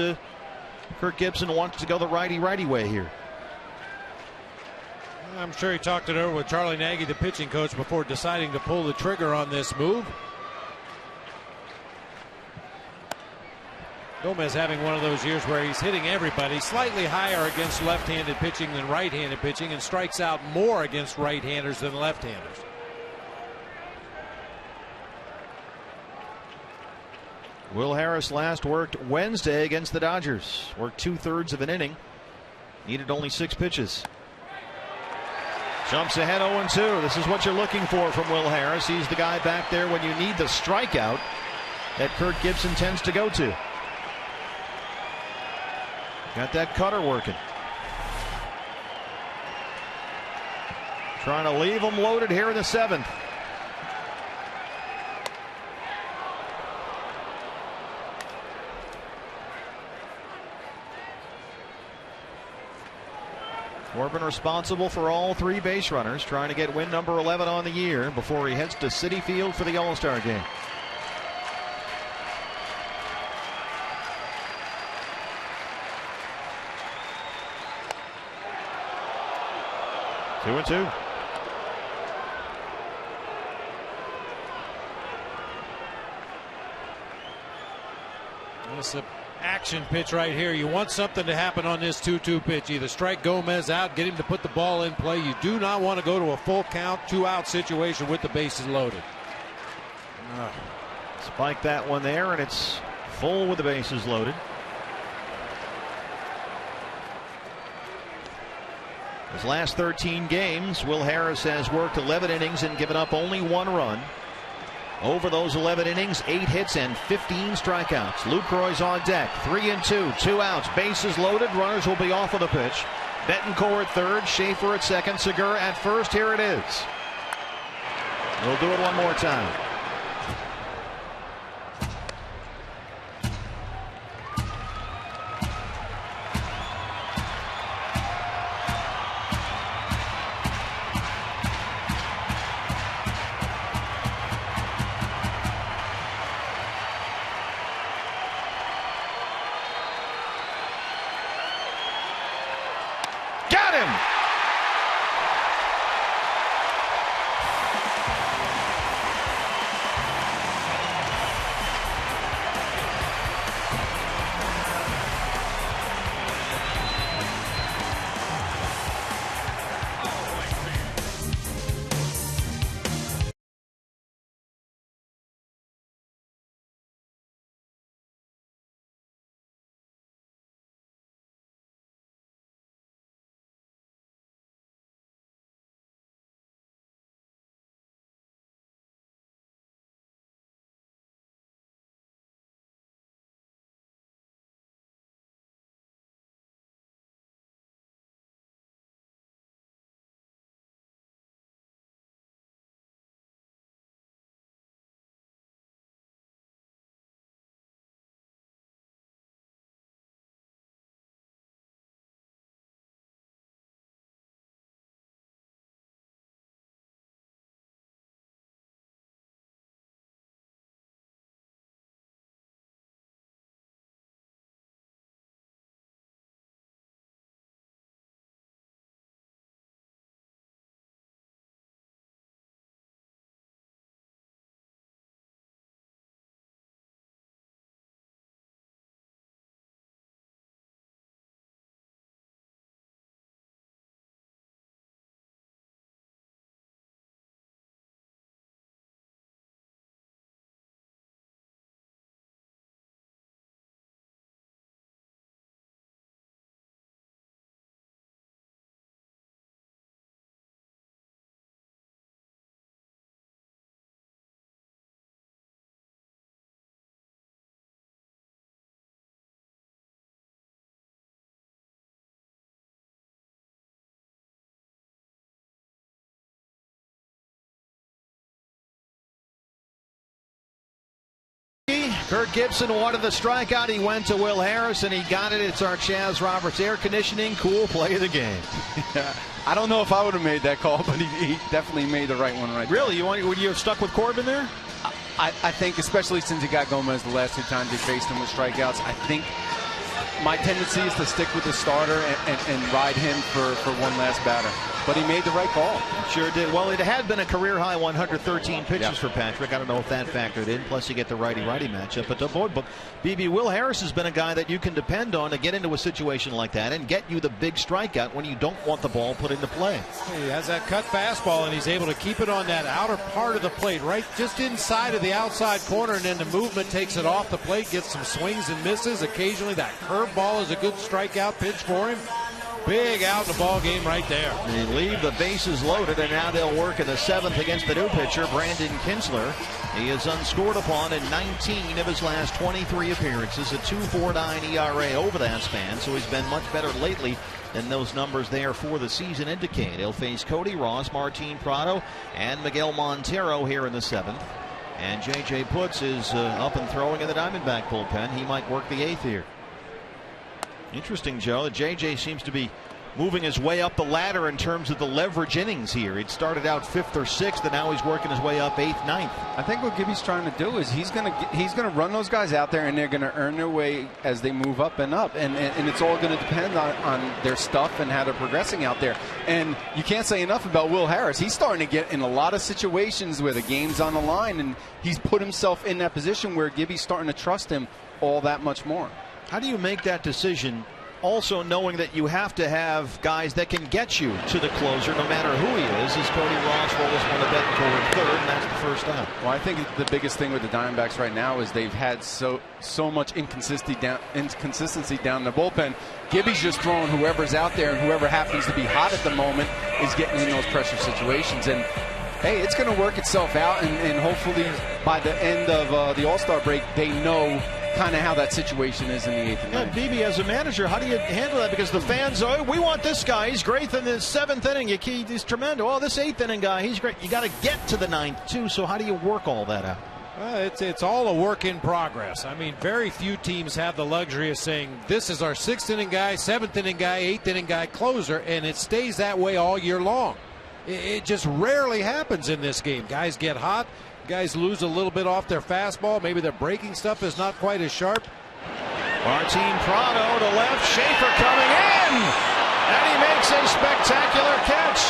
Kirk Gibson wants to go the righty-righty way here. I'm sure he talked it over with Charlie Nagy, the pitching coach, before deciding to pull the trigger on this move. Gomez having one of those years where he's hitting everybody slightly higher against left-handed pitching than right-handed pitching, and strikes out more against right-handers than left-handers. Will Harris last worked Wednesday against the Dodgers. Worked 2/3 of an inning. Needed only 6 pitches. Jumps ahead 0-2. This is what you're looking for from Will Harris. He's the guy back there when you need the strikeout that Kirk Gibson tends to go to. Got that cutter working. Trying to leave him loaded here in the 7th. Corbin responsible for all 3 base runners, trying to get win number 11 on the year before he heads to Citi Field for the All-Star game. Two and two. This is an action pitch right here. You want something to happen on this 2-2 pitch. Either strike Gomez out, get him to put the ball in play. You do not want to go to a full count, 2-out situation with the bases loaded. Spike that one there, and it's full with the bases loaded. His last 13 games, Will Harris has worked 11 innings and given up only 1 run. Over those 11 innings, 8 hits and 15 strikeouts. Lucroy's on deck. 3-2, 2 outs, bases loaded. Runners will be off of the pitch. Betancourt at third, Schaefer at second, Segura at first. Here it is. We'll do it one more time. hit him. Kirk Gibson wanted the strikeout. He went to Will Harris, and he got it. It's our Chaz Roberts air conditioning cool play of the game. Yeah, I don't know if I would have made that call, but he definitely made the right one right there. Really? Would you have stuck with Corbin there? I think, especially since he got Gomez the last 2 times he faced him with strikeouts, I think my tendency is to stick with the starter and ride him for one last batter. But he made the right call. Sure did. Well, it had been a career-high 113 pitches for Patrick. I don't know if that factored in. Plus, you get the righty-righty matchup. But BB, Will Harris has been a guy that you can depend on to get into a situation like that and get you the big strikeout when you don't want the ball put into play. He has that cut fastball, and he's able to keep it on that outer part of the plate, right just inside of the outside corner, and then the movement takes it off the plate, gets some swings and misses. Occasionally, that curveball is a good strikeout pitch for him. Big out in the ball game right there. They leave the bases loaded, and now they'll work in the 7th against the new pitcher, Brandon Kinsler. He is unscored upon in 19 of his last 23 appearances, a 2.49 ERA over that span, so he's been much better lately than those numbers there for the season indicate. He'll face Cody Ross, Martin Prado, and Miguel Montero here in the 7th. And J.J. Putz is up and throwing in the Diamondback bullpen. He might work the 8th here. Interesting, Joe, that J.J. seems to be moving his way up the ladder in terms of the leverage innings here. He'd started out 5th or 6th, and now he's working his way up 8th, 9th. I think what Gibby's trying to do is he's going to run those guys out there, and they're going to earn their way as they move up and up. And it's all going to depend on their stuff and how they're progressing out there. And you can't say enough about Will Harris. He's starting to get in a lot of situations where the game's on the line, and he's put himself in that position where Gibby's starting to trust him all that much more. How do you make that decision, also knowing that you have to have guys that can get you to the closer no matter who he is, as Cody Ross rolls one of Betancourt 3rd, and that's the first out? Well, I think the biggest thing with the Diamondbacks right now is they've had so much inconsistency down the bullpen. Gibby's just throwing whoever's out there, and whoever happens to be hot at the moment is getting in those pressure situations. And hey, it's going to work itself out, and hopefully by the end of the All-Star break, they know kind of how that situation is in the 8th and 9th. BB, as a manager, how do you handle that? Because the fans, we want this guy. He's great in the 7th inning. He's tremendous. Oh, this 8th inning guy, he's great. You got to get to the 9th, too. So how do you work all that out? It's all a work in progress. I mean, very few teams have the luxury of saying, this is our 6th inning guy, 7th inning guy, 8th inning guy, closer, and it stays that way all year long. It just rarely happens in this game. Guys get hot. Guys lose a little bit off their fastball. Maybe their breaking stuff is not quite as sharp. Martin Prado to left. Schaefer coming in. And he makes a spectacular catch.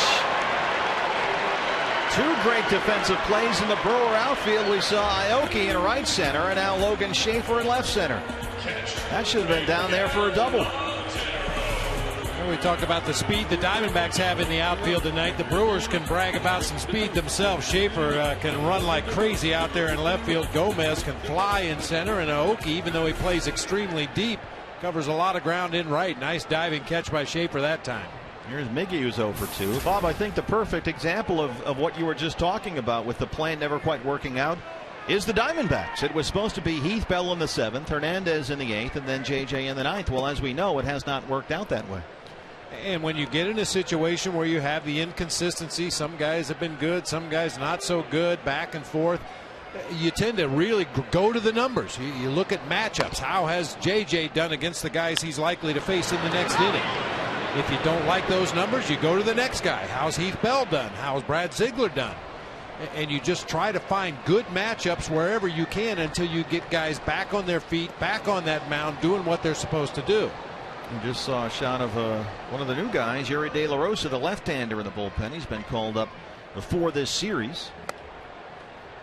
Two great defensive plays in the Brewer outfield. We saw Aoki in right center, and now Logan Schaefer in left center. That should have been down there for a double. Well, we talked about the speed the Diamondbacks have in the outfield tonight. The Brewers can brag about some speed themselves. Schaefer can run like crazy out there in left field. Gomez can fly in center, and Aoki, even though he plays extremely deep, covers a lot of ground in right. Nice diving catch by Schaefer that time. Here's Miggy, who's 0 for 2. Bob, I think the perfect example of what you were just talking about with the plan never quite working out is the Diamondbacks. It was supposed to be Heath Bell in the 7th, Hernandez in the 8th, and then JJ in the 9th. Well, as we know, it has not worked out that way. And when you get in a situation where you have the inconsistency, some guys have been good, some guys not so good, back and forth, you tend to really go to the numbers. You look at matchups. How has JJ done against the guys he's likely to face in the next inning? If you don't like those numbers, you go to the next guy. How's Heath Bell done? How's Brad Ziegler done? And you just try to find good matchups wherever you can until you get guys back on their feet, back on that mound, doing what they're supposed to do. We just saw a shot of one of the new guys, Yuri De La Rosa, the left-hander in the bullpen. He's been called up before this series.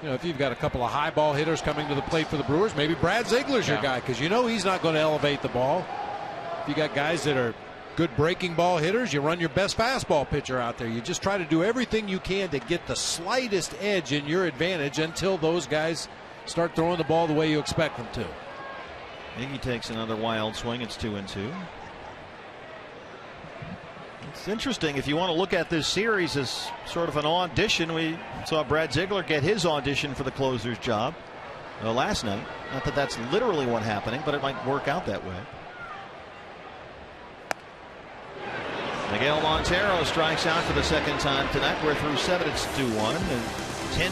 You know, if you've got a couple of high ball hitters coming to the plate for the Brewers, maybe Brad Ziegler's your guy, because you know he's not going to elevate the ball. If you got guys that are good breaking ball hitters, you run your best fastball pitcher out there. You just try to do everything you can to get the slightest edge in your advantage until those guys start throwing the ball the way you expect them to. Iggy takes another wild swing. It's 2-2. It's interesting if you want to look at this series as sort of an audition. We saw Brad Ziegler get his audition for the closer's job last night. Not that that's literally what happening, but it might work out that way. Miguel Montero strikes out for the second time tonight. We're through 7. It's 2-1. And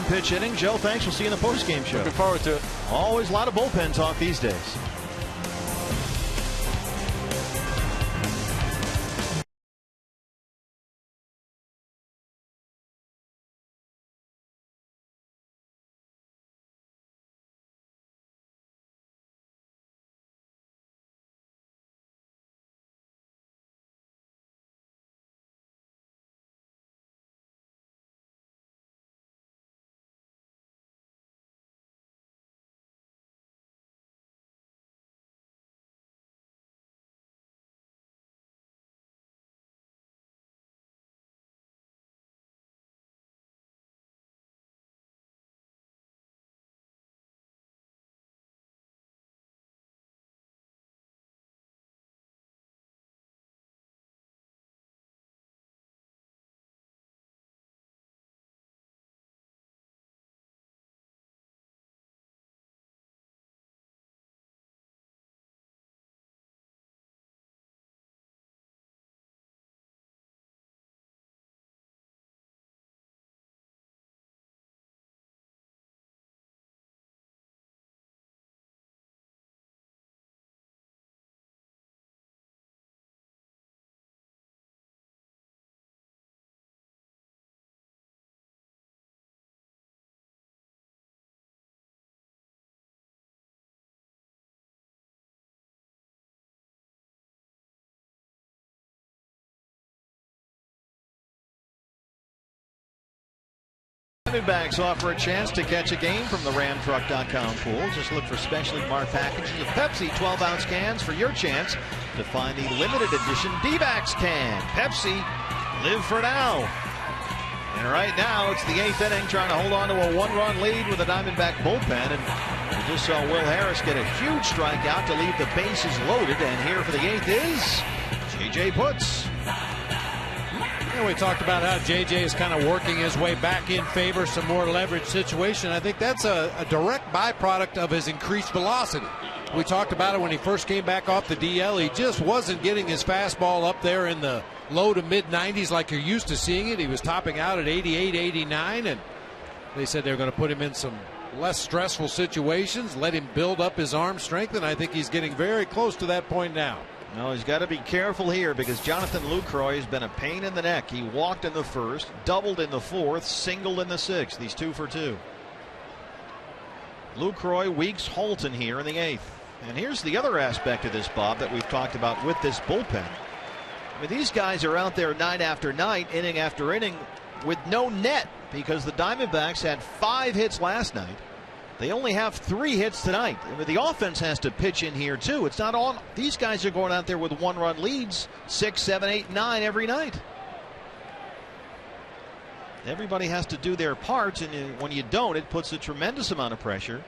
10-pitch inning. Joe, thanks. We'll see you in the postgame show. Looking forward to it. Always a lot of bullpen talk these days. Diamondbacks offer a chance to catch a game from the RamTruck.com pool. Just look for specially marked packages of Pepsi 12-ounce cans for your chance to find the limited edition D-backs can. Pepsi, live for now. And right now, it's the 8th inning, trying to hold on to a 1-run lead with the Diamondback bullpen. And we just saw Will Harris get a huge strikeout to leave the bases loaded. And here for the 8th is J.J. Putz. You know, we talked about how JJ is kind of working his way back in favor, some more leverage situation. I think that's a direct byproduct of his increased velocity. We talked about it when he first came back off the DL. He just wasn't getting his fastball up there in the low to mid 90s like you're used to seeing it. He was topping out at 88, 89, and they said they were going to put him in some less stressful situations, let him build up his arm strength, and I think he's getting very close to that point now. No, he's got to be careful here because Jonathan Lucroy has been a pain in the neck. He walked in the 1st, doubled in the 4th, singled in the 6th. He's 2 for 2. Lucroy, Weeks, Holton here in the 8th. And here's the other aspect of this, Bob, that we've talked about with this bullpen. I mean, these guys are out there night after night, inning after inning, with no net because the Diamondbacks had 5 hits last night. They only have 3 hits tonight. I mean, the offense has to pitch in here too. It's not all. These guys are going out there with 1-run leads, 6, 7, 8, 9 every night. Everybody has to do their parts, and when you don't, it puts a tremendous amount of pressure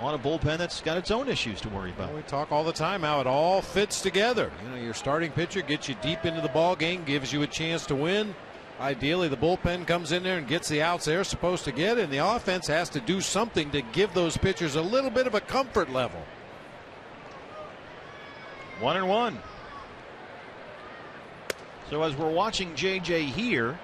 on a bullpen that's got its own issues to worry about. We talk all the time how it all fits together. You know, your starting pitcher gets you deep into the ball game, gives you a chance to win. Ideally, the bullpen comes in there and gets the outs they're supposed to get, and the offense has to do something to give those pitchers a little bit of a comfort level. 1-1. So as we're watching JJ here,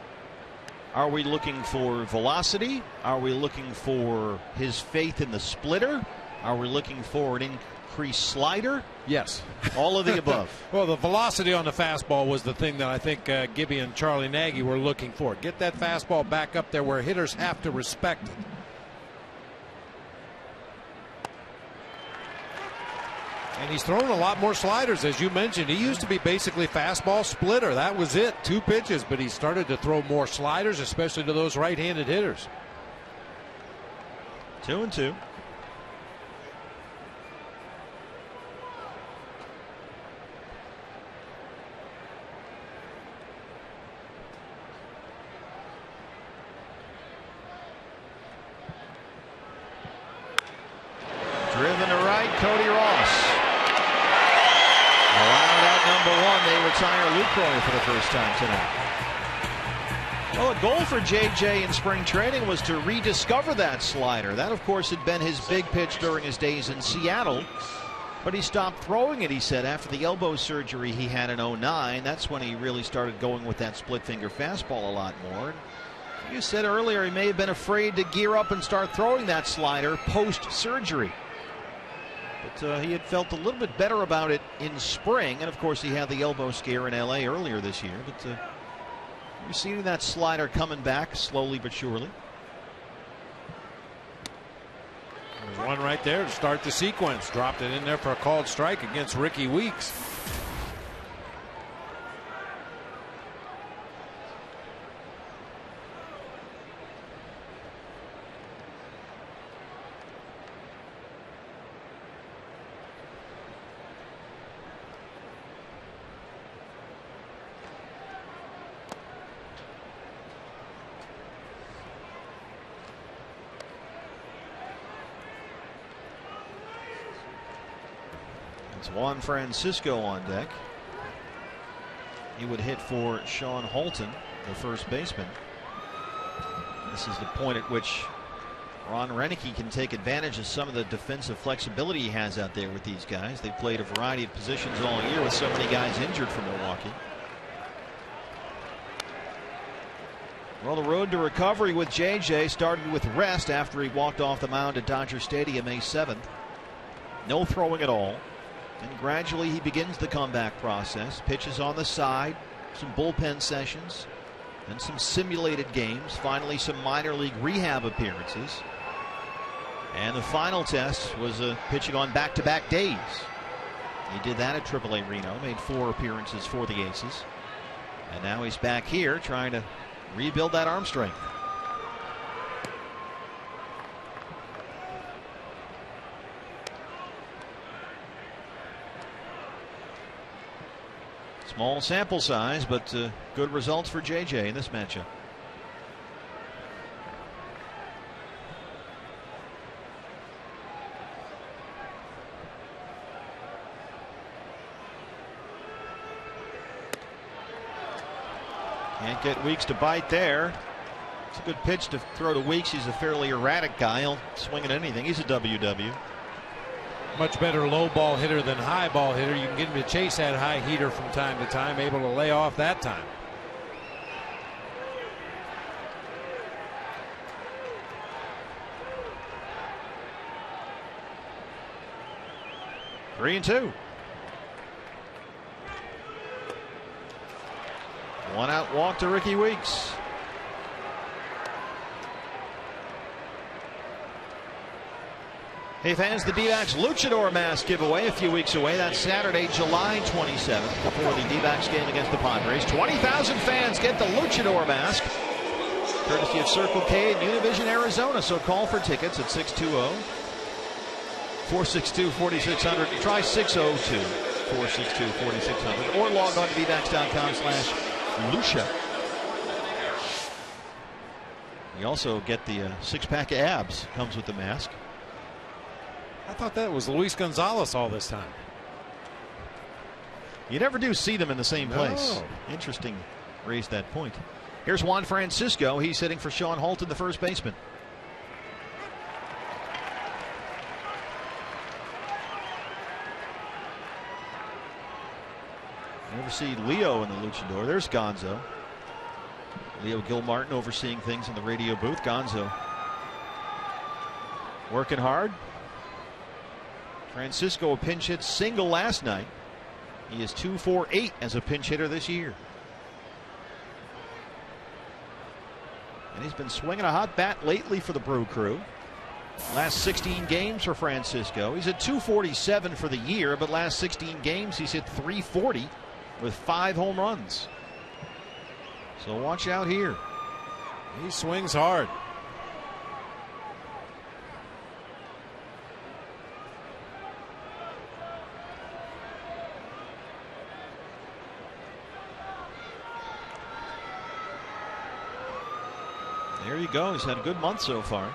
are we looking for velocity? Are we looking for his faith in the splitter? Are we looking for an increased slider? Yes. All of the above. Well, the velocity on the fastball was the thing that I think Gibby and Charlie Nagy were looking for. Get that fastball back up there where hitters have to respect it. And he's thrown a lot more sliders, as you mentioned. He used to be basically fastball splitter. That was it, 2 pitches, but he started to throw more sliders, especially to those right-handed hitters. 2-2. Driven to right, Cody Ross. Allowed out number 1. They retire Lucroy for the first time tonight. Well, a goal for JJ in spring training was to rediscover that slider. That, of course, had been his big pitch during his days in Seattle. But he stopped throwing it, he said, after the elbow surgery he had in 2009. That's when he really started going with that split finger fastball a lot more. You said earlier he may have been afraid to gear up and start throwing that slider post-surgery. But he had felt a little bit better about it in spring. And, of course, he had the elbow scare in L.A. earlier this year. But you're seeing that slider coming back slowly but surely. There's one right there to start the sequence. Dropped it in there for a called strike against Ricky Weeks. It's Juan Francisco on deck. He would hit for Sean Holton, the first baseman. This is the point at which Ron Renicky can take advantage of some of the defensive flexibility he has out there with these guys. They've played a variety of positions all year with so many guys injured for Milwaukee. Well, the road to recovery with JJ started with rest after he walked off the mound at Dodger Stadium May 7th. No throwing at all. And gradually he begins the comeback process. Pitches on the side, some bullpen sessions, and some simulated games. Finally, some minor league rehab appearances. And the final test was pitching on back-to-back days. He did that at AAA Reno, made 4 appearances for the Aces. And now he's back here trying to rebuild that arm strength. Small sample size, but good results for JJ in this matchup. Can't get Weeks to bite there. It's a good pitch to throw to Weeks. He's a fairly erratic guy. He'll swing at anything. He's a WW. Much better low ball hitter than high ball hitter. You can get him to chase that high heater from time to time, able to lay off that time. Three and two. One out walk to Ricky Weeks. Hey fans, the D-backs Luchador mask giveaway a few weeks away. That's Saturday, July 27th, before the D-backs game against the Padres. 20,000 fans get the Luchador mask, courtesy of Circle K in Univision, Arizona. So call for tickets at 620-462-4600. Try 602-462-4600, or log on to dbacks.com/Lucha. You also get the six-pack of abs. Comes with the mask. I thought that was Luis Gonzalez all this time. You never do see them in the same place. Interesting. Raised that point. Here's Juan Francisco. He's hitting for Sean Holton, the first baseman. Never see Leo in the Luchador. There's Gonzo. Leo Gilmartin overseeing things in the radio booth. Gonzo working hard. Francisco a pinch hit single last night. He is 2 for 8 as a pinch hitter this year. And he's been swinging a hot bat lately for the Brew Crew. Last 16 games for Francisco. He's at 247 for the year, but last 16 games he's hit 340 with 5 home runs. So watch out here. He swings hard. There you go. He's had a good month so far.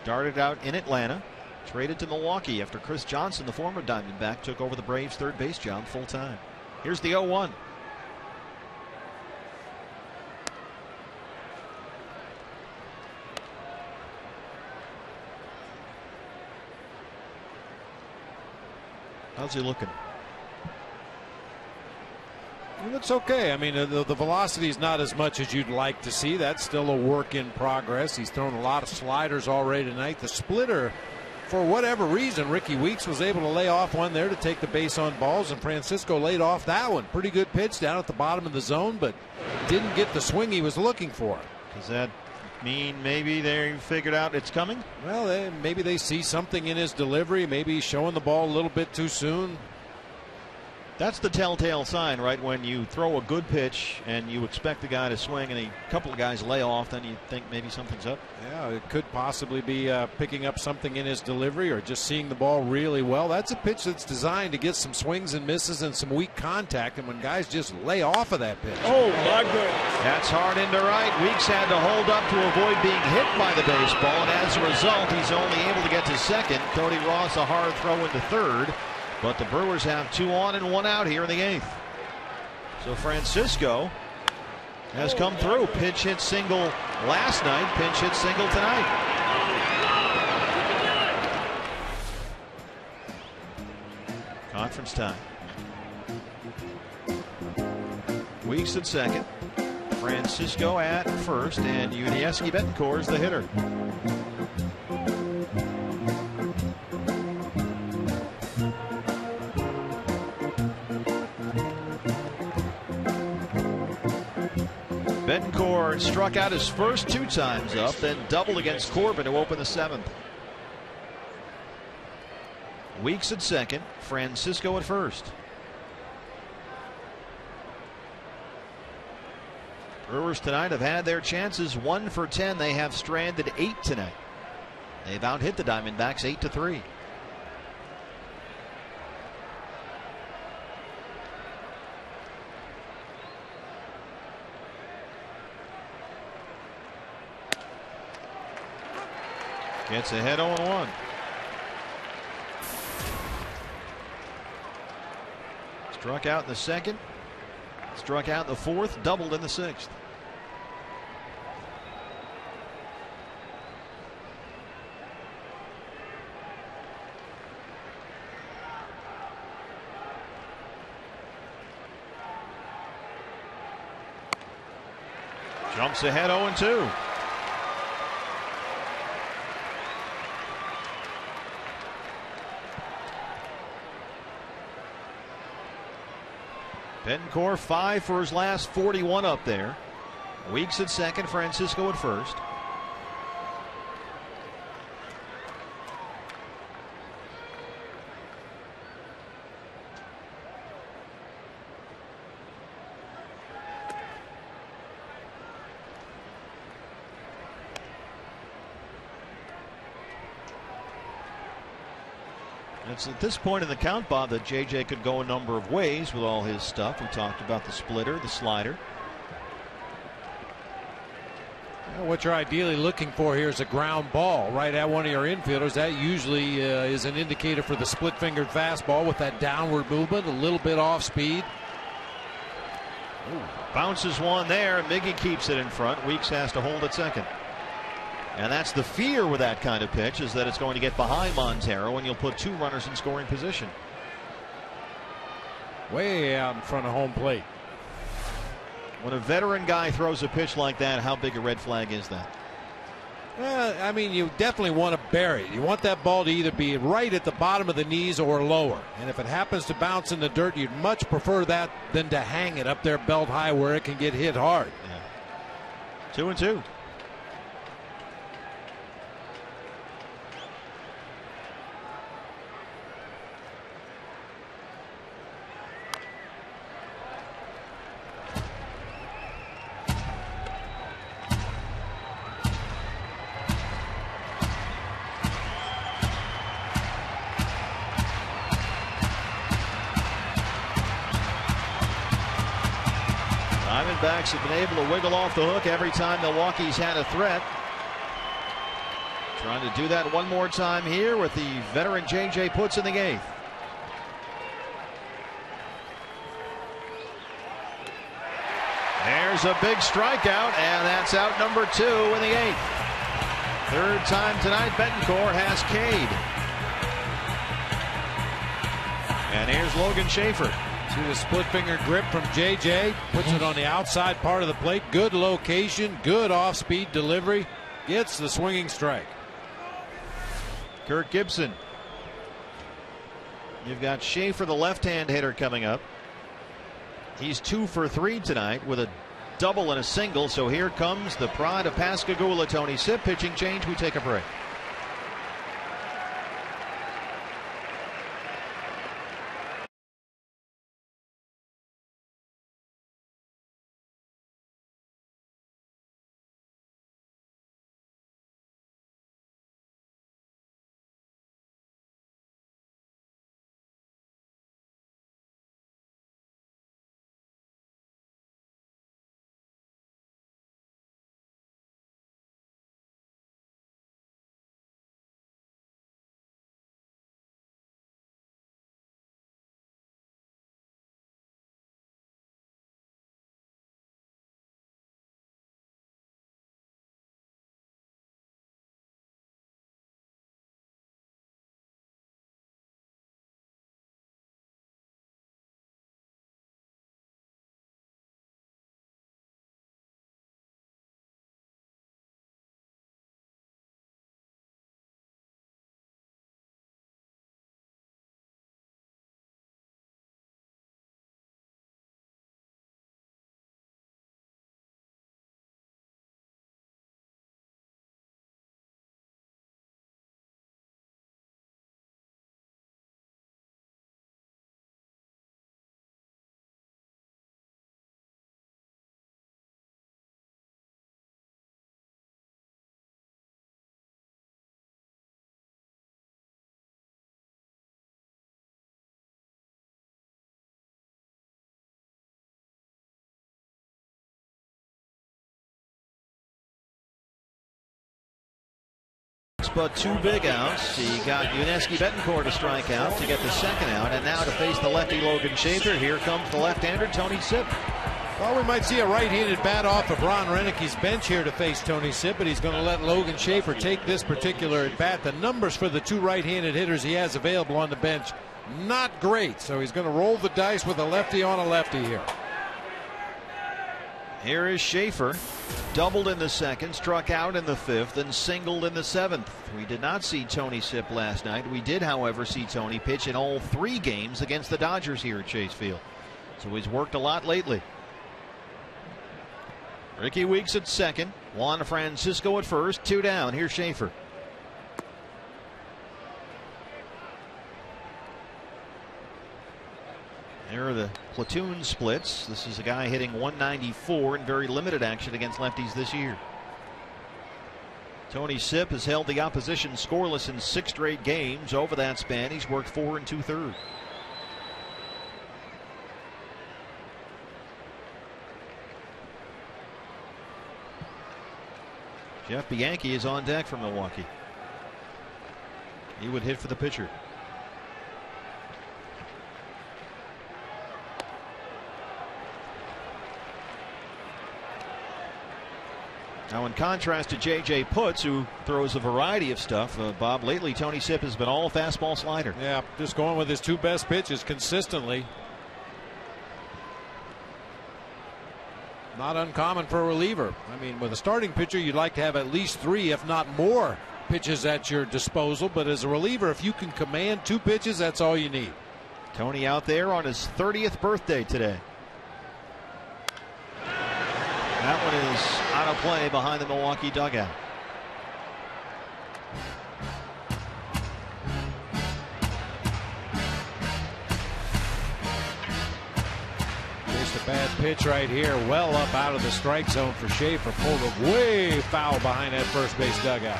Started out in Atlanta, traded to Milwaukee after Chris Johnson, the former Diamondback, took over the Braves' third base job full time. Here's the 0-1. How's he looking? He looks okay. I mean, the velocity is not as much as you'd like to see. That's still a work in progress. He's thrown a lot of sliders already tonight. The splitter, for whatever reason, Ricky Weeks was able to lay off one there to take the base on balls, and Francisco laid off that one. Pretty good pitch down at the bottom of the zone, but didn't get the swing he was looking for. Does that mean maybe they figured out it's coming? Well, maybe they see something in his delivery. Maybe he's showing the ball a little bit too soon. That's the telltale sign, right? When you throw a good pitch and you expect the guy to swing and a couple of guys lay off, then you think maybe something's up. Yeah, it could possibly be picking up something in his delivery or just seeing the ball really well. That's a pitch that's designed to get some swings and misses and some weak contact, and when guys just lay off of that pitch. Oh, my goodness. That's hard into right. Weeks had to hold up to avoid being hit by the baseball, and as a result, he's only able to get to second. Cody Ross a hard throw into third. But the Brewers have 2 on and 1 out here in the 8th. So Francisco has come through. Pinch hit single last night, pinch hit single tonight. Conference time. Weeks at second. Francisco at first, and Yuniesky Betancourt is the hitter. Betancourt struck out his first 2 times up, then doubled against Corbin to open the 7th. Weeks at second, Francisco at first. Brewers tonight have had their chances. 1 for 10. They have stranded 8 tonight. They've out-hit the Diamondbacks 8-3. Gets ahead 0-1. Struck out in the 2nd. Struck out in the 4th. Doubled in the 6th. Jumps ahead 0-2. Betancourt 5 for his last 41 up there. Weeks at second, Francisco at first. It's at this point in the count, Bob, that JJ could go a number of ways with all his stuff. We talked about the splitter, the slider. Well, what you're ideally looking for here is a ground ball right at one of your infielders. That usually is an indicator for the split-fingered fastball with that downward movement, a little bit off speed. Ooh, bounces one there. Miggy keeps it in front. Weeks has to hold at second. And that's the fear with that kind of pitch, is that it's going to get behind Montero and you'll put two runners in scoring position. Way out in front of home plate. When a veteran guy throws a pitch like that, how big a red flag is that? Well, I mean, you definitely want to bury it. You want that ball to either be right at the bottom of the knees or lower. And if it happens to bounce in the dirt, you'd much prefer that than to hang it up there belt high where it can get hit hard. Yeah. 2-2. Diamondbacks have been able to wiggle off the hook every time Milwaukee's had a threat. Trying to do that one more time here with the veteran JJ Puts in the eighth. There's a big strikeout, and that's out number 2 in the eighth. Third time tonight, Betancourt has K'd. And here's Logan Schaefer. See the split finger grip from JJ. Puts it on the outside part of the plate. Good location, good off-speed delivery. Gets the swinging strike. Kirk Gibson. You've got Schaefer, the left-hand hitter, coming up. He's 2 for 3 tonight with a double and a single. So here comes the pride of Pascagoula, Tony Sipp. Pitching change. We take a break. But 2 big outs. He got Yuniesky Betancourt to strike out to get the second out, and now to face the lefty Logan Schaefer. Here comes the left-hander Tony Sipp. Well, we might see a right-handed bat off of Ron Renicke's bench here to face Tony Sipp, but he's going to let Logan Schaefer take this particular at bat. The numbers for the 2 right-handed hitters he has available on the bench, not great. So he's going to roll the dice with a lefty on a lefty here. Here is Schaefer. Doubled in the second, struck out in the fifth, and singled in the seventh. We did not see Tony Sipp last night. We did, however, see Tony pitch in all 3 games against the Dodgers here at Chase Field. So he's worked a lot lately. Ricky Weeks at second. Juan Francisco at first. 2 down. Here's Schaefer. There are the platoon splits. This is a guy hitting 194 in very limited action against lefties this year. Tony Sipp has held the opposition scoreless in 6 straight games. Over that span, he's worked 4 2/3. Jeff Bianchi is on deck for Milwaukee. He would hit for the pitcher. Now, in contrast to J.J. Putz, who throws a variety of stuff, Bob, lately Tony Sipp has been all fastball slider. Yeah, just going with his 2 best pitches consistently. Not uncommon for a reliever. I mean, with a starting pitcher, you'd like to have at least 3, if not more, pitches at your disposal. But as a reliever, if you can command 2 pitches, that's all you need. Tony out there on his 30th birthday today. That one is out of play behind the Milwaukee dugout. Just a bad pitch right here, well up out of the strike zone for Schaefer. Pulled it way foul behind that first base dugout.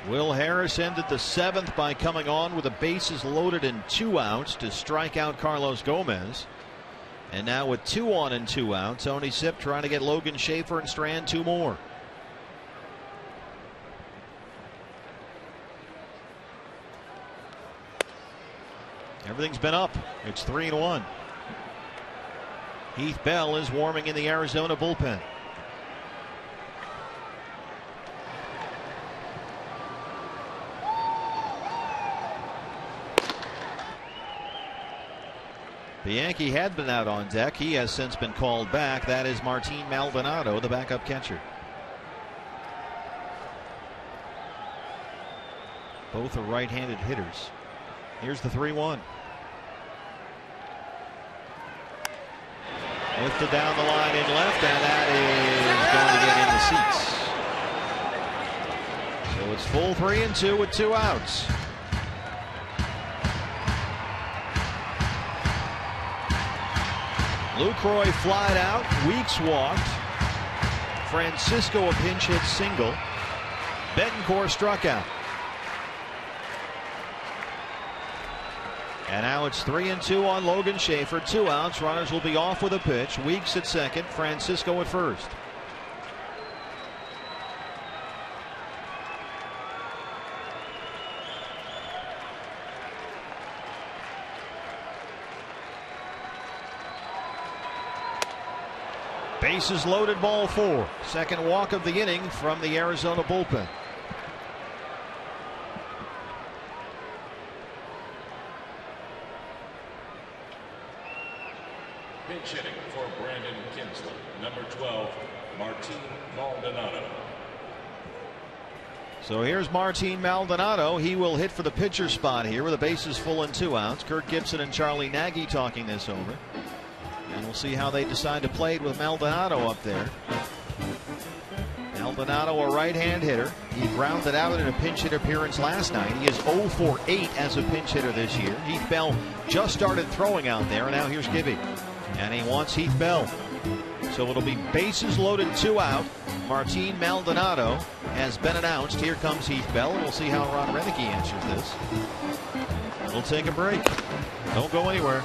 Will Harris ended the 7th by coming on with the bases loaded and 2 outs to strike out Carlos Gomez. And now with 2 on and 2 out, Tony Sipp trying to get Logan Schaefer and strand 2 more. Everything's been up. It's 3-1. Heath Bell is warming in the Arizona bullpen. Bianchi had been out on deck. He has since been called back. That is Martin Maldonado, the backup catcher. Both are right-handed hitters. Here's the 3-1. Lifted down the line in left, and that is going to get in the seats. So it's full 3-2 with 2 outs. Lucroy flied out. Weeks walked. Francisco a pinch hit single. Betancourt struck out. And now it's 3-2 on Logan Schaefer. 2 outs. Runners will be off with a pitch. Weeks at second. Francisco at first. Bases loaded, ball 4. Second walk of the inning from the Arizona bullpen. Pinch hitting for Brandon Kinsley, number 12, Martin Maldonado. So here's Martin Maldonado. He will hit for the pitcher spot here with the bases full and 2 outs. Kirk Gibson and Charlie Nagy talking this over. And we'll see how they decide to play it with Maldonado up there. Maldonado, a right-hand hitter. He grounded out in a pinch hit appearance last night. He is 0 for 8 as a pinch hitter this year. Heath Bell just started throwing out there, and now here's Gibby. And he wants Heath Bell. So it'll be bases loaded, 2 out. Martin Maldonado has been announced. Here comes Heath Bell, and we'll see how Ron Renicky answers this. We'll take a break. Don't go anywhere.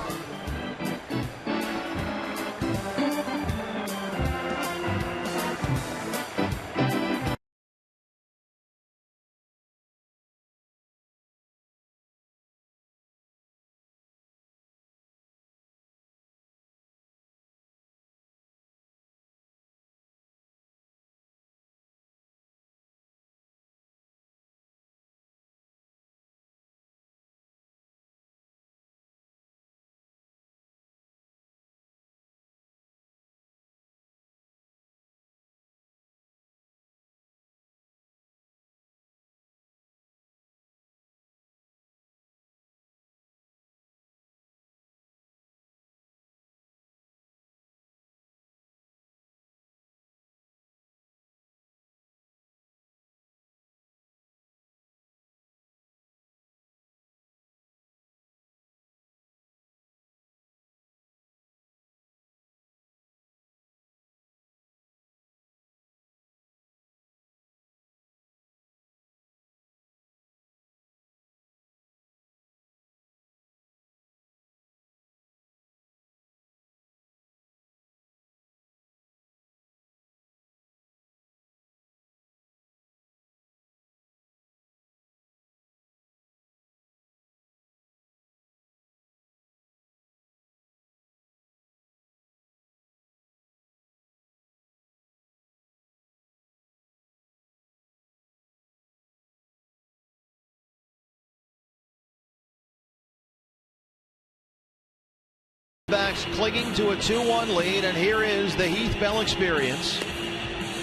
Diamondbacks clinging to a 2-1 lead, and here is the Heath Bell experience.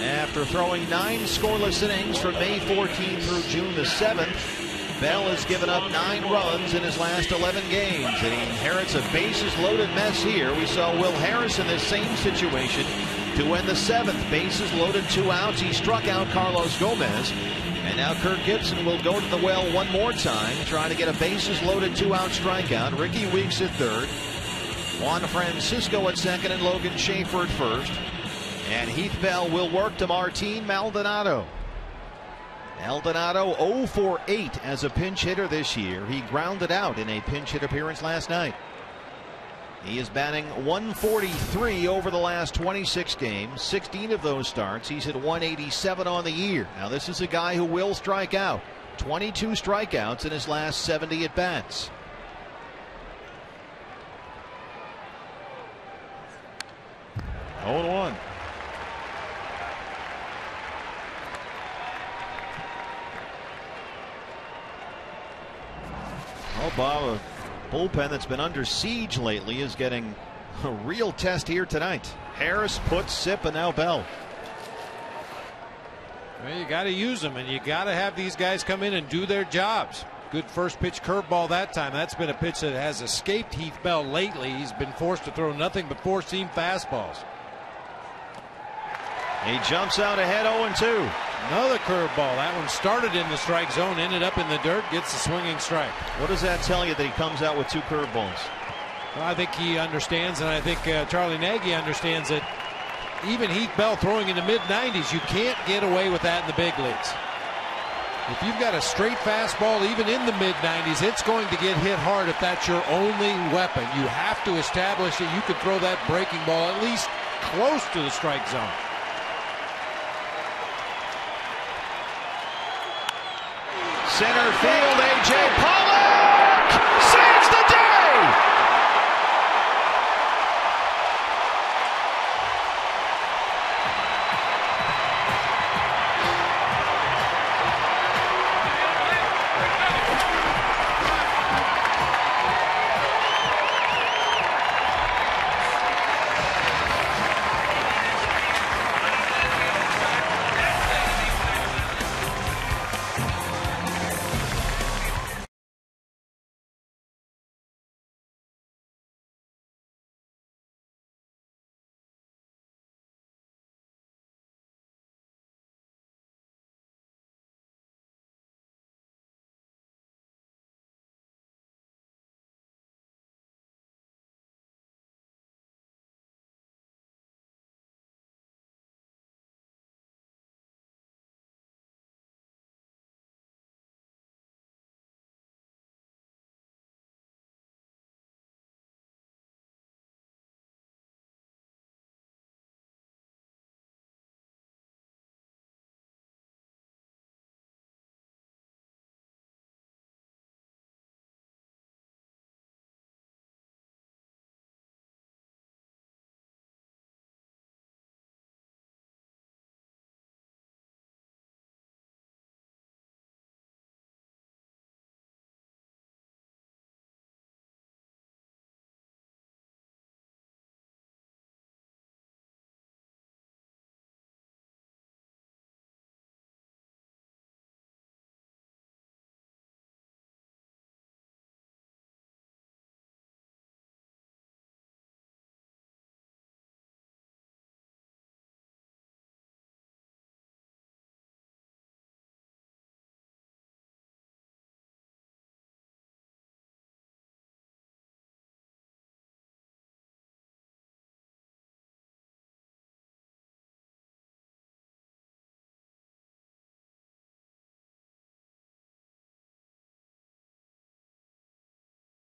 After throwing 9 scoreless innings from May 14th through June the 7th, Bell has given up 9 runs in his last 11 games, and he inherits a bases-loaded mess here. We saw Will Harris in this same situation to end the 7th. Bases loaded, 2 outs. He struck out Carlos Gomez. And now Kirk Gibson will go to the well one more time, trying to get a bases-loaded 2-out strikeout. Ricky Weeks at third. Juan Francisco at second, and Logan Schaefer at first. And Heath Bell will work to Martin Maldonado. Maldonado 0 for 8 as a pinch hitter this year. He grounded out in a pinch hit appearance last night. He is batting 143 over the last 26 games. 16 of those starts. He's hit 187 on the year. Now, this is a guy who will strike out. 22 strikeouts in his last 70 at-bats. Oh, 1. Oh, Bob, a bullpen that's been under siege lately is getting a real test here tonight. Harris, Putz, Sip, and now Bell. Well, you got to use them, and you got to have these guys come in and do their jobs. Good first pitch curveball that time. That's been a pitch that has escaped Heath Bell lately. He's been forced to throw nothing but 4-seam fastballs. He jumps out ahead 0-2. Another curveball. That one started in the strike zone, ended up in the dirt, gets the swinging strike. What does that tell you that he comes out with 2 curveballs? Well, I think he understands, and I think Charlie Nagy understands that even Heath Bell throwing in the mid-90s, you can't get away with that in the big leagues. If you've got a straight fastball, even in the mid-90s, it's going to get hit hard if that's your only weapon. You have to establish that you can throw that breaking ball at least close to the strike zone. Center field, A.J. Pollock saves the day!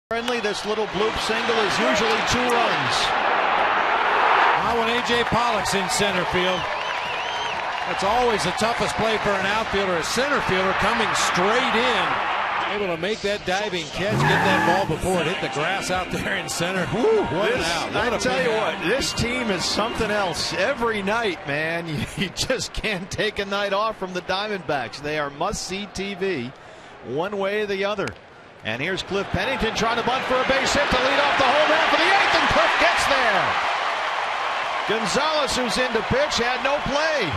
Friendly, this little bloop single is usually 2 runs. Now when A.J. Pollock's in center field, that's always the toughest play for an outfielder. A center fielder coming straight in, able to make that diving catch, get that ball before it hit the grass out there in center. Whew, what an out. I tell you what, this team is something else every night, man. You just can't take a night off from the Diamondbacks. They are must-see TV one way or the other. And here's Cliff Pennington trying to bunt for a base hit to lead off the home half of the 8th, and Cliff gets there. Gonzalez, who's in to pitch, had no play.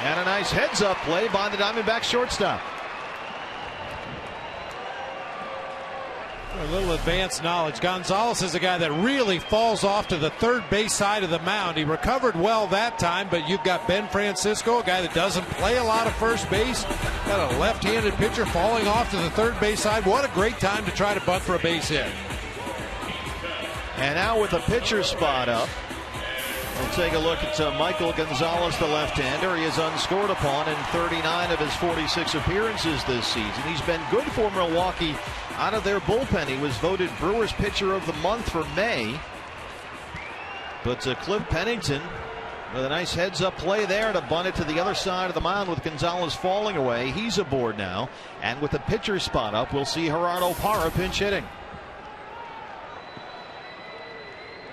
And a nice heads-up play by the Diamondbacks shortstop. A little advanced knowledge. Gonzalez is a guy that really falls off to the third base side of the mound. He recovered well that time, but you've got Ben Francisco, a guy that doesn't play a lot of first base. Got a left-handed pitcher falling off to the third base side. What a great time to try to bunt for a base hit. And now with the pitcher spot up, we'll take a look at Michael Gonzalez, the left-hander. He is unscored upon in 39 of his 46 appearances this season. He's been good for Milwaukee out of their bullpen. He was voted Brewers Pitcher of the Month for May. But Cliff Pennington with a nice heads-up play there to bunt it to the other side of the mound with Gonzalez falling away. He's aboard now. And with the pitcher spot up, we'll see Gerardo Parra pinch hitting.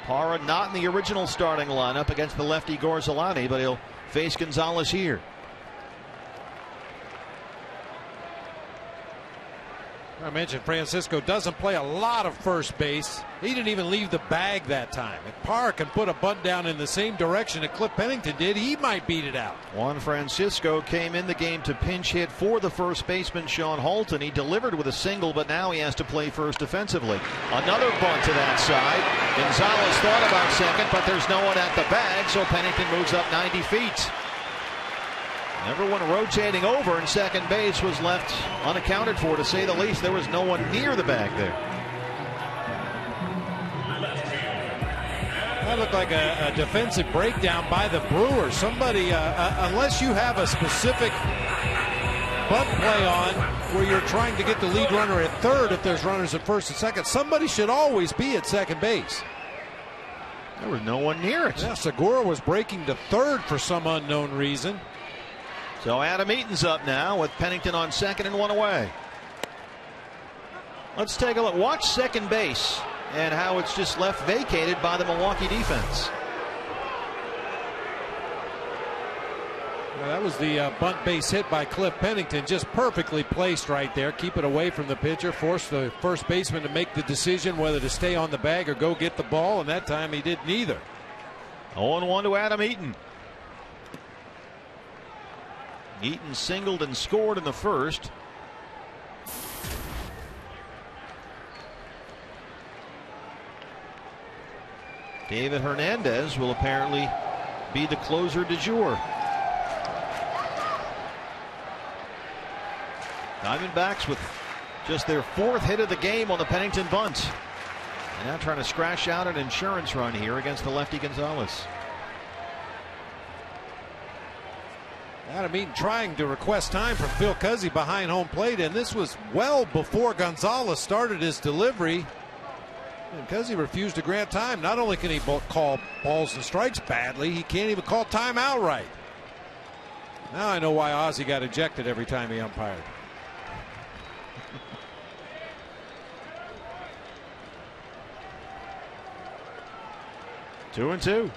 Parra not in the original starting lineup against the lefty Gorzolani, but he'll face Gonzalez here. I mentioned Francisco doesn't play a lot of first base. He didn't even leave the bag that time. If Parra can put a bunt down in the same direction that Cliff Pennington did, he might beat it out. Juan Francisco came in the game to pinch hit for the first baseman Sean Holton. He delivered with a single, but now he has to play first defensively. Another bunt to that side. Gonzalez thought about second, but there's no one at the bag, so Pennington moves up 90 feet. Everyone rotating over, and second base was left unaccounted for, to say the least. There was no one near the bag there. That looked like a defensive breakdown by the Brewers. Somebody, unless you have a specific bunt play on where you're trying to get the lead runner at third if there's runners at first and second, somebody should always be at second base. There was no one near it. Yeah, Segura was breaking to third for some unknown reason. So Adam Eaton's up now with Pennington on second and one away. Let's take a look. Watch second base and how it's just left vacated by the Milwaukee defense. Well, that was the bunt base hit by Cliff Pennington, just perfectly placed right there. Keep it away from the pitcher, force the first baseman to make the decision whether to stay on the bag or go get the ball, and that time he did neither. 0-1 to Adam Eaton. Eaton singled and scored in the first. David Hernandez will apparently be the closer du jour. Diamondbacks with just their fourth hit of the game on the Pennington bunt. And now trying to scratch out an insurance run here against the lefty Gonzalez. Adam Eaton trying to request time from Phil Cuzzy behind home plate, and this was well before Gonzalez started his delivery. And Cuzzy refused to grant time. Not only can he call balls and strikes badly, he can't even call time outright. Now I know why Ozzie got ejected every time he umpired. Two and two.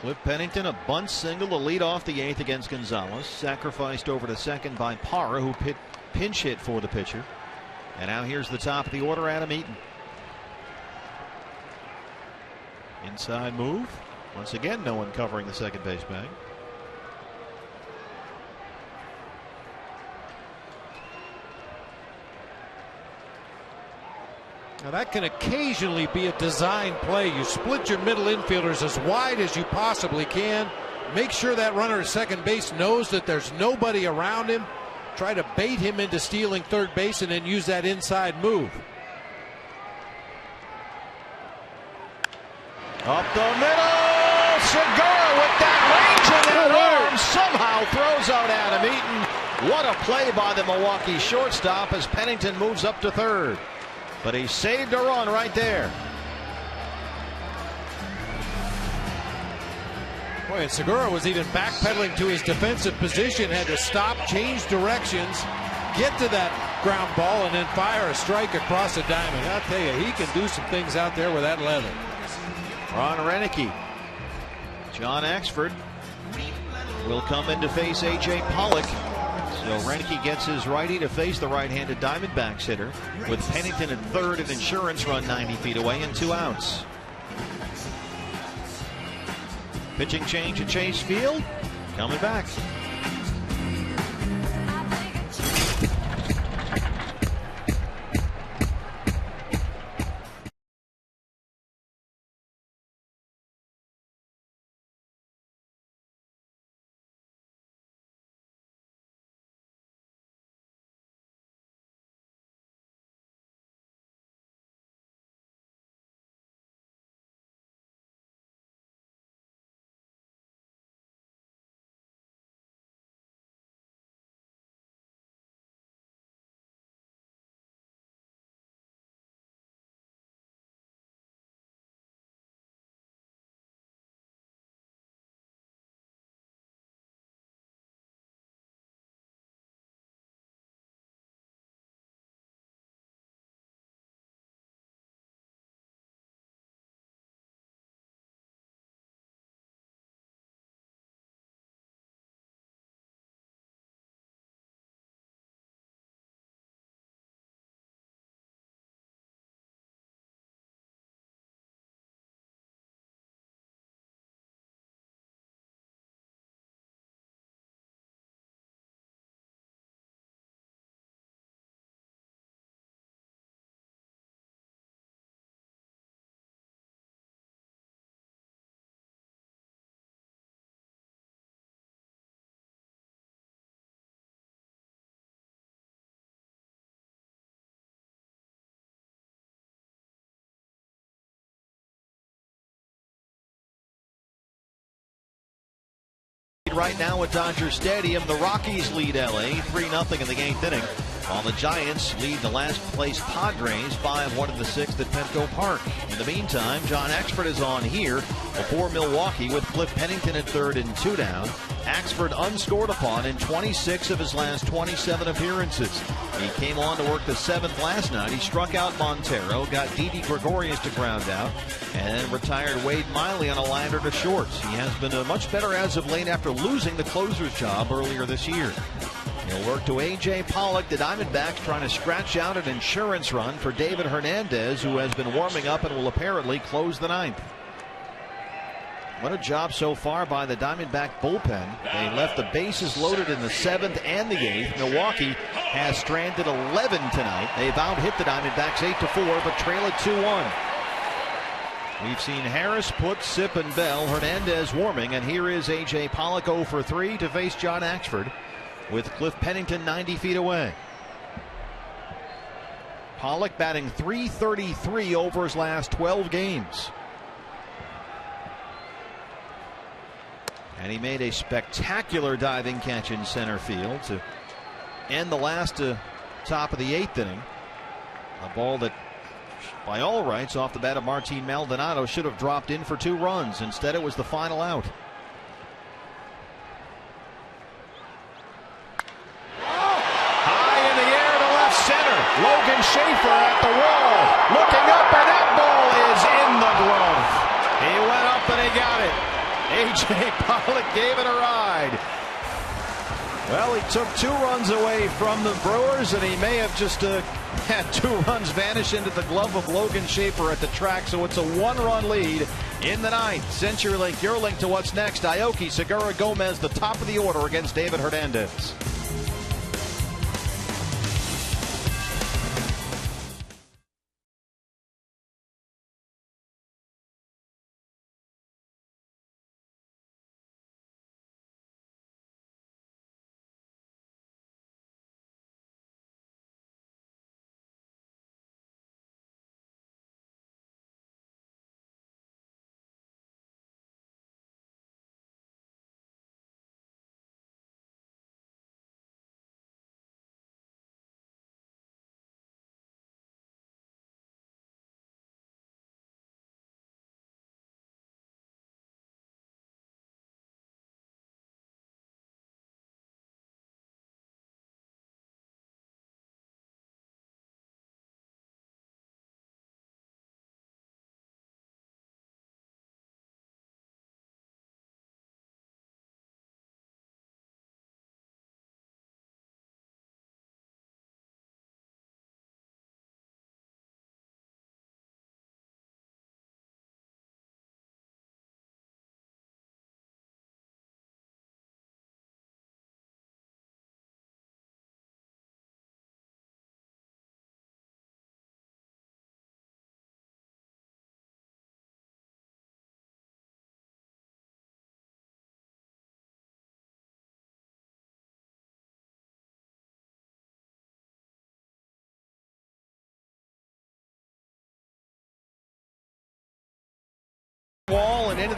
Cliff Pennington, a bunt single to lead off the eighth against Gonzalez. Sacrificed over to second by Parra, who pinch hit for the pitcher. And now here's the top of the order, Adam Eaton. Inside move. Once again, no one covering the second base bag. Now that can occasionally be a design play. You split your middle infielders as wide as you possibly can. Make sure that runner at second base knows that there's nobody around him. Try to bait him into stealing third base and then use that inside move. Up the middle, Segura with that range in that arm somehow throws out Adam Eaton. What a play by the Milwaukee shortstop as Pennington moves up to third. But he saved a run right there. Boy, and Segura was even backpedaling to his defensive position, had to stop, change directions, get to that ground ball, and then fire a strike across the diamond. I'll tell you, he can do some things out there with that leather. Ron Renicky. John Axford will come in to face A.J. Pollock. So Reinke gets his righty to face the right-handed Diamondbacks hitter, with Pennington at third and Insurance run 90 feet away and 2 outs. Pitching change at Chase Field. Coming back. Right now at Dodger Stadium, the Rockies lead LA 3-0 in the 8th inning, while the Giants lead the last place Padres 5-1 in the 6th at Petco Park. In the meantime, John Axford is on here before Milwaukee with Cliff Pennington at third and 2 down. Axford unscored upon in 26 of his last 27 appearances. He came on to work the 7th last night. He struck out Montero, got Didi Gregorius to ground out, and retired Wade Miley on a liner to shorts. He has been much better as of late after losing the closer's job earlier this year. He'll work to A.J. Pollock. The Diamondbacks trying to scratch out an insurance run for David Hernandez, who has been warming up and will apparently close the 9th. What a job so far by the Diamondback bullpen. They left the bases loaded in the 7th and the 8th. Milwaukee has stranded 11 tonight. They've out-hit the Diamondbacks 8-4, but trail it 2-1. We've seen Harris, Put, Sip, and Bell. Hernandez warming, and here is A.J. Pollock 0 for 3 to face John Axford, with Cliff Pennington 90 feet away. Pollock batting .333 over his last 12 games. And he made a spectacular diving catch in center field to end the last top of the 8th inning. A ball that, by all rights, off the bat of Martin Maldonado, should have dropped in for 2 runs. Instead, it was the final out. High in the air to left center. Logan Schaefer at the wall, looking up, and that ball is in the glove. He went up and he got it. A.J. Pollock gave it a ride. Well, he took 2 runs away from the Brewers, and he may have just had 2 runs vanish into the glove of Logan Schaefer at the track, so it's a 1-run lead in the 9th. CenturyLink, your link to what's next. Aoki, Segura, Gomez, the top of the order against David Hernandez.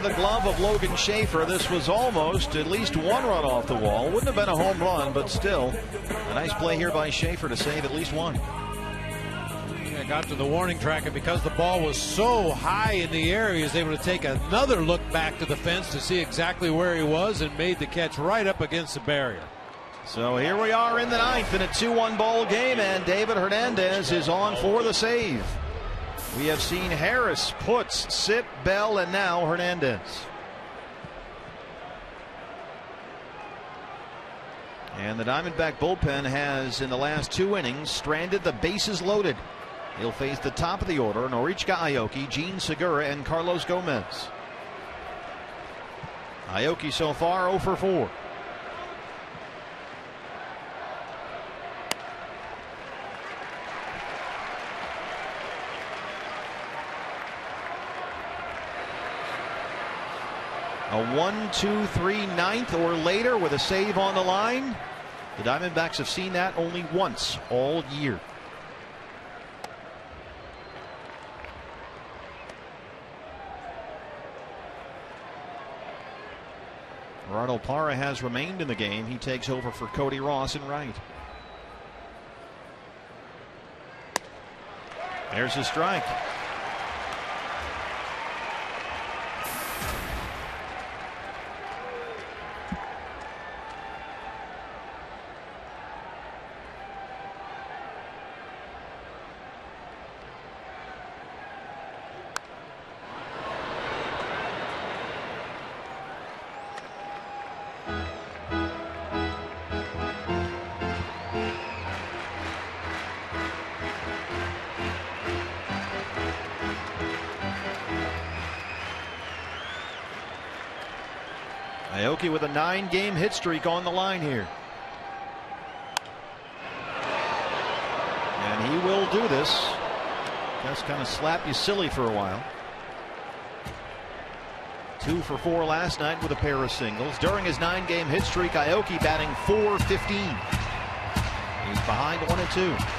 the glove of Logan Schaefer. This was almost at least one run off the wall. Wouldn't have been a home run, but still a nice play here by Schaefer to save at least one. Yeah, got to the warning track, and because the ball was so high in the air, he was able to take another look back to the fence to see exactly where he was and made the catch right up against the barrier. So here we are in the ninth in a 2-1 ball game, and David Hernandez is on for the save. We have seen Harris, Putz, Sitt, Bell, and now Hernandez. And the Diamondback bullpen has, in the last 2 innings, stranded the bases loaded. He'll face the top of the order: Norichika Aoki, Gene Segura, and Carlos Gomez. Aoki so far 0 for 4. A 1-2-3 ninth or later with a save on the line. The Diamondbacks have seen that only once all year. Gerardo Parra has remained in the game. He takes over for Cody Ross in right. There's a strike. Aoki with a 9-game hit streak on the line here. And he will do this. Just kind of slap you silly for a while. 2 for 4 last night with a pair of singles. During his 9-game hit streak, Aoki batting .415. He's behind 1-2.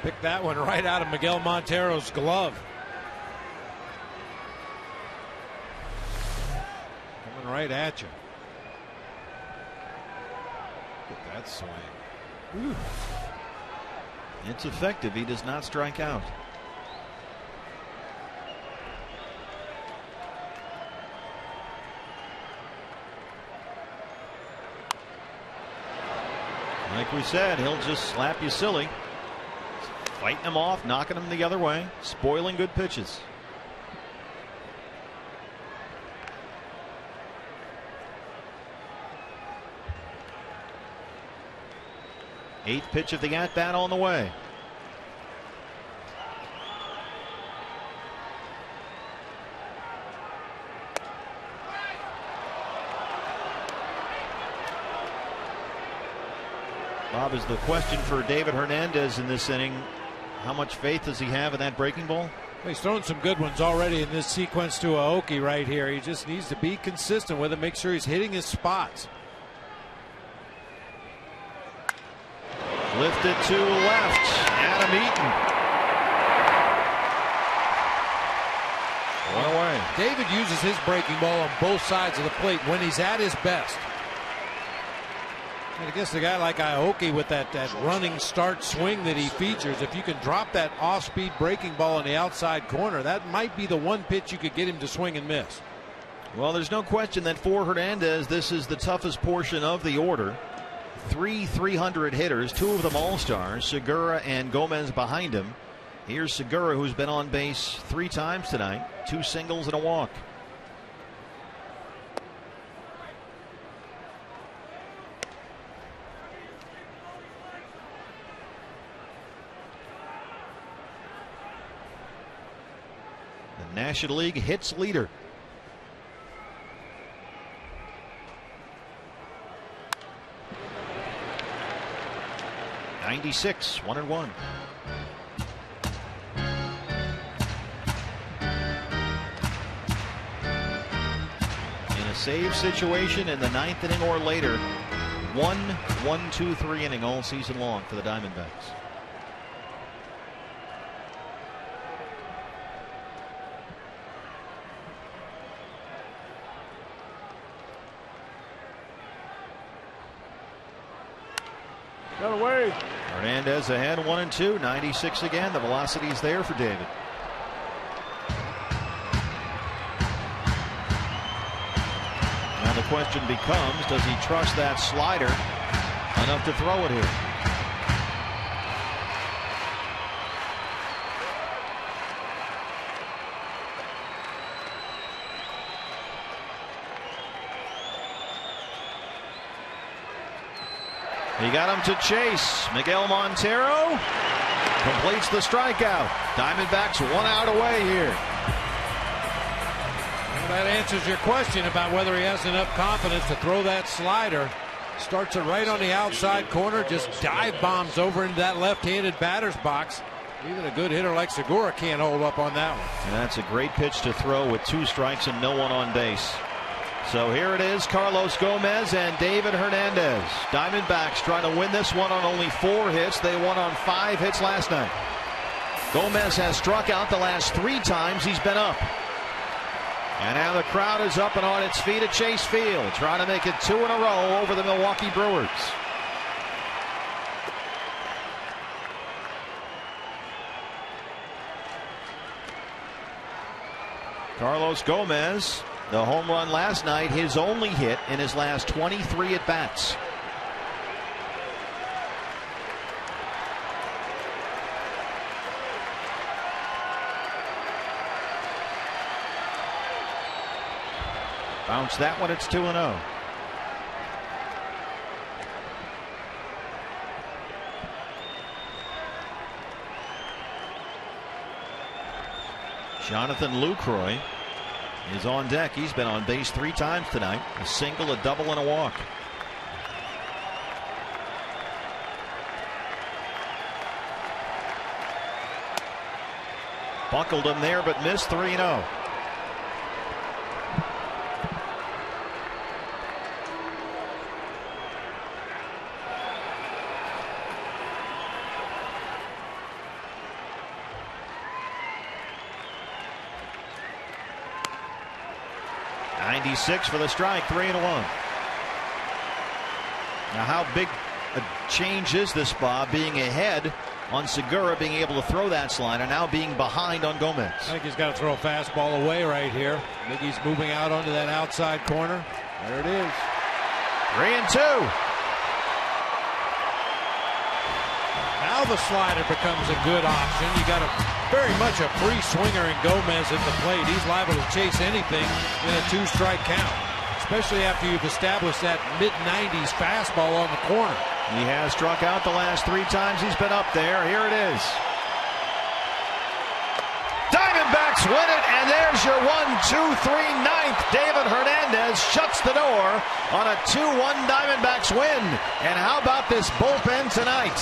Picked that one right out of Miguel Montero's glove. Coming right at you. Look at that swing. Whew. It's effective. He does not strike out. Like we said, he'll just slap you silly. Fighting him off, knocking him the other way, spoiling good pitches. Eighth pitch of the at-bat on the way. Bob, is the question for David Hernandez in this inning: how much faith does he have in that breaking ball? He's thrown some good ones already in this sequence to Aoki right here. He just needs to be consistent with it, make sure he's hitting his spots. Lifted to left, Adam Eaton. One away. David uses his breaking ball on both sides of the plate when he's at his best. And I guess a guy like Aoki with that running start swing that he features, if you can drop that off-speed breaking ball in the outside corner, that might be the one pitch you could get him to swing and miss. Well, there's no question that for Hernandez, this is the toughest portion of the order. 300 hitters, 2 of them all-stars, Segura and Gomez behind him. Here's Segura, who's been on base 3 times tonight, 2 singles and a walk. The National League hits leader. .96, 1-1. In a save situation in the 9th inning or later. 1-2-3 inning all season long for the Diamondbacks. Got away. Hernandez ahead 1-2, 96 again. The velocity's there for David. Now the question becomes, does he trust that slider enough to throw it here? He got him to chase. Miguel Montero completes the strikeout. Diamondbacks 1 out away here. Well, that answers your question about whether he has enough confidence to throw that slider. Starts it right on the outside corner, just dive bombs over into that left-handed batter's box. Even a good hitter like Segura can't hold up on that one. And that's a great pitch to throw with 2 strikes and no one on base. So here it is, Carlos Gomez and David Hernandez. Diamondbacks trying to win this one on only 4 hits. They won on 5 hits last night. Gomez has struck out the last 3 times he's been up. And now the crowd is up and on its feet at Chase Field, trying to make it 2 in a row over the Milwaukee Brewers. Carlos Gomez, the home run last night, his only hit in his last 23 at-bats. Bounce that one, it's 2-0. Jonathan Lucroy is on deck. He's been on base 3 times tonight. A single, a double, and a walk. Buckled him there, but missed. 3-0. For the strike, 3-1. Now, how big a change is this, Bob? Being ahead on Segura, being able to throw that slider, now being behind on Gomez. I think he's got to throw a fastball away right here. I think he's moving out onto that outside corner. There it is. 3-2. Now the slider becomes a good option. You got very much a free swinger in Gomez at the plate. He's liable to chase anything in a 2-strike count, especially after you've established that mid-90s fastball on the corner. He has struck out the last 3 times he's been up there. Here it is. Diamondbacks win it, and there's your 1-2-3 ninth. David Hernandez shuts the door on a 2-1 Diamondbacks win. And how about this bullpen tonight?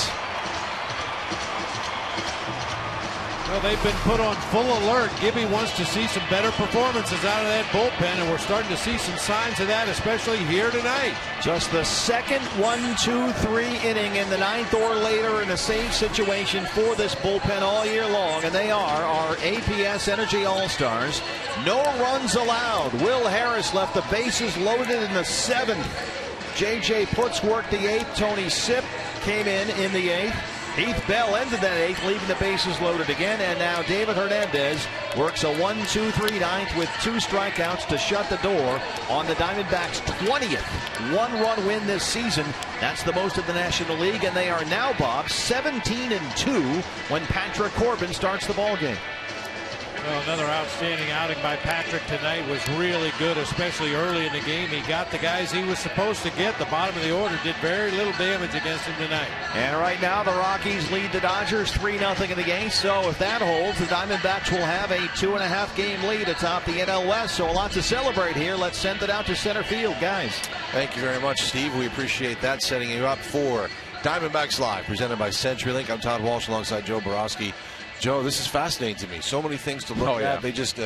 Well, they've been put on full alert. Gibby wants to see some better performances out of that bullpen, and we're starting to see some signs of that, especially here tonight. Just the second 1-2-3 inning in the 9th or later in a save situation for this bullpen all year long, and they are our APS Energy All-Stars. No runs allowed. Will Harris left the bases loaded in the 7th. J.J. Putz worked the 8th. Tony Sipp came in the 8th. Heath Bell ended that 8th, leaving the bases loaded again, and now David Hernandez works a 1-2-3 ninth with 2 strikeouts to shut the door on the Diamondbacks' 20th 1-run win this season. That's the most of the National League, and they are now, Bob, 17-2 when Patrick Corbin starts the ballgame. Well, another outstanding outing by Patrick tonight. Was really good, especially early in the game. He got the guys he was supposed to get. The bottom of the order did very little damage against him tonight. And right now the Rockies lead the Dodgers 3-0 in the game. So if that holds, the Diamondbacks will have a 2.5 game lead atop the NL West. So a lot to celebrate here. Let's send it out to center field, guys. Thank you very much, Steve. We appreciate that. Setting you up for Diamondbacks Live, presented by CenturyLink. I'm Todd Walsh alongside Joe Borowski. Joe, this is fascinating to me. So many things to look yeah. at. They just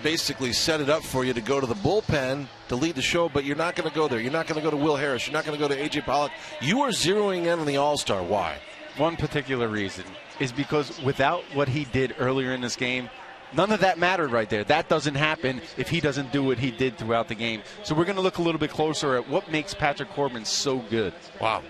basically set it up for you to go to the bullpen to lead the show, but you're not going to go there. You're not going to go to Will Harris. You're not going to go to A.J. Pollock. You are zeroing in on the All-Star. Why? One particular reason is because without what he did earlier in this game, none of that mattered right there. That doesn't happen if he doesn't do what he did throughout the game. So we're going to look a little bit closer at what makes Patrick Corbin so good. Wow.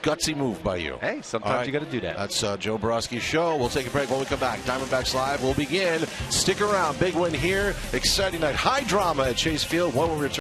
Gutsy move by you. Hey, sometimes you got to do that. That's Joe Borowski's show. We'll take a break when we come back. Diamondbacks Live will begin. Stick around. Big win here. Exciting night. High drama at Chase Field. When we return.